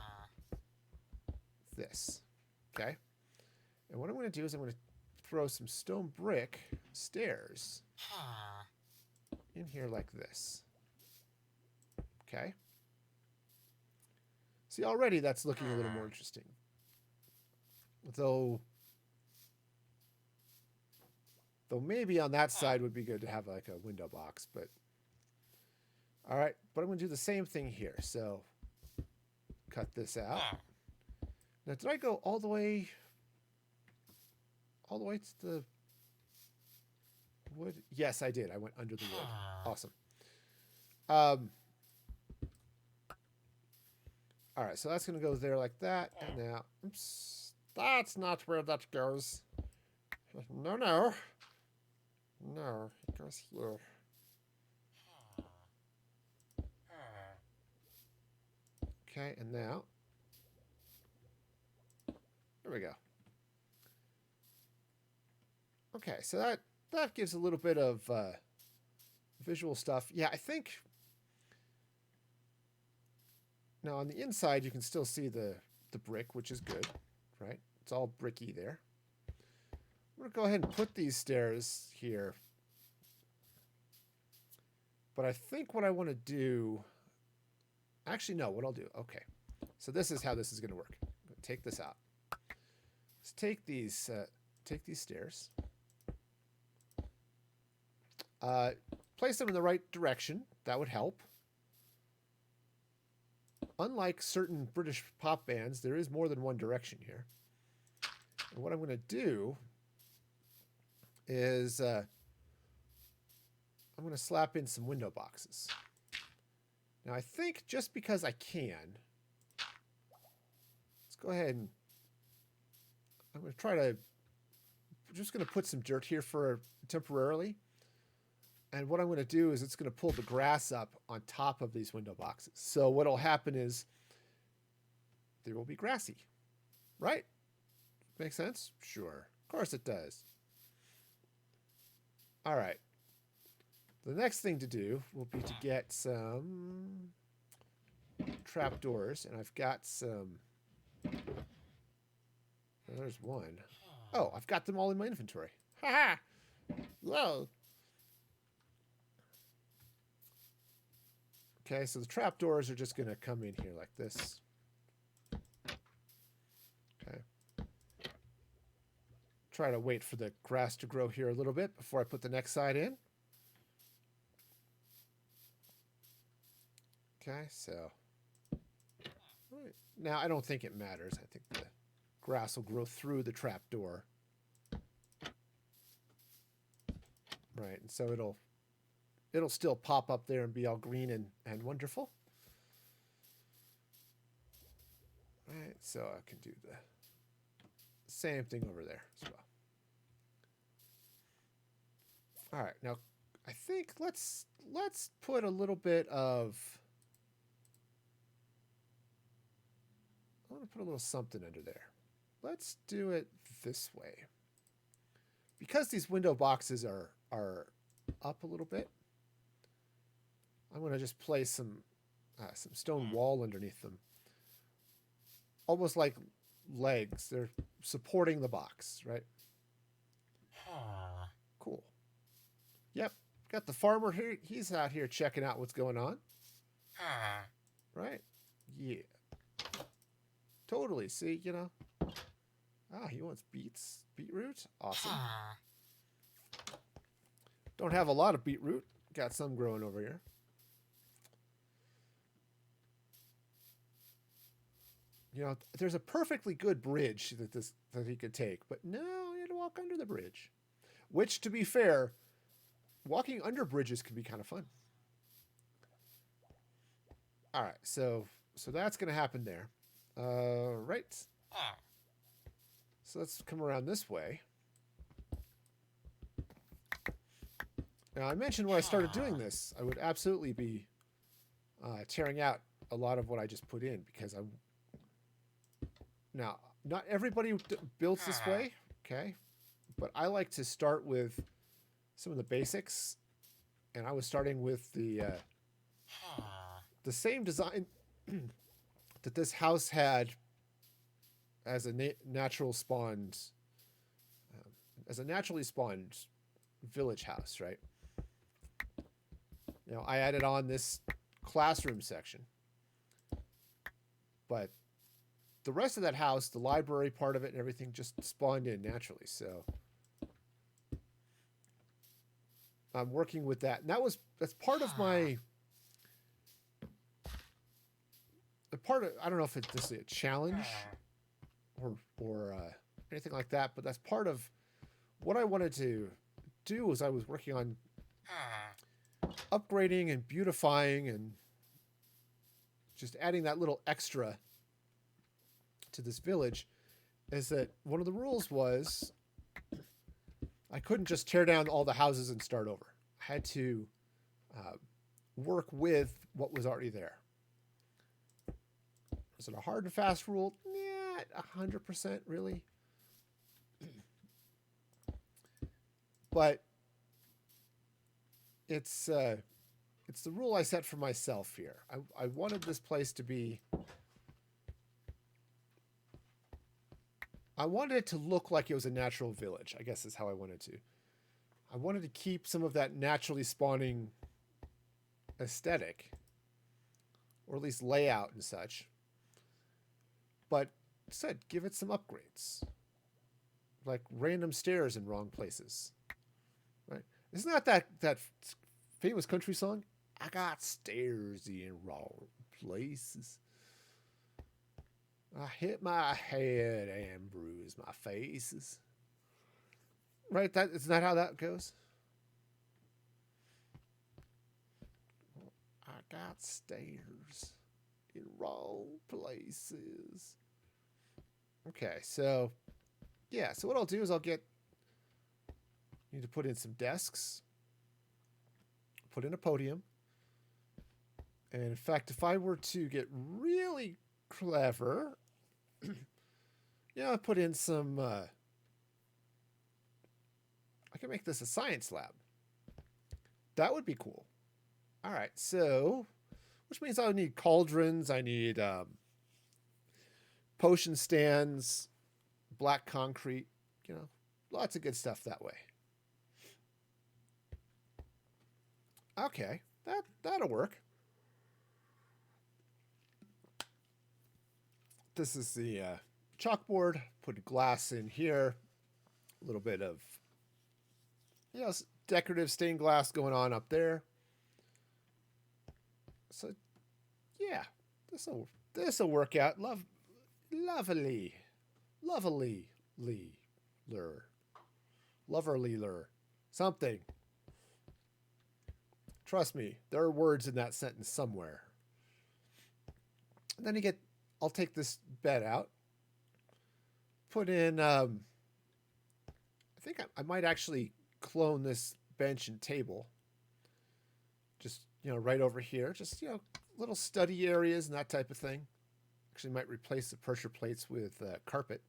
this. Okay? And what I'm going to do is I'm going to throw some stone brick stairs in here like this. Okay? See, already that's looking a little more interesting. Though maybe on that side would be good to have like a window box, but all right, but I'm going to do the same thing here. So cut this out. Now, did I go all the way to the wood? Yes, I did. I went under the wood. Awesome. All right, so that's going to go there like that. And now, oops, that's not where that goes. No, no. No, it goes here. Okay, and now, there we go. Okay, so that gives a little bit of visual stuff. Yeah, I think now on the inside you can still see the brick, which is good, right? It's all bricky there. I'm going to go ahead and put these stairs here. But I think what I want to do... Actually, no, what I'll do... Okay. So this is how this is going to work. I'm going to take this out. Let's take these stairs. Place them in the right direction. That would help. Unlike certain British pop bands, there is more than one direction here. And what I'm going to do is I'm going to slap in some window boxes. Now, I think just because I can, let's go ahead and I'm going to try to, I'm just going to put some dirt here for temporarily. And what I'm going to do is it's going to pull the grass up on top of these window boxes. So what will happen is they will be grassy, right? Make sense? Sure. Of course it does. All right. The next thing to do will be to get some trapdoors, and I've got some... There's one. Oh, I've got them all in my inventory. Ha ha! Whoa! Okay, so the trapdoors are just going to come in here like this. Okay. Try to wait for the grass to grow here a little bit before I put the next side in. Okay, so... Now, I don't think it matters. I think the grass will grow through the trapdoor. Right, and so it'll it'll still pop up there and be all green and wonderful. All right, so I can do the same thing over there as well. All right, now I think let's put a little bit of. I want to put a little something under there. Let's do it this way. Because these window boxes are up a little bit, I'm going to just place some stone wall underneath them. Almost like legs. They're supporting the box, right? Cool. Yep. Got the farmer here. He's out here checking out what's going on. Right? Yeah. Totally. See, you know. Ah, he wants beetroot. Awesome. Don't have a lot of beetroot. Got some growing over here. You know, there's a perfectly good bridge that he could take, but no, he had to walk under the bridge. Which, to be fair, walking under bridges can be kind of fun. All right, so that's going to happen there. Right. So let's come around this way. Now, I mentioned when I started doing this, I would absolutely be tearing out a lot of what I just put in because I. Now, not everybody builds this way, okay? But I like to start with some of the basics, and I was starting with the same design that this house had as a naturally spawned village house, right? You know, I added on this classroom section, but the rest of that house, the library part of it and everything just spawned in naturally. So I'm working with that. And that's part of my I don't know if it's a challenge or anything like that, but that's part of what I wanted to do was I was working on upgrading and beautifying and just adding that little extra to this village. Is that one of the rules was I couldn't just tear down all the houses and start over. I had to work with what was already there. Is it a hard and fast rule? Not 100% really. But it's the rule I set for myself here. I wanted this place to be. I wanted it to look like it was a natural village, I guess is how I wanted to. I wanted to keep some of that naturally spawning aesthetic, or at least layout and such. But instead, give it some upgrades. Like random stairs in wrong places. Right? Isn't that famous country song? I got stairs in wrong places. I hit my head and bruise my faces. Right? Isn't that how that goes? I got stairs in wrong places. Okay, so yeah, so what I'll do is need to put in some desks, put in a podium, and in fact, if I were to get really clever, I put in some. I can make this a science lab. That would be cool. All right, so which means I'll need cauldrons. I need potion stands, black concrete. Lots of good stuff that way. Okay, that'll work. This is the chalkboard. Put glass in here. A little bit of decorative stained glass going on up there. So yeah, this'll work out. Loverly something. Trust me, there are words in that sentence somewhere. And then I'll take this bed out, put in, I think I might actually clone this bench and table. Just, right over here. Just, little study areas and that type of thing. Actually might replace the pressure plates with carpet.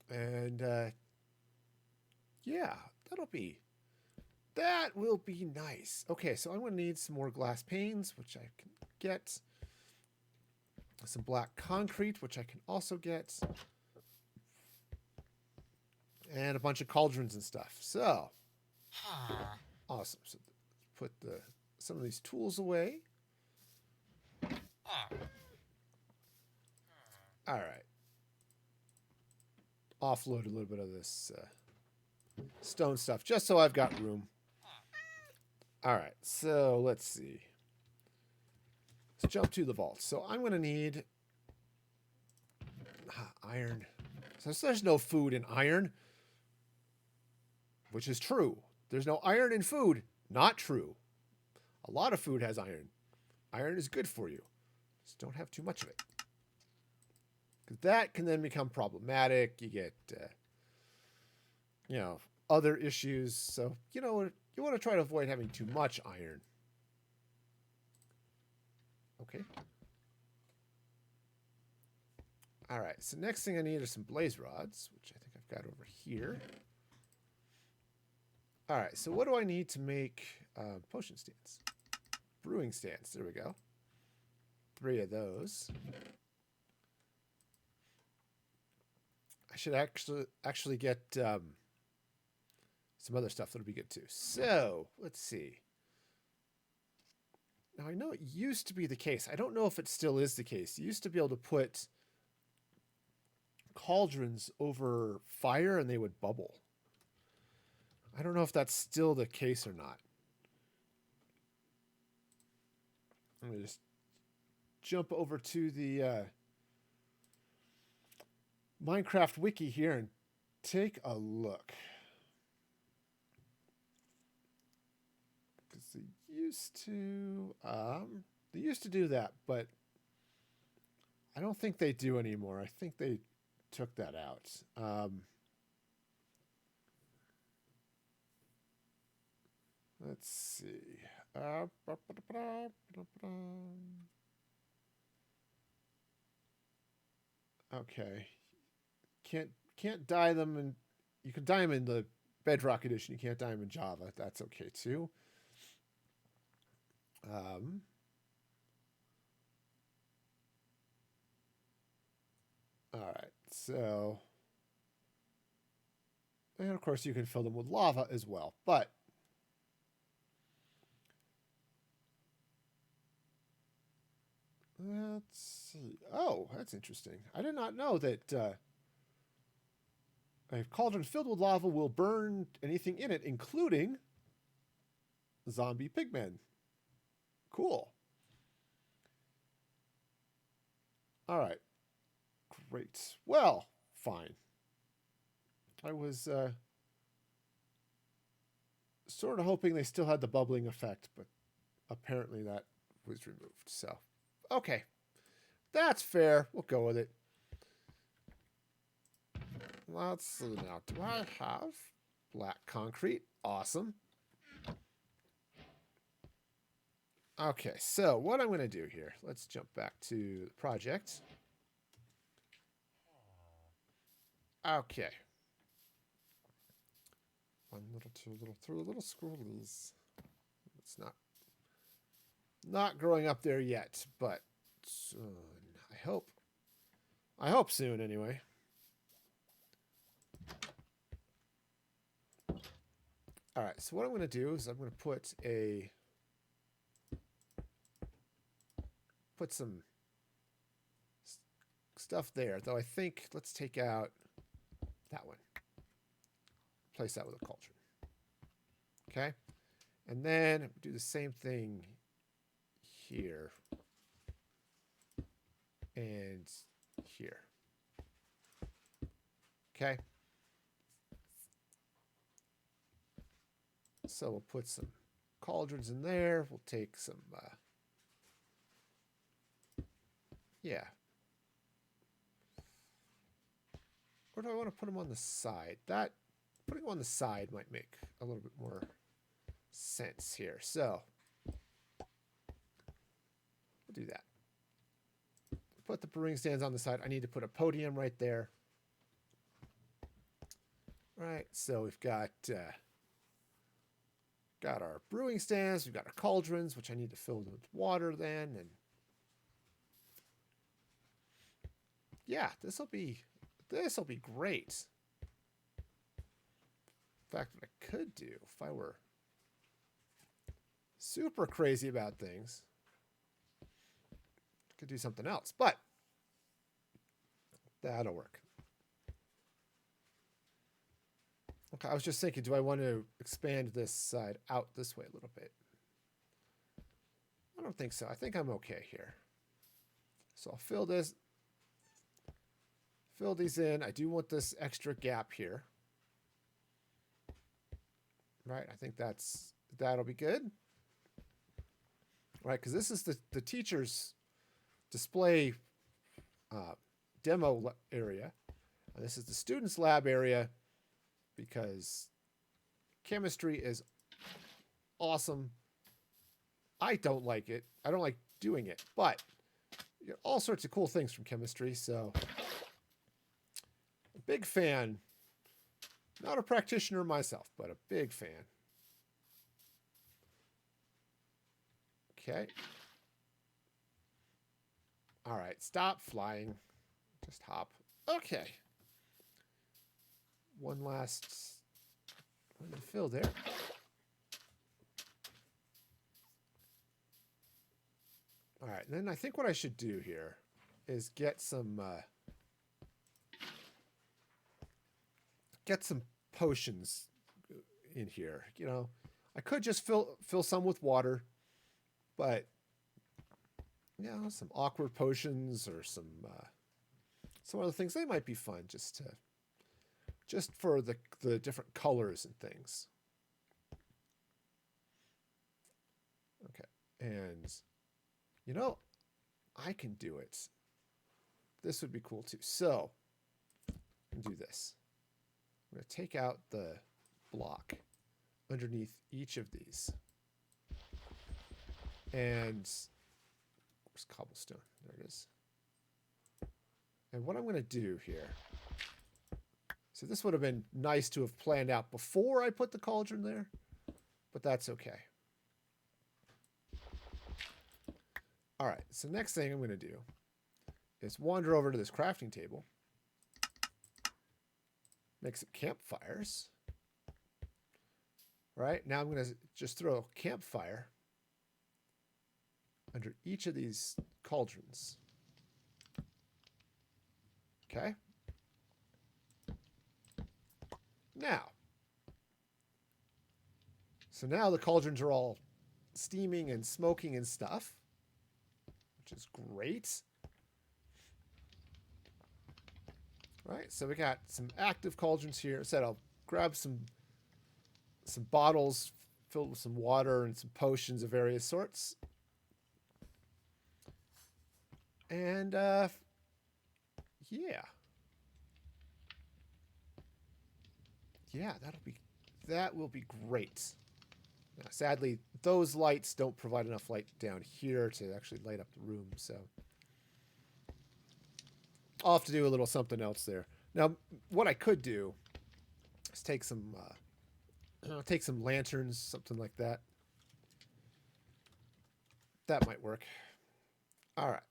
And, yeah, that will be nice. Okay, so I'm going to need some more glass panes, which I can get. Some black concrete, which I can also get. And a bunch of cauldrons and stuff. So, awesome. So, put some of these tools away. All right. Offload a little bit of this stone stuff, just so I've got room. All right, so let's see. Let's jump to the vault. So I'm going to need iron. So there's no food in iron, which is true. There's no iron in food. Not true. A lot of food has iron. Iron is good for you. Just don't have too much of it. Because that can then become problematic. You get, other issues. So, you want to try to avoid having too much iron. Okay. All right. So next thing I need are some blaze rods, which I think I've got over here. All right. So what do I need to make potion stands? Brewing stands. There we go. 3 of those. I should actually get some other stuff that'll be good too. So let's see. Now I know it used to be the case. I don't know if it still is the case. You used to be able to put cauldrons over fire and they would bubble. I don't know if that's still the case or not. I'm going to just jump over to the Minecraft wiki here and take a look. Because they used to do that, but I don't think they do anymore. I think they took that out. Let's see. Okay. Can't dye them, and you can dye them in the Bedrock edition. You can't dye them in Java. That's okay too. All right. So, and of course you can fill them with lava as well, but let's see. Oh, that's interesting. I did not know that a cauldron filled with lava will burn anything in it, including zombie pigmen. Cool. All right. Great. Well, fine. I was sort of hoping they still had the bubbling effect, but apparently that was removed. So, okay. That's fair. We'll go with it. Let's see now. Do I have black concrete? Awesome. Okay, so what I'm going to do here, let's jump back to the project. Okay. 1 little, 2 little, 3 little scrollies. It's not growing up there yet, but soon. I hope soon anyway. All right, so what I'm going to do is I'm going to put some stuff there, though I think let's take out that one. Replace that with a cauldron. Okay? And then do the same thing here and here. Okay? So we'll put some cauldrons in there. We'll take some, yeah. Or do I want to put them on the side? Putting them on the side might make a little bit more sense here. So we'll do that. Put the brewing stands on the side. I need to put a podium right there. All right, so we've got our brewing stands. We've got our cauldrons, which I need to fill with water then. And yeah, this will be great. In fact, what I could do if I were super crazy about things, I could do something else, but that'll work. Okay, I was just thinking, do I want to expand this side out this way a little bit? I don't think so. I think I'm okay here. So I'll fill these in. I do want this extra gap here. Right, I think that'll be good. Right, because this is the teacher's display demo area. And this is the student's lab area because chemistry is awesome. I don't like it. I don't like doing it, but you get all sorts of cool things from chemistry. So, a big fan. Not a practitioner myself, but a big fan. Okay. All right, stop flying. Just hop. Okay. One last one to fill there. All right, and then I think what I should do here is get some potions in here. You know, I could just fill some with water, but you know, some awkward potions or some other things, they might be fun just for the different colors and things. Okay, and you know, I can do it. This would be cool too. So, I'm gonna do this. I'm going to take out the block underneath each of these. And where's cobblestone? There it is. And what I'm going to do here, so this would have been nice to have planned out before I put the cauldron there, but that's okay. All right, so next thing I'm going to do is wander over to this crafting table. Make some campfires. Right, now I'm going to just throw a campfire under each of these cauldrons. Okay. Now, so now the cauldrons are all steaming and smoking and stuff, which is great. Right, so we got some active cauldrons here. I said I'll grab some bottles filled with some water and some potions of various sorts. And yeah. Yeah, that will be great. Now, sadly, those lights don't provide enough light down here to actually light up the room, so I'll have to do a little something else there. Now, what I could do is take some lanterns, something like that. That might work. All right.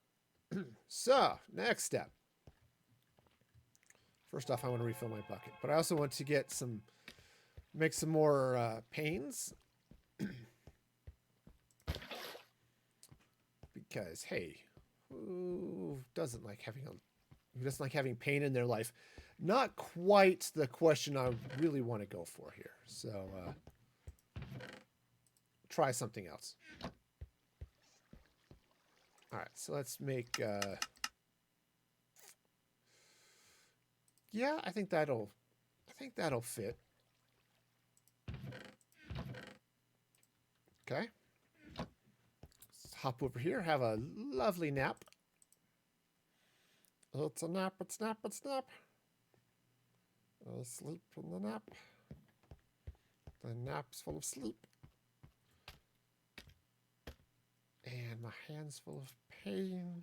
So, next step. First off, I want to refill my bucket, but I also want to make some more panes. Because, hey, who doesn't like having pain in their life? Not quite the question I really want to go for here. So, try something else. All right, so let's make. Yeah, I think that'll fit. Okay. Let's hop over here, have a lovely nap. It's a nap, it's nap, it's nap. I sleep in the nap. The nap's full of sleep. And my hand's full of pain.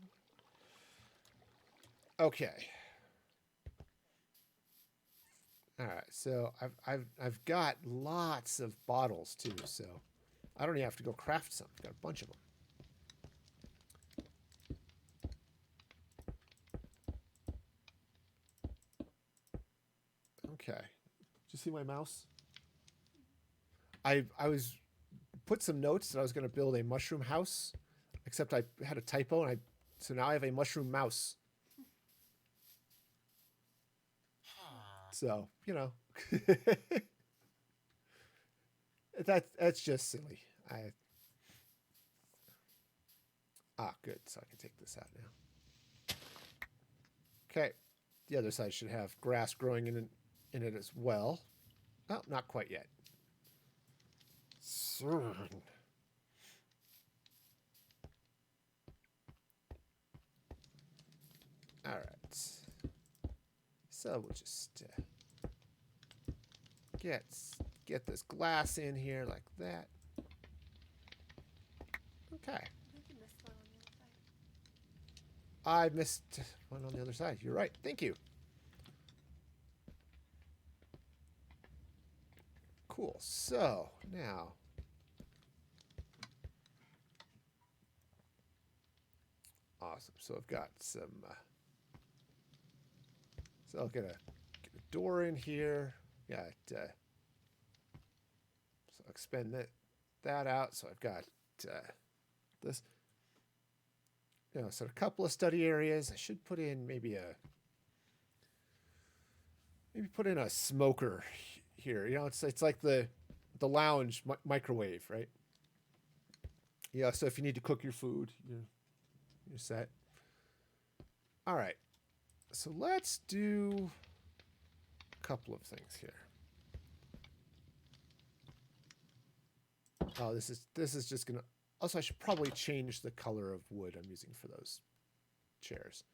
Okay. All right, so I've got lots of bottles too, so I don't even have to go craft some. I've got a bunch of them. Okay. Did you see my mouse? I was put some notes that I was going to build a mushroom house, except I had a typo, and so now I have a mushroom mouse. So that's just silly. Good. So I can take this out now. Okay. The other side should have grass growing in it as well. Oh, not quite yet. Soon. All right. So we'll just get this glass in here like that. Okay. I missed one on the other side. You're right. Thank you. Cool. So now, awesome. So I've got some. So I'll get a door in here. Got so I'll expand that out. So I've got this. So a couple of study areas. I should put in maybe put in a smoker here. It's like the lounge microwave, right? Yeah. So if you need to cook your food, you're set. All right. So let's do a couple of things here. Oh, this is just gonna. Also, I should probably change the color of wood I'm using for those chairs.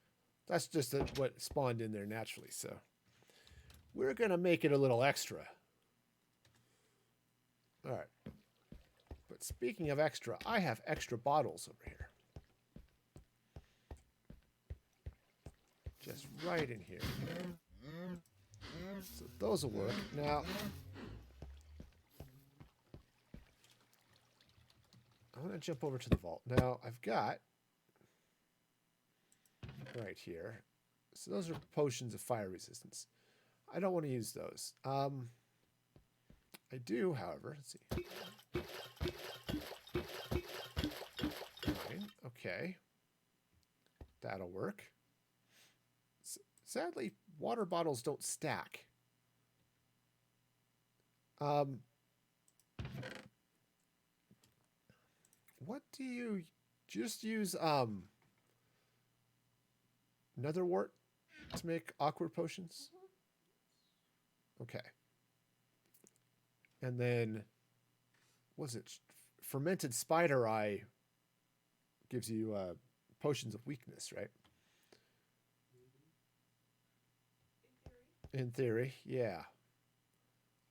That's just what spawned in there naturally. So we're gonna make it a little extra. All right. But speaking of extra, I have extra bottles over here. Just right in here. So those will work. Now, I'm going to jump over to the vault. Now, I've got right here. So those are potions of fire resistance. I don't want to use those. I do, however. Let's see. Fine. Okay. That'll work. Sadly, water bottles don't stack. What do you just use netherwort to make awkward potions? Okay. And then was it fermented spider eye gives you potions of weakness, right? In theory, yeah.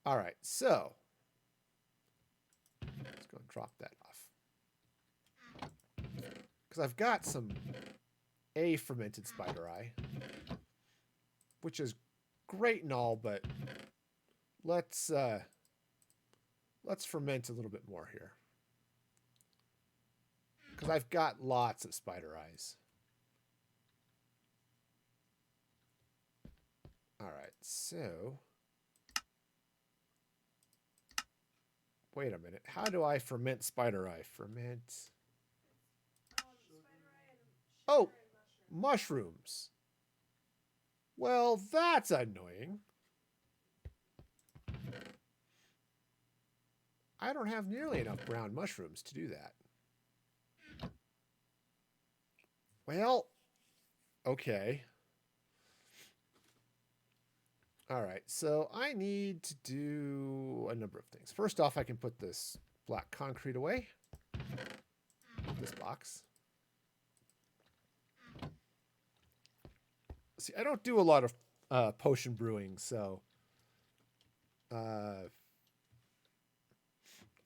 All right, so let's go and drop that off. Because I've got some fermented spider eye, which is great and all, but let's ferment a little bit more here. Because I've got lots of spider eyes. All right, so wait a minute. How do I ferment spider eye? Ferment. Oh, mushrooms. Well, that's annoying. I don't have nearly enough brown mushrooms to do that. Well, okay. All right, so I need to do a number of things. First off, I can put this black concrete away. This box. See, I don't do a lot of potion brewing, so I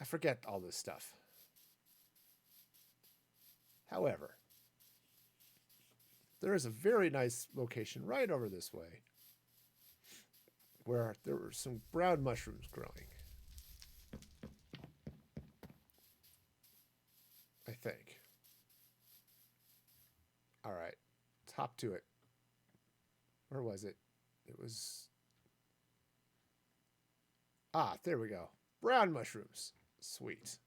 forget all this stuff. However, there is a very nice location right over this way where there were some brown mushrooms growing. I think. All right. Top to it. Where was it? It was... Ah, there we go. Brown mushrooms. Sweet.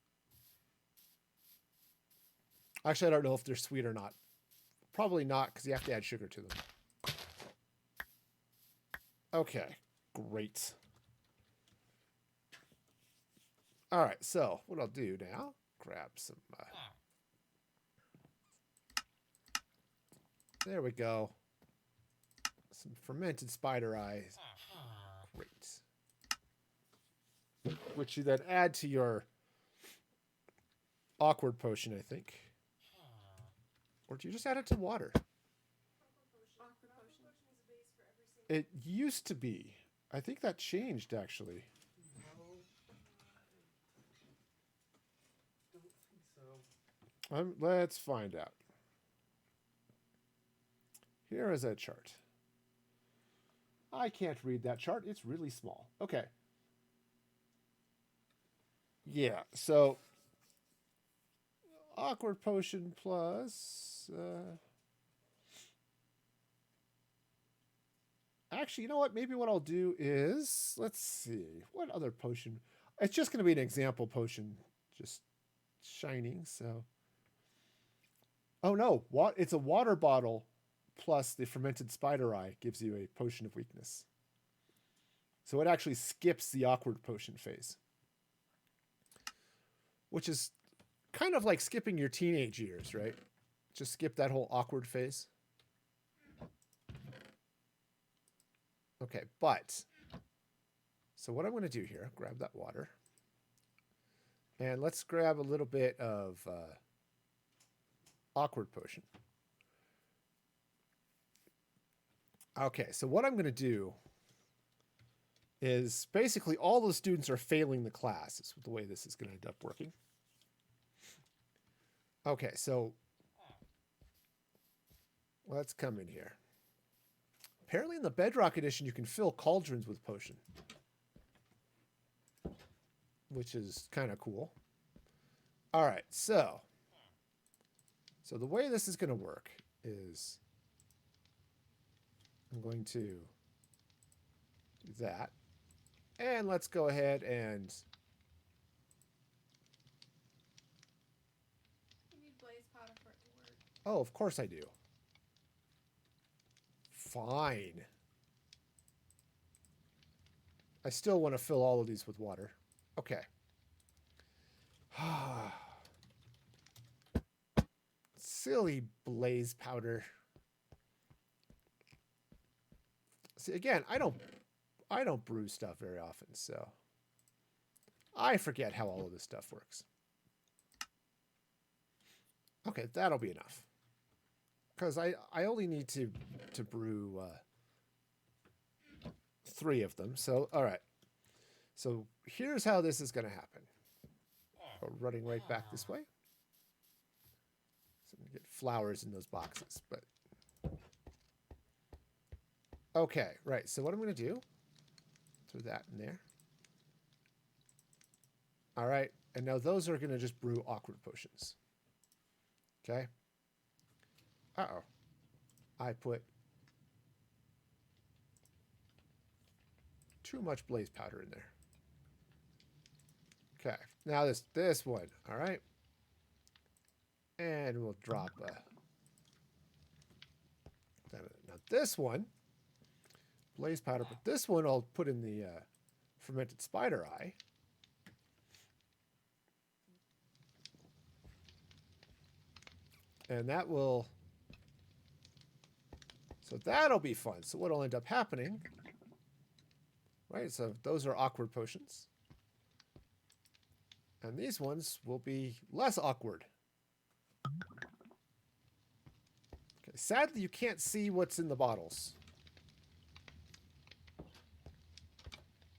Actually, I don't know if they're sweet or not. Probably not, because you have to add sugar to them. Okay. Great. All right, so what I'll do now, grab some... there we go. Some fermented spider eyes. Great. Which you then add to your awkward potion, I think. Or do you just add it to water? It used to be. I think that changed, actually. Don't think so. Let's find out. Here is a chart. I can't read that chart. It's really small. Okay. Yeah, so awkward potion plus... actually, you know what? Maybe what I'll do is... Let's see. What other potion? It's just going to be an example potion. Just shining, so... Oh, no. It's a water bottle plus the fermented spider eye gives you a potion of weakness. So it actually skips the awkward potion phase. Which is kind of like skipping your teenage years, right? Just skip that whole awkward phase. Okay, but... So what I'm going to do here, grab that water. And let's grab a little bit of awkward potion. Okay, so what I'm going to do is basically all the students are failing the class. Is the way this is going to end up working. Okay, so let's come in here. Apparently in the Bedrock edition, you can fill cauldrons with potion, which is kind of cool. All right, so the way this is going to work is I'm going to do that. And let's go ahead and... You need blaze powder for it to work. Oh, of course I do. Fine. I still want to fill all of these with water. Okay. Silly blaze powder. See, again, I don't brew stuff very often, so I forget how all of this stuff works. Okay, that'll be enough. Because I only need to brew 3 of them. So, all right. So here's how this is going to happen. We're running right back this way. So I'm going to get flowers in those boxes, but... Okay, right. So what I'm going to do, throw that in there. All right. And now those are going to just brew awkward potions. Okay. Uh-oh. I put too much blaze powder in there. Okay. Now this one. All right. And we'll drop now this one, blaze powder, but this one I'll put in the fermented spider eye. And that will... So that'll be fun. So what'll end up happening... Right, so those are awkward potions. And these ones will be less awkward. Okay. Sadly, you can't see what's in the bottles.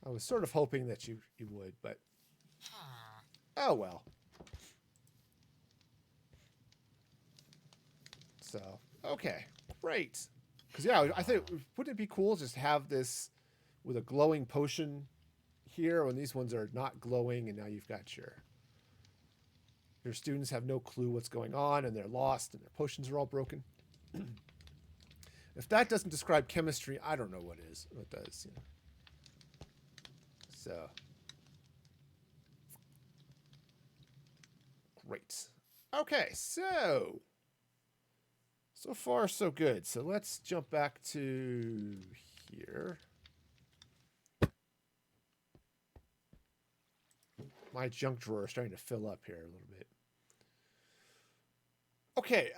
I was sort of hoping that you would, but oh well. So, okay, great. Because, yeah, I think, wouldn't it be cool just to have this with a glowing potion here when these ones are not glowing, and now you've got your students have no clue what's going on, and they're lost, and their potions are all broken. If that doesn't describe chemistry, I don't know what does. You know. So, great. Okay, so far so good. So let's jump back to here. My junk drawer is starting to fill up here a little bit. Okay,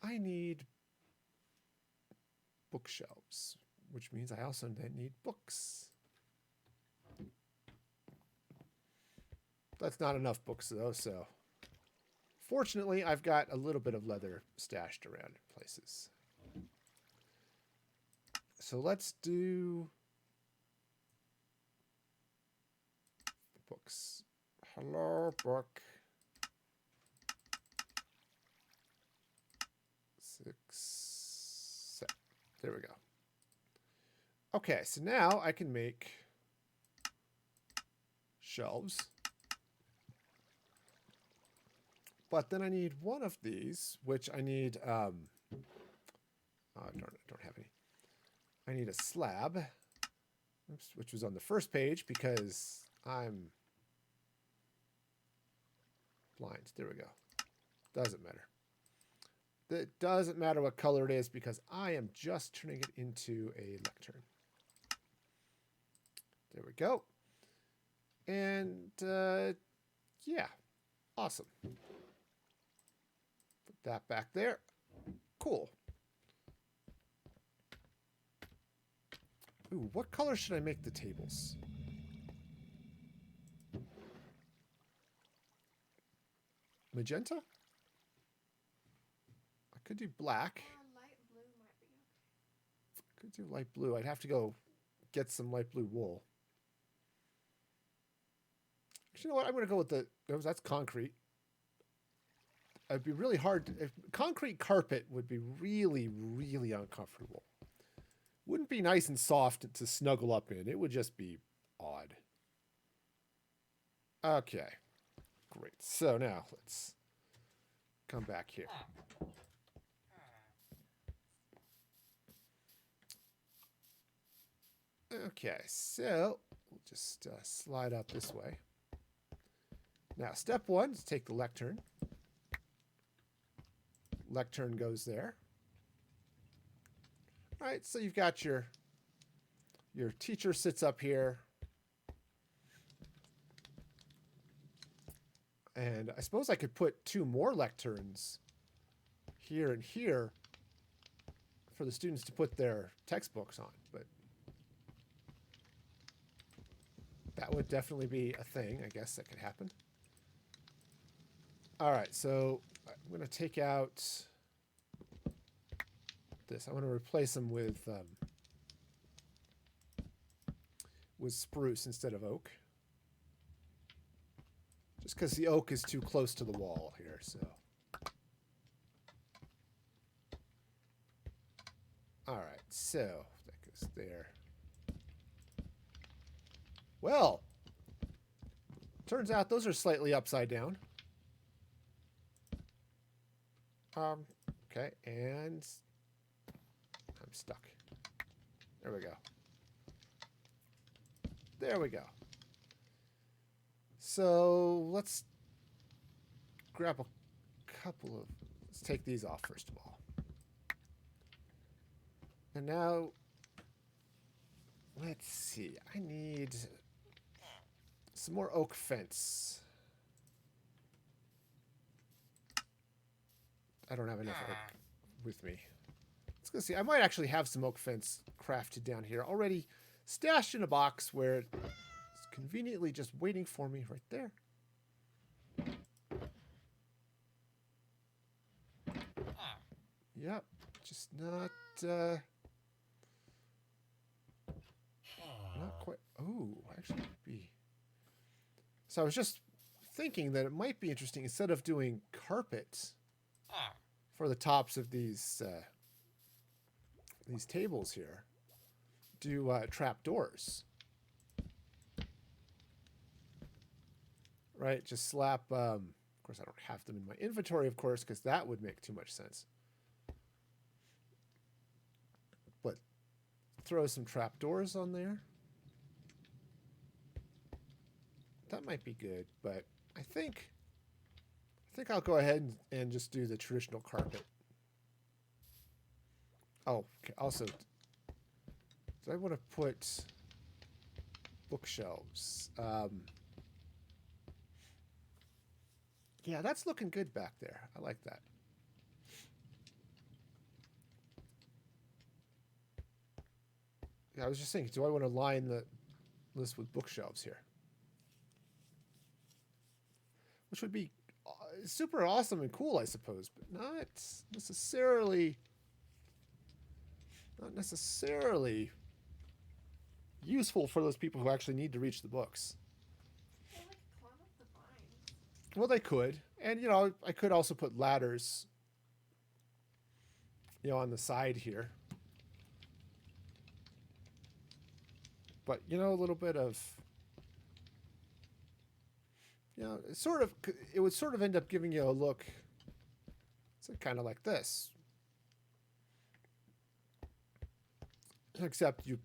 I need bookshelves, which means I also need books. That's not enough books, though, so fortunately, I've got a little bit of leather stashed around places. So let's do books. Hello, book. 6, 7. There we go. Okay, so now I can make shelves. But then I need one of these, which I need, oh, I don't have any. I need a slab, oops, which was on the first page because I'm blind. There we go. Doesn't matter. It doesn't matter what color it is because I am just turning it into a lectern. There we go. And, yeah, awesome. Put that back there. Cool. Ooh, what color should I make the tables? Magenta? I could do black. Light blue might be okay. Could do light blue. I'd have to go get some light blue wool. Actually, you know what? I'm going to go with that's concrete. It'd be really hard. Concrete carpet would be really, really uncomfortable. Wouldn't be nice and soft to snuggle up in. It would just be odd. Okay. Great. So now let's come back here. Okay, so we'll just slide up this way. Now, step one is take the lectern. Lectern goes there. All right, so you've got your teacher sits up here. And I suppose I could put 2 more lecterns here and here for the students to put their textbooks on, but that would definitely be a thing. I guess that could happen. All right, so I'm going to take out this. I want to replace them with spruce instead of oak. Just because the oak is too close to the wall here, so. All right, so that goes there. Well, turns out those are slightly upside down. Okay, and I'm stuck. There we go. There we go. So let's grab a couple of, let's take these off first of all. And now, let's see, I need some more oak fence. I don't have enough oak with me. Let's go see. I might actually have some oak fence crafted down here. Already, stashed in a box where it's conveniently just waiting for me right there. Yep, just not quite. Oh, actually, be. So I was just thinking that it might be interesting instead of doing carpet for the tops of these tables here, do trap doors. Right, just slap. Of course, I don't have them in my inventory, of course, because that would make too much sense. But throw some trap doors on there. That might be good, but I think I'll go ahead and just do the traditional carpet. Oh, okay. Also, do I want to put bookshelves? Yeah, that's looking good back there. I like that. Yeah, I was just thinking, do I want to line the list with bookshelves here? Which would be super awesome and cool, I suppose, but not necessarily useful for those people who actually need to reach the books. They like climb up the vines. Well, they could. And, you know, I could also put ladders, you know, on the side here. But, you know, a little bit of, you know, it would sort of end up giving you a look. It's kind of like this. Except you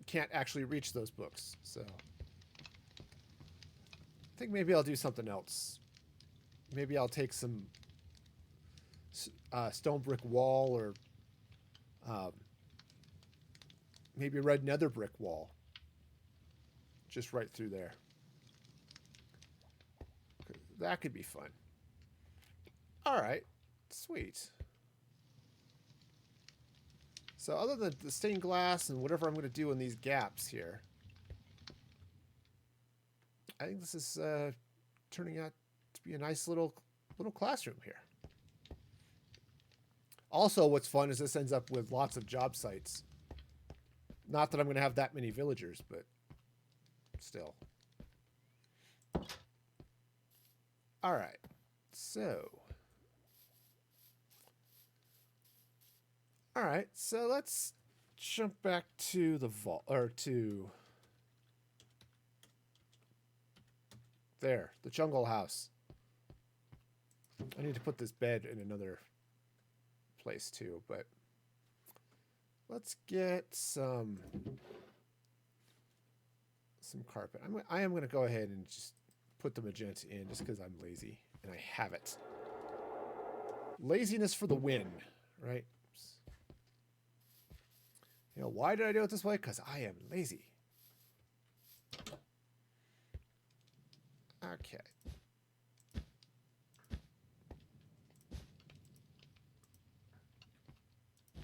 can't actually reach those books. So I think maybe I'll do something else. Maybe I'll take some stone brick wall or maybe a red nether brick wall. Just right through there. That could be fun. All right. Sweet. So other than the stained glass and whatever I'm going to do in these gaps here, I think this is turning out to be a nice little classroom here. Also, what's fun is this ends up with lots of job sites. Not that I'm going to have that many villagers, but still. All right. So. All right. So let's jump back to the vault, or to there, the jungle house. I need to put this bed in another place too, but let's get some carpet. I am going to go ahead and just put the magenta in just because I'm lazy and I have it. Laziness for the win, right? You know, why did I do it this way? Because I am lazy. Okay.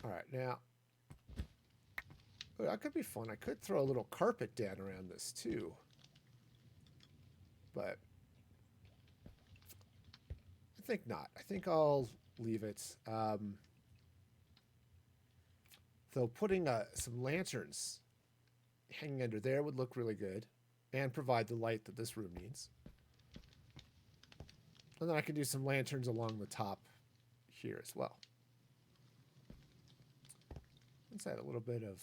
All right, now, oh, that could be fun. I could throw a little carpet down around this too. But I think not. I think I'll leave it. Though putting some lanterns hanging under there would look really good and provide the light that this room needs. And then I can do some lanterns along the top here as well. Let's add a little bit of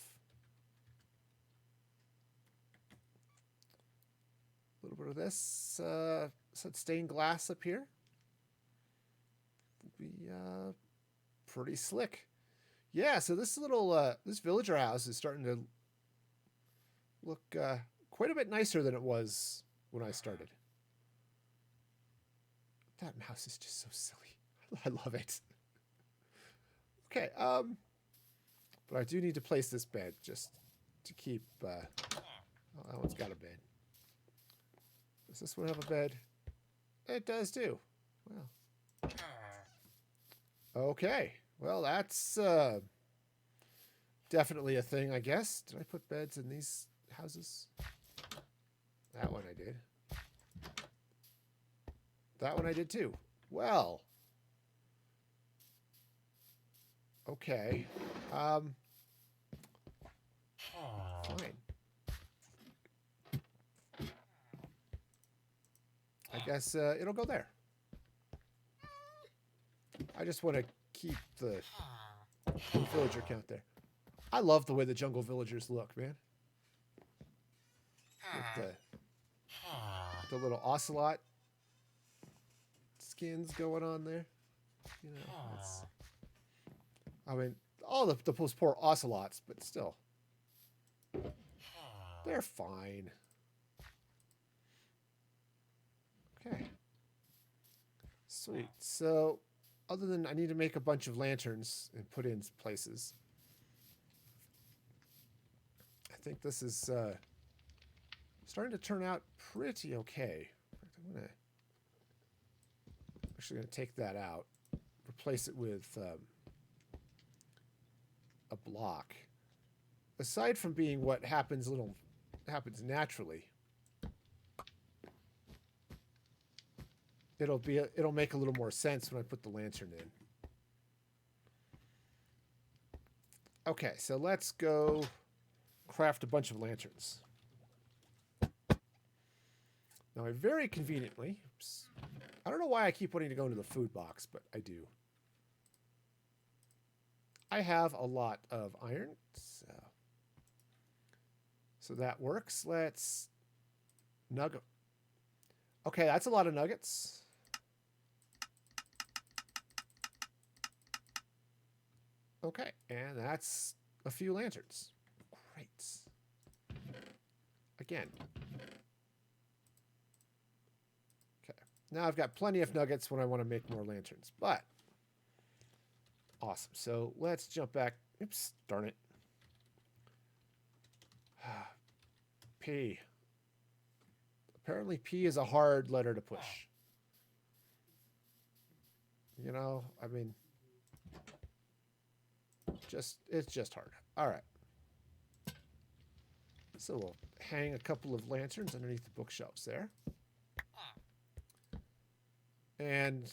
this stained glass up here. Will be pretty slick. Yeah, so this little this villager house is starting to look quite a bit nicer than it was when I started. That mouse is just so silly. I love it. Okay, but I do need to place this bed just to keep. Oh, that one's got a bed. Does this one have a bed? It does too. Wow. Okay. Well, that's definitely a thing, I guess. Did I put beds in these houses? That one I did. That one I did too. Well. Okay. Fine. I guess it'll go there. I just want to keep the villager count there. I love the way the jungle villagers look, man. With the little ocelot skins going on there. You know, I mean, all the those poor ocelots, but still. They're fine. Okay. Sweet. So, other than I need to make a bunch of lanterns and put in places. I think this is starting to turn out pretty okay. I'm actually going to take that out, replace it with a block. Aside from being what happens naturally, it'll make a little more sense when I put the lantern in. Okay, so let's go craft a bunch of lanterns. Now, I very conveniently, I don't know why I keep wanting to go into the food box, but I do. I have a lot of iron, so that works. Let's nugget. Okay, that's a lot of nuggets. Okay, and that's a few lanterns. Great. Again. Okay, now I've got plenty of nuggets when I want to make more lanterns, but awesome. So let's jump back. Oops, darn it. P. Apparently P is a hard letter to push. You know, I mean, it's just hard. All right. So we'll hang a couple of lanterns underneath the bookshelves there. And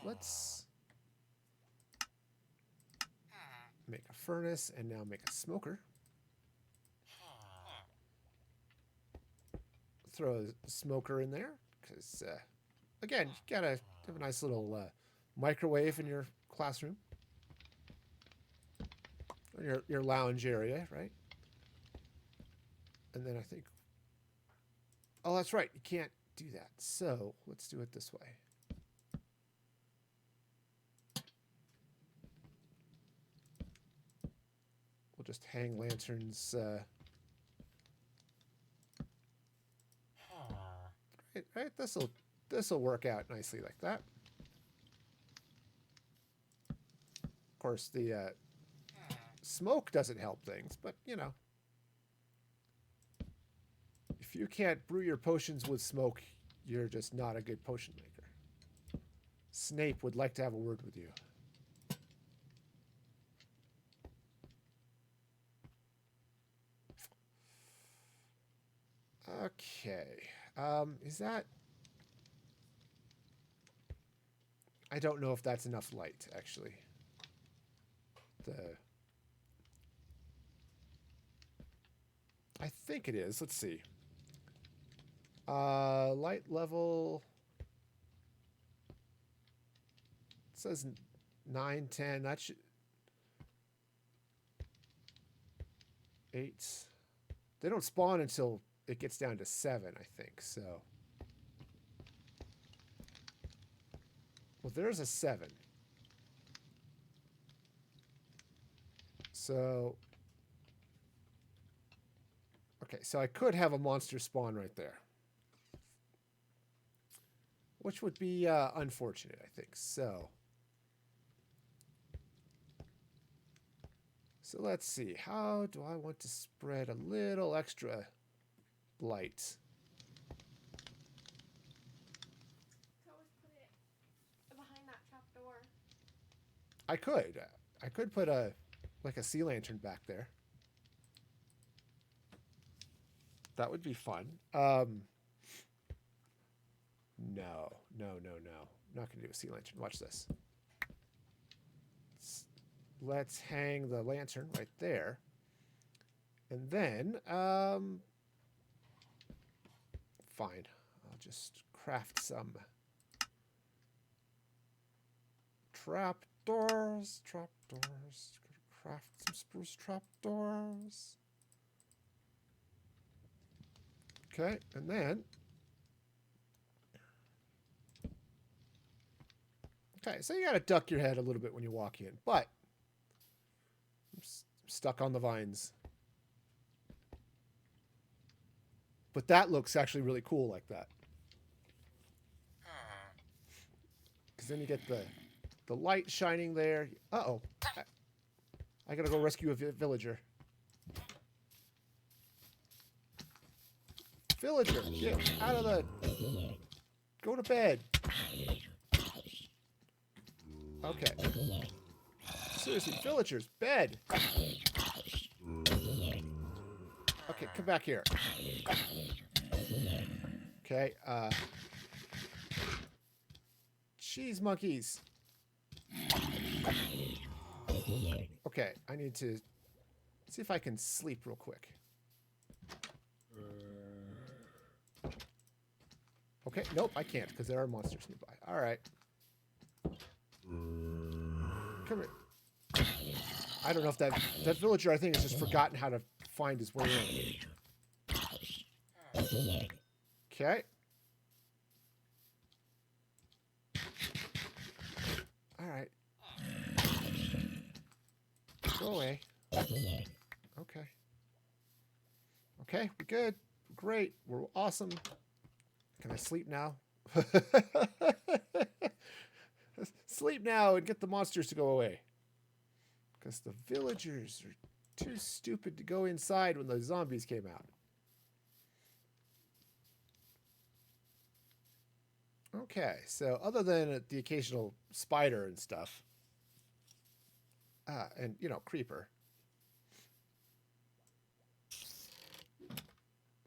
let's make a furnace and now make a smoker. Throw a smoker in there because, again, you gotta have a nice little microwave in your classroom or your lounge area, right? And then I think, oh, that's right, you can't do that. So let's do it this way. We'll just hang lanterns. Right, this'll work out nicely like that. Of course, the smoke doesn't help things, but you know, if you can't brew your potions with smoke, you're just not a good potion maker. Snape would like to have a word with you. Okay. Is that... I don't know if that's enough light, actually. I think it is. Let's see. Light level... It says 9, 10. That should... 8. They don't spawn until it gets down to 7, I think, so... Well, there's a 7. So... Okay, so I could have a monster spawn right there. Which would be unfortunate, I think, so... So let's see. How do I want to spread a little extra light? So always put it behind that trap door. I could. I could put a sea lantern back there. That would be fun. No. Not gonna do a sea lantern. Watch this. Let's hang the lantern right there. And then, fine. I'll just craft some trapdoors. Craft some spruce trapdoors. Okay, and then... Okay, so you gotta duck your head a little bit when you walk in, but... I'm stuck on the vines. But that looks actually really cool like that. Because then you get the light shining there. Uh-oh. I gotta go rescue a villager. Villager, get out of the... Go to bed. Okay. Seriously, villagers, bed. Okay, come back here. Okay, cheese monkeys. Okay, I need to see if I can sleep real quick. Okay, nope, I can't because there are monsters nearby. All right. Come here. I don't know if that villager, I think, has just forgotten how to find his way in. Okay. All right. Go away. Okay. Okay, we're good. We're great. We're awesome. Can I sleep now? Sleep now and get the monsters to go away. Because the villagers are too stupid to go inside when the zombies came out. Okay, so other than the occasional spider and stuff, and, you know, creeper.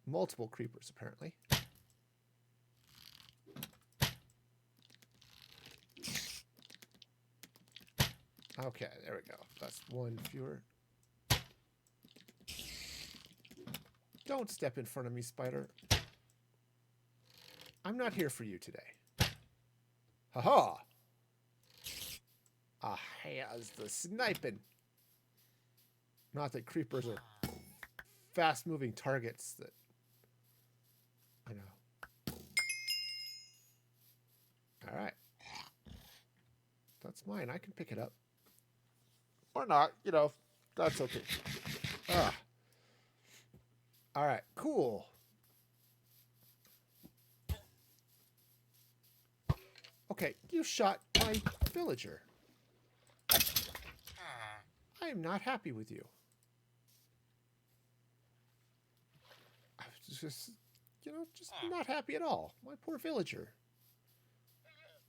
Multiple creepers, apparently. Okay, there we go. That's one fewer. Don't step in front of me, spider. I'm not here for you today. Ha-ha! Ah, has the sniping. Not that creepers are fast-moving targets that... I know. Alright. That's mine. I can pick it up. Or not, you know. That's okay. Ah. Alright, cool. Okay, you shot my villager. I am not happy with you. I was just, you know, just not happy at all. My poor villager.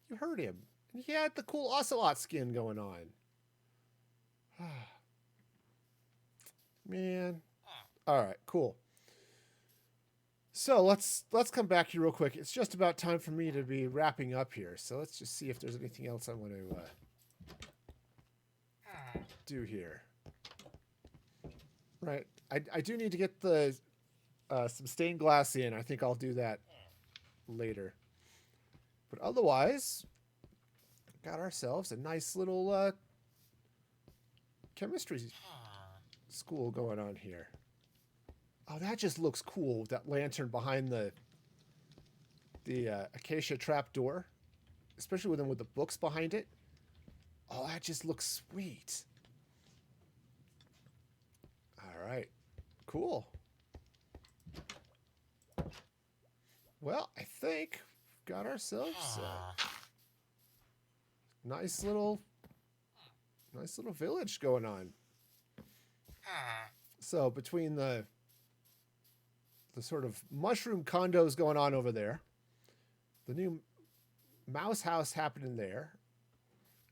You hurt him. And he had the cool ocelot skin going on. Man. Alright, cool. So let's come back here real quick. It's just about time for me to be wrapping up here. So let's just see if there's anything else I want to do here. Right. I do need to get the some stained glass in. I think I'll do that later. But otherwise, got ourselves a nice little chemistry school going on here. Oh, that just looks cool. That lantern behind the acacia trap door, especially with the books behind it. Oh, that just looks sweet. All right, cool. Well, I think we've got ourselves a nice little village going on. So between the sort of mushroom condos going on over there, the new mouse house happening there,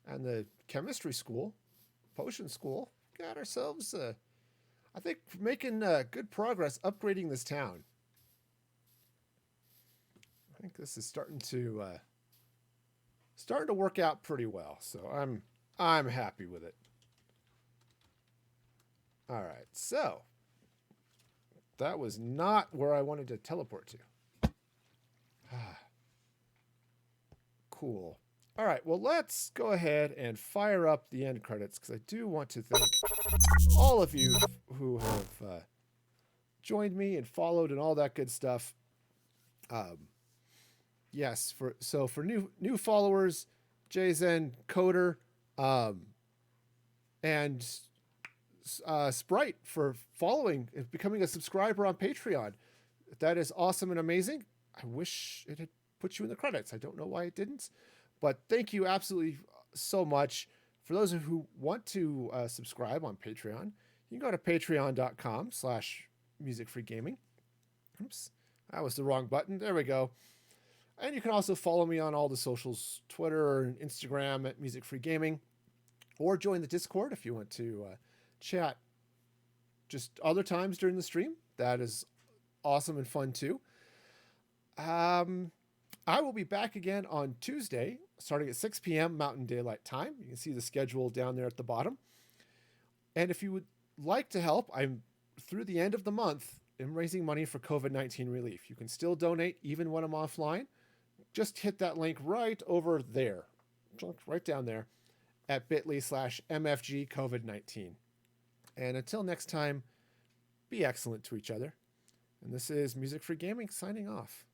and the chemistry school, potion school, got ourselves, I think, making good progress upgrading this town. I think this is starting to work out pretty well. So I'm happy with it. All right, so that was not where I wanted to teleport to. Cool. All right, well, let's go ahead and fire up the end credits because I do want to thank all of you who have joined me and followed and all that good stuff. Yes, for new followers, Jzen, Coder, and Sprite for following and becoming a subscriber on Patreon. That is awesome and amazing. I wish it had put you in the credits. I don't know why it didn't, but thank you absolutely so much. For those who want to subscribe on Patreon, you can go to patreon.com/musicfreegaming. Oops, that was the wrong button. There we go. And you can also follow me on all the socials, Twitter and Instagram at Music Free Gaming, or join the Discord if you want to chat just other times during the stream. That is awesome and fun too. I will be back again on Tuesday, starting at 6 p.m. Mountain Daylight Time. You can see the schedule down there at the bottom. And if you would like to help, I'm through the end of the month, I'm raising money for COVID-19 relief. You can still donate even when I'm offline. Just hit that link right over there, right down there at bit.ly/MFG COVID-19. And until next time, be excellent to each other. And this is Music Free Gaming signing off.